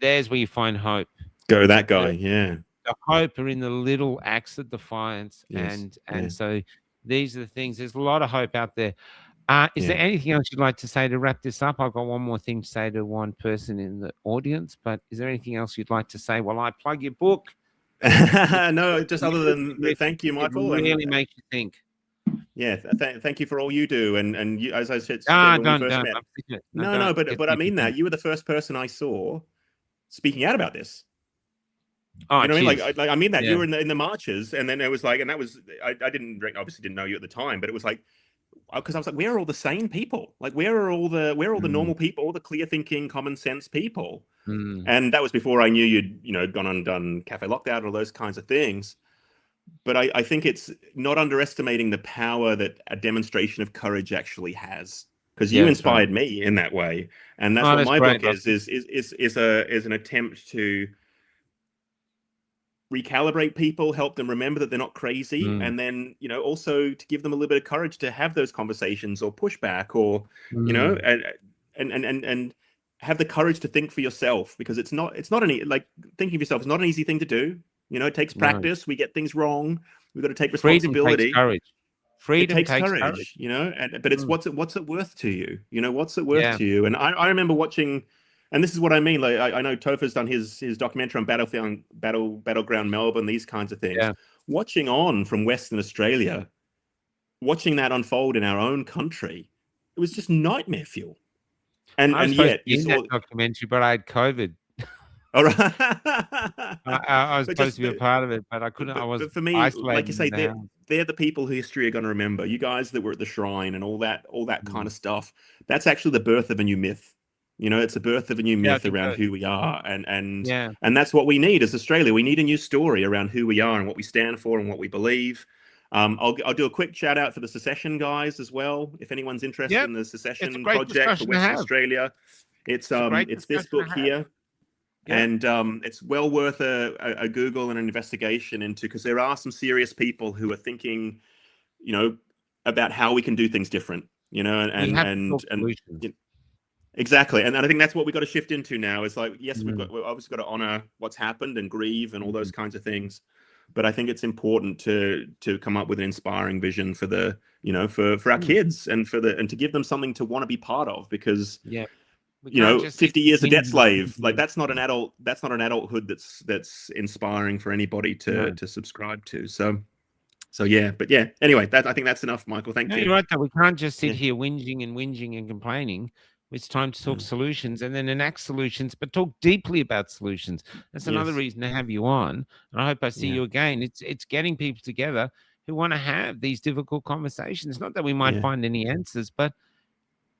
There's where you find hope. Go that guy, yeah. The hope are in the little acts of defiance, Yes, and yeah. so these are the things. There's a lot of hope out there. Is there Yeah. anything else you'd like to say to wrap this up? I've got one more thing to say to one person in the audience, but is there anything else you'd like to say while I plug your book? No, just other than thank you, Michael. It really and, makes you think. Yeah, thank you for all you do. And you, as I said Ah, when we first don't. met. I'm thinking- No, don't but get I people mean that thinking. you were the first person I saw speaking out about this. Oh, You know what I mean? cheers. Like I mean that Yeah. you were in the marches, and then it was like, and that was I obviously didn't know you at the time, but it was like, because I was like, where are all the sane people? Like, where are all the normal people, all the clear thinking, common sense people? And that was before I knew you'd gone and done Cafe Lockdown and all those kinds of things. But I think it's not underestimating the power that a demonstration of courage actually has, because you Yeah, that's right. inspired me in that way, and that's Oh, what that's my great, book is an attempt to recalibrate people, help them remember that they're not crazy, and then also to give them a little bit of courage to have those conversations or pushback, or and have the courage to think for yourself, because it's not like thinking for yourself is not an easy thing to do. It takes No. practice. We get things wrong. We've got to take Freedom responsibility. takes courage. Freedom It takes takes courage, but it's what's it worth to you? What's it worth Yeah. to you? And I remember watching, and this is what I mean. Like I know Topher's done his documentary on Battleground Melbourne, these kinds of things. Yeah. Watching on from Western Australia, watching that unfold in our own country, it was just nightmare fuel. And yet you saw that documentary, but I had COVID. All right. I was supposed to be a part of it, but I couldn't. I was But for me, isolated like you say, in the house. they're the people who history are going to remember. You guys that were at the shrine and all that kind of stuff. That's actually the birth of a new myth. It's a birth of a new myth around who we are, and that's what we need as Australia. We need a new story around who we are and what we stand for and what we believe. I'll do a quick shout out for the Secession guys as well. If anyone's interested in the Secession project for Western Australia, it's this book here. Yeah. And it's well worth a Google and an investigation into, because there are some serious people who are thinking, about how we can do things different, and exactly. And I think that's what we've got to shift into now. Is like, yes, we've obviously got to honor what's happened and grieve and all those kinds of things. But I think it's important to come up with an inspiring vision for the, for our kids and to give them something to want to be part of, because 50 years a debt slave, like that's not an adulthood that's inspiring for anybody to subscribe to. So yeah, but yeah, anyway, I think that's enough, Michael. Thank you. You're right, though. We can't just sit here whinging and complaining. It's time to talk solutions and then enact solutions, but talk deeply about solutions. That's another reason to have you on. And I hope I see you again. It's getting people together who want to have these difficult conversations. Not that we might find any answers, but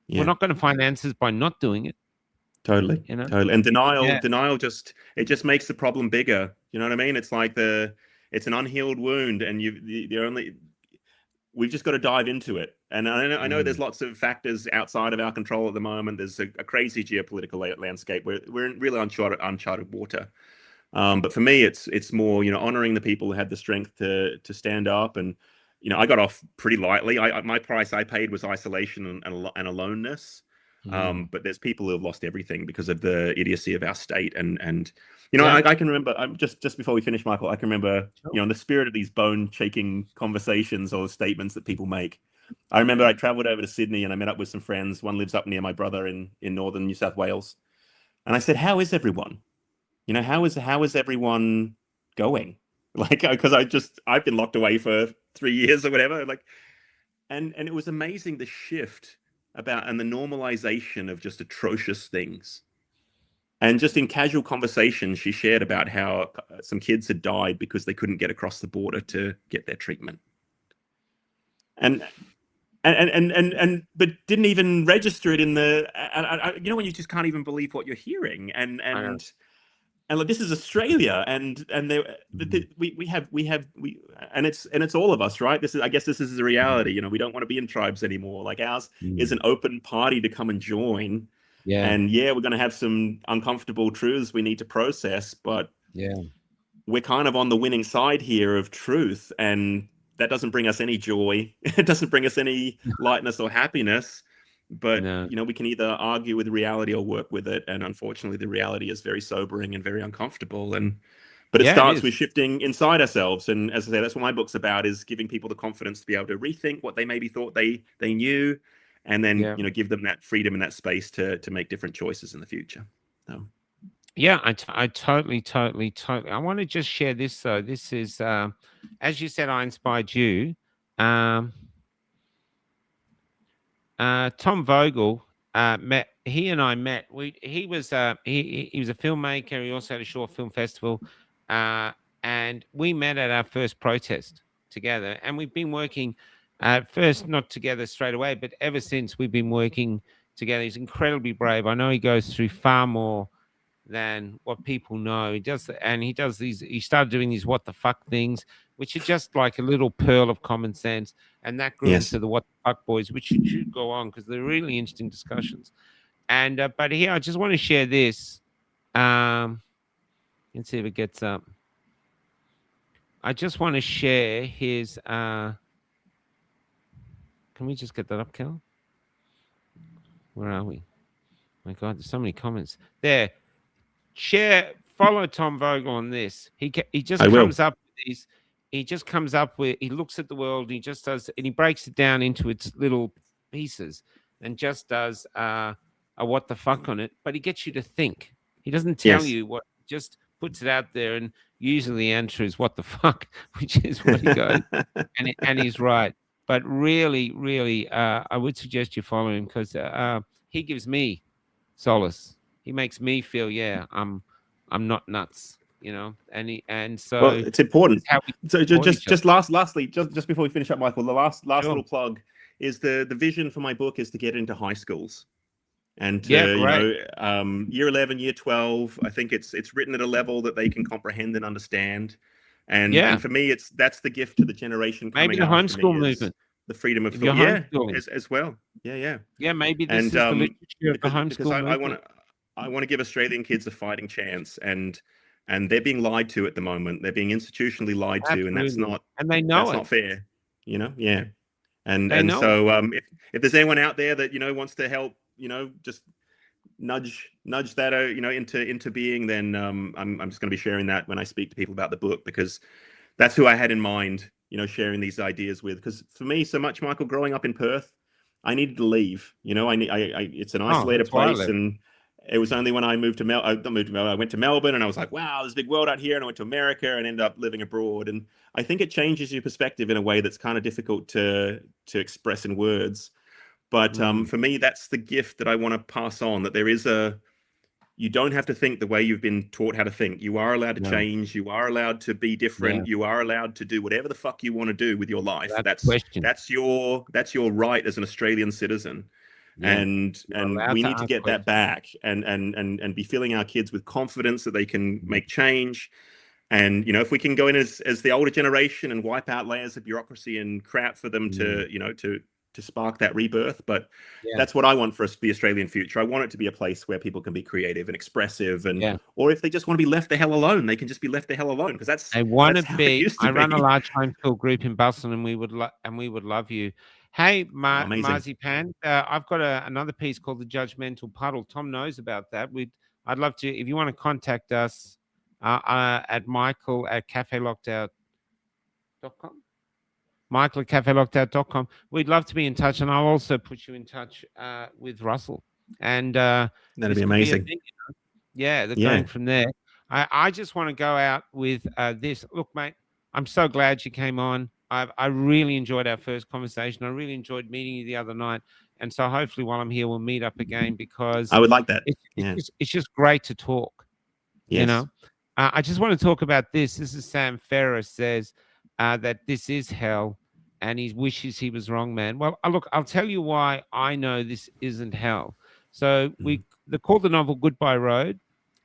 we're not going to find answers by not doing it. Totally. Totally. And denial just makes the problem bigger. You know what I mean? It's like it's an unhealed wound, and we've just got to dive into it. And I know there's lots of factors outside of our control at the moment. There's a crazy geopolitical landscape. We're in really uncharted water. But for me, it's more, honoring the people who had the strength to stand up. And, I got off pretty lightly. My price I paid was isolation and aloneness. But there's people who have lost everything because of the idiocy of our state. And I can remember, just before we finish, Michael, I can remember, in the spirit of these bone-shaking conversations or statements that people make. I remember I traveled over to Sydney and I met up with some friends. One lives up near my brother in northern New South Wales. And I said, how is everyone? How is everyone going? Like, because I've been locked away for 3 years or whatever. Like, and it was amazing, the shift and the normalization of just atrocious things. And just in casual conversation, she shared about how some kids had died because they couldn't get across the border to get their treatment. And but didn't even register it in the, when you just can't even believe what you're hearing. And like, this is Australia, and we have, and it's all of us, right? I guess this is the reality. We don't want to be in tribes anymore. Like, ours is an open party to come and join, Yeah. And yeah, we're going to have some uncomfortable truths we need to process, but Yeah. we're kind of on the winning side here of truth, and that doesn't bring us any joy. It doesn't bring us any lightness or happiness. But No. we can either argue with reality or work with it, and unfortunately, the reality is very sobering and very uncomfortable. But it Yeah, it starts is. with shifting inside ourselves, and as I say, that's what my book's about: is giving people the confidence to be able to rethink what they maybe thought they knew, and then Yeah. give them that freedom and that space to make different choices in the future. So. Yeah, I totally. I want to just share this though. This is, as you said, I inspired you. Um, Tom Vogel, met. He and I met. He was he was a filmmaker. He also had a short film festival, and we met at our first protest together. And we've been working, at first not together straight away, but ever since we've been working together. He's incredibly brave. I know he goes through far more than what people know. He does, and he does these. He started doing these what the fuck things, which are just like a little pearl of common sense, and that grew Yes. into the what the fuck boys, which should go on because they're really interesting discussions. And but here, I just want to share this. Let's see if it gets up. I just want to share his. Can we just get that up, Kel? Where are we? My God, there's so many comments there. Follow Tom Vogel on this. He just I will. comes up with these. He just comes up with. He looks at the world. He just does, and he breaks it down into its little pieces, and just does a what the fuck on it. But he gets you to think. He doesn't tell Yes. you what. Just puts it out there, and usually the answer is what the fuck, which is what he goes, and he's right. But really, really, I would suggest you follow him because he gives me solace. He makes me feel, yeah, I'm not nuts, and so Well, it's important. how we So support each other. lastly, just before we finish up, Michael, the last Sure. little plug is the vision for my book is to get into high schools, and to, Yeah, great. year 11, year 12. I think it's written at a level that they can comprehend and understand, and Yeah. for me, that's the gift to the generation coming Maybe the after homeschool me is movement. the freedom of If you're thought. Yeah, homeschooling. as well. Yeah. Yeah, maybe this And is the literature of the because homeschool I movement. want to give Australian kids a fighting chance, and they're being lied to at the moment. They're being institutionally lied to, and Absolutely. And they know that's it. not fair. Yeah. And They know so if there's anyone out there that wants to help, just nudge that into being, then I'm just going to be sharing that when I speak to people about the book, because that's who I had in mind, sharing these ideas with. Because for me, so much, Michael, growing up in Perth, I needed to leave. It's an isolated that's why I place, left. and it was only when I moved to I went to Melbourne, and I was like, wow, there's a big world out here. And I went to America and ended up living abroad. And I think it changes your perspective in a way that's kind of difficult to express in words. But for me, that's the gift that I want to pass on, that there is you don't have to think the way you've been taught how to think. You are allowed to No. change. You are allowed to be different. You are allowed to do whatever the fuck you want to do with your life. That's the question. That's your right as an Australian citizen. Yeah. And allowed we to need to ask get that back, and be filling our kids with confidence that they can make change. And if we can go in as the older generation and wipe out layers of bureaucracy and crap for them to to spark that rebirth. But that's what I want for the Australian future. I want it to be a place where people can be creative and expressive, and or if they just want to be left the hell alone, they can just be left the hell alone, because that's they want that's to how be. it used to I run be. a large homeschool group in Busselton, and we would love you. Hey, Amazing. Marzipan, I've got another piece called The Judgmental Puddle. Tom knows about that. I'd love to, if you want to contact us at michael@cafelockedout.com. michael@cafelockedout.com. We'd love to be in touch, and I'll also put you in touch with Russell. And that'd be amazing. They're going from there. I just want to go out with this. Look, mate, I'm so glad you came on. I really enjoyed our first conversation. I really enjoyed meeting you the other night. And so hopefully while I'm here, we'll meet up again, because I would like that. It's just great to talk. Yes. I just want to talk about this. This is Sam Ferris says that this is hell, and he wishes he was wrong, man. Well, look, I'll tell you why I know this isn't hell. So they called the novel Goodbye Road,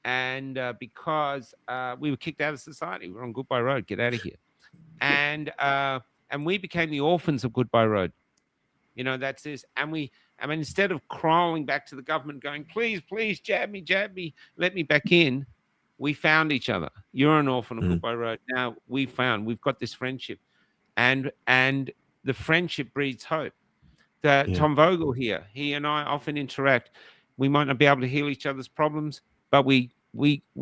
and because we were kicked out of society, we're on Goodbye Road, get out of here, and we became the orphans of Goodbye Road. That's this, and I mean, instead of crawling back to the government going, please, please, jab me, let me back in, we found each other. You're an orphan of Goodbye Road. Now we've got this friendship. And the friendship breeds hope. Tom Vogel here, he and I often interact. We might not be able to heal each other's problems, but we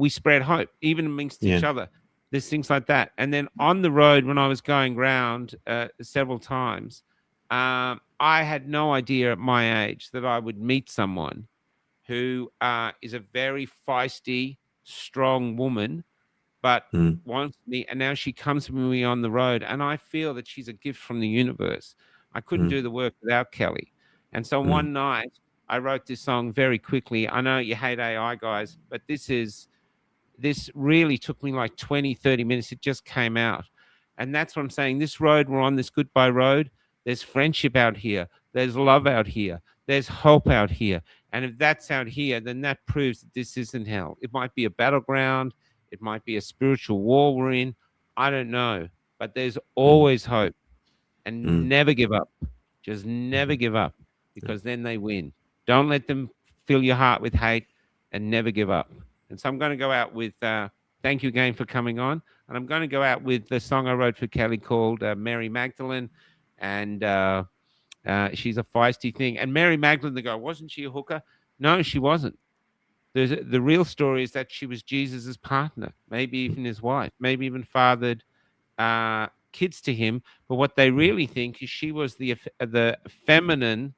spread hope, even amongst each other. There's things like that. And then on the road, when I was going round several times, I had no idea at my age that I would meet someone who is a very feisty, strong woman, but wants me. And now she comes to me on the road, and I feel that she's a gift from the universe. I couldn't do the work without Kelly. And so one night I wrote this song very quickly. I know you hate AI guys, but this really took me like 20, 30 minutes. It just came out. And that's what I'm saying. This road we're on, this Goodbye Road, there's friendship out here. There's love out here. There's hope out here. And if that's out here, then that proves that this isn't hell. It might be a battleground. It might be a spiritual war we're in. I don't know. But there's always hope. And never give up. Just never give up, because then they win. Don't let them fill your heart with hate, and never give up. And so I'm going to go out with thank you again for coming on. And I'm going to go out with the song I wrote for Kelly called Mary Magdalene. And she's a feisty thing. And Mary Magdalene, they go, wasn't she a hooker? No, she wasn't. The real story is that she was Jesus's partner, maybe even his wife, maybe even fathered kids to him. But what they really think is she was the feminine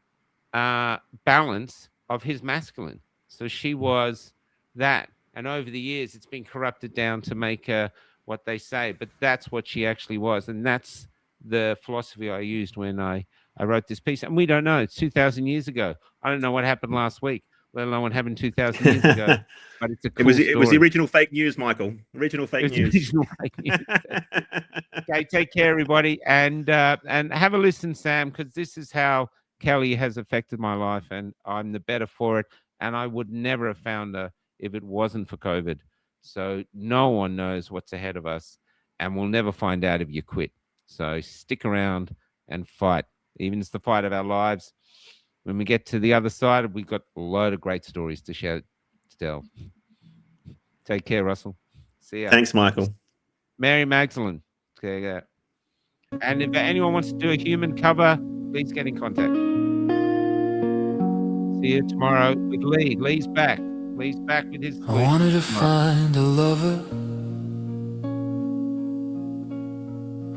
balance of his masculine. So she was that. And over the years, it's been corrupted down to make her what they say. But that's what she actually was. And that's the philosophy I used when I wrote this piece. And we don't know. It's 2,000 years ago. I don't know what happened last week, let alone what happened 2,000 years ago. But it's a cool It was the original fake news, Michael. Original fake news. Original fake news. Okay, take care, everybody. And have a listen, Sam, because this is how Kelly has affected my life, and I'm the better for it. And I would never have found her if it wasn't for COVID. So no one knows what's ahead of us, and we'll never find out if you quit. So stick around and fight. Even it's the fight of our lives. When we get to the other side, we've got a load of great stories to share still. Take care, Russell. See ya. Thanks, Michael. Mary Magdalene. Okay, yeah. And if anyone wants to do a human cover, please get in contact. See you tomorrow with Lee. Lee's back. Lee's back with his... I wanted to find a lover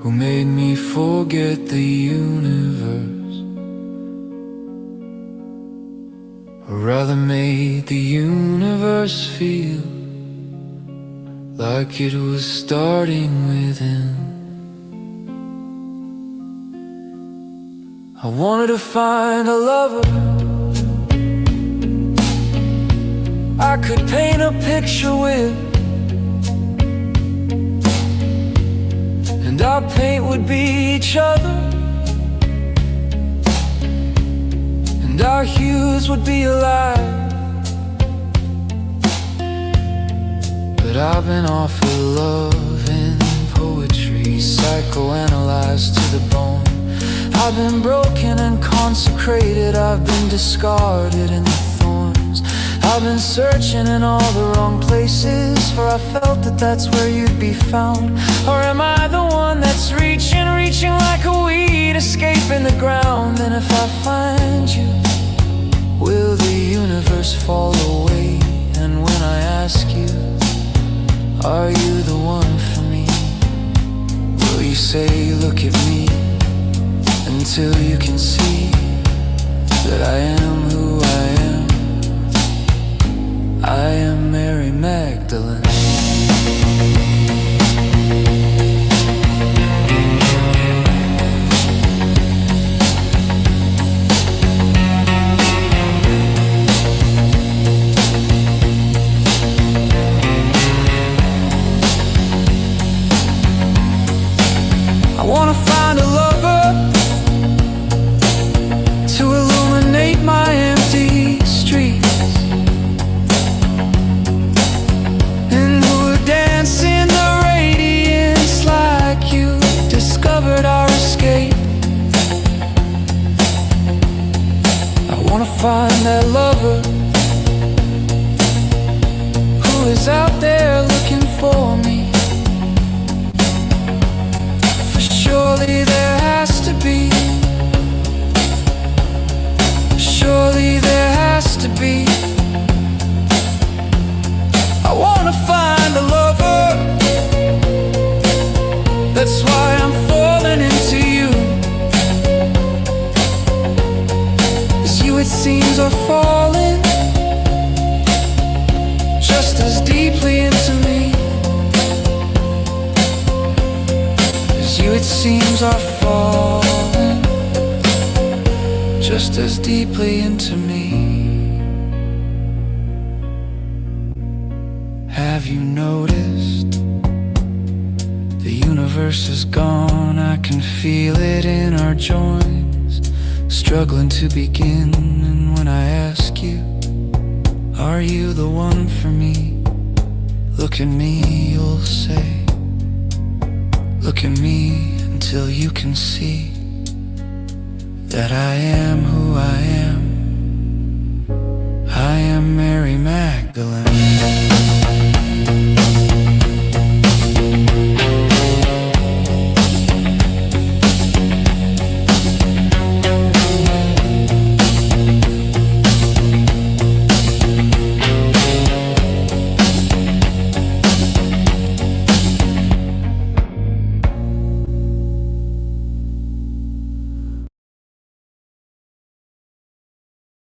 who made me forget the universe, or rather made the universe feel like it was starting within. I wanted to find a lover I could paint a picture with, and our paint would be each other, and our hues would be alive. But I've been offered love in poetry, psychoanalyzed to the bone. I've been broken and consecrated, I've been discarded in the thorns. I've been searching in all the wrong places, for I felt that that's where you'd be found. Or am I the one that's reaching like a weed, escaping the ground? And if I find you, will the universe fall away? And when I ask you, are you the one for me, will you say, look at me, until you can see that I am who I am? I am Mary Magdalene. I wanna find a lover to illuminate my empty streets, find that lover who is out there looking for me. For surely there has to be, surely there has to be. I wanna find a lover, that's why I'm falling into you. As you it seems are falling just as deeply into me. As you it seems are falling just as deeply into me. Have you noticed? The universe is gone, I can feel it in our joints, struggling to begin. And when I ask you, are you the one for me? Look at me, you'll say. Look at me until you can see that I am who I am. I am Mary Magdalene.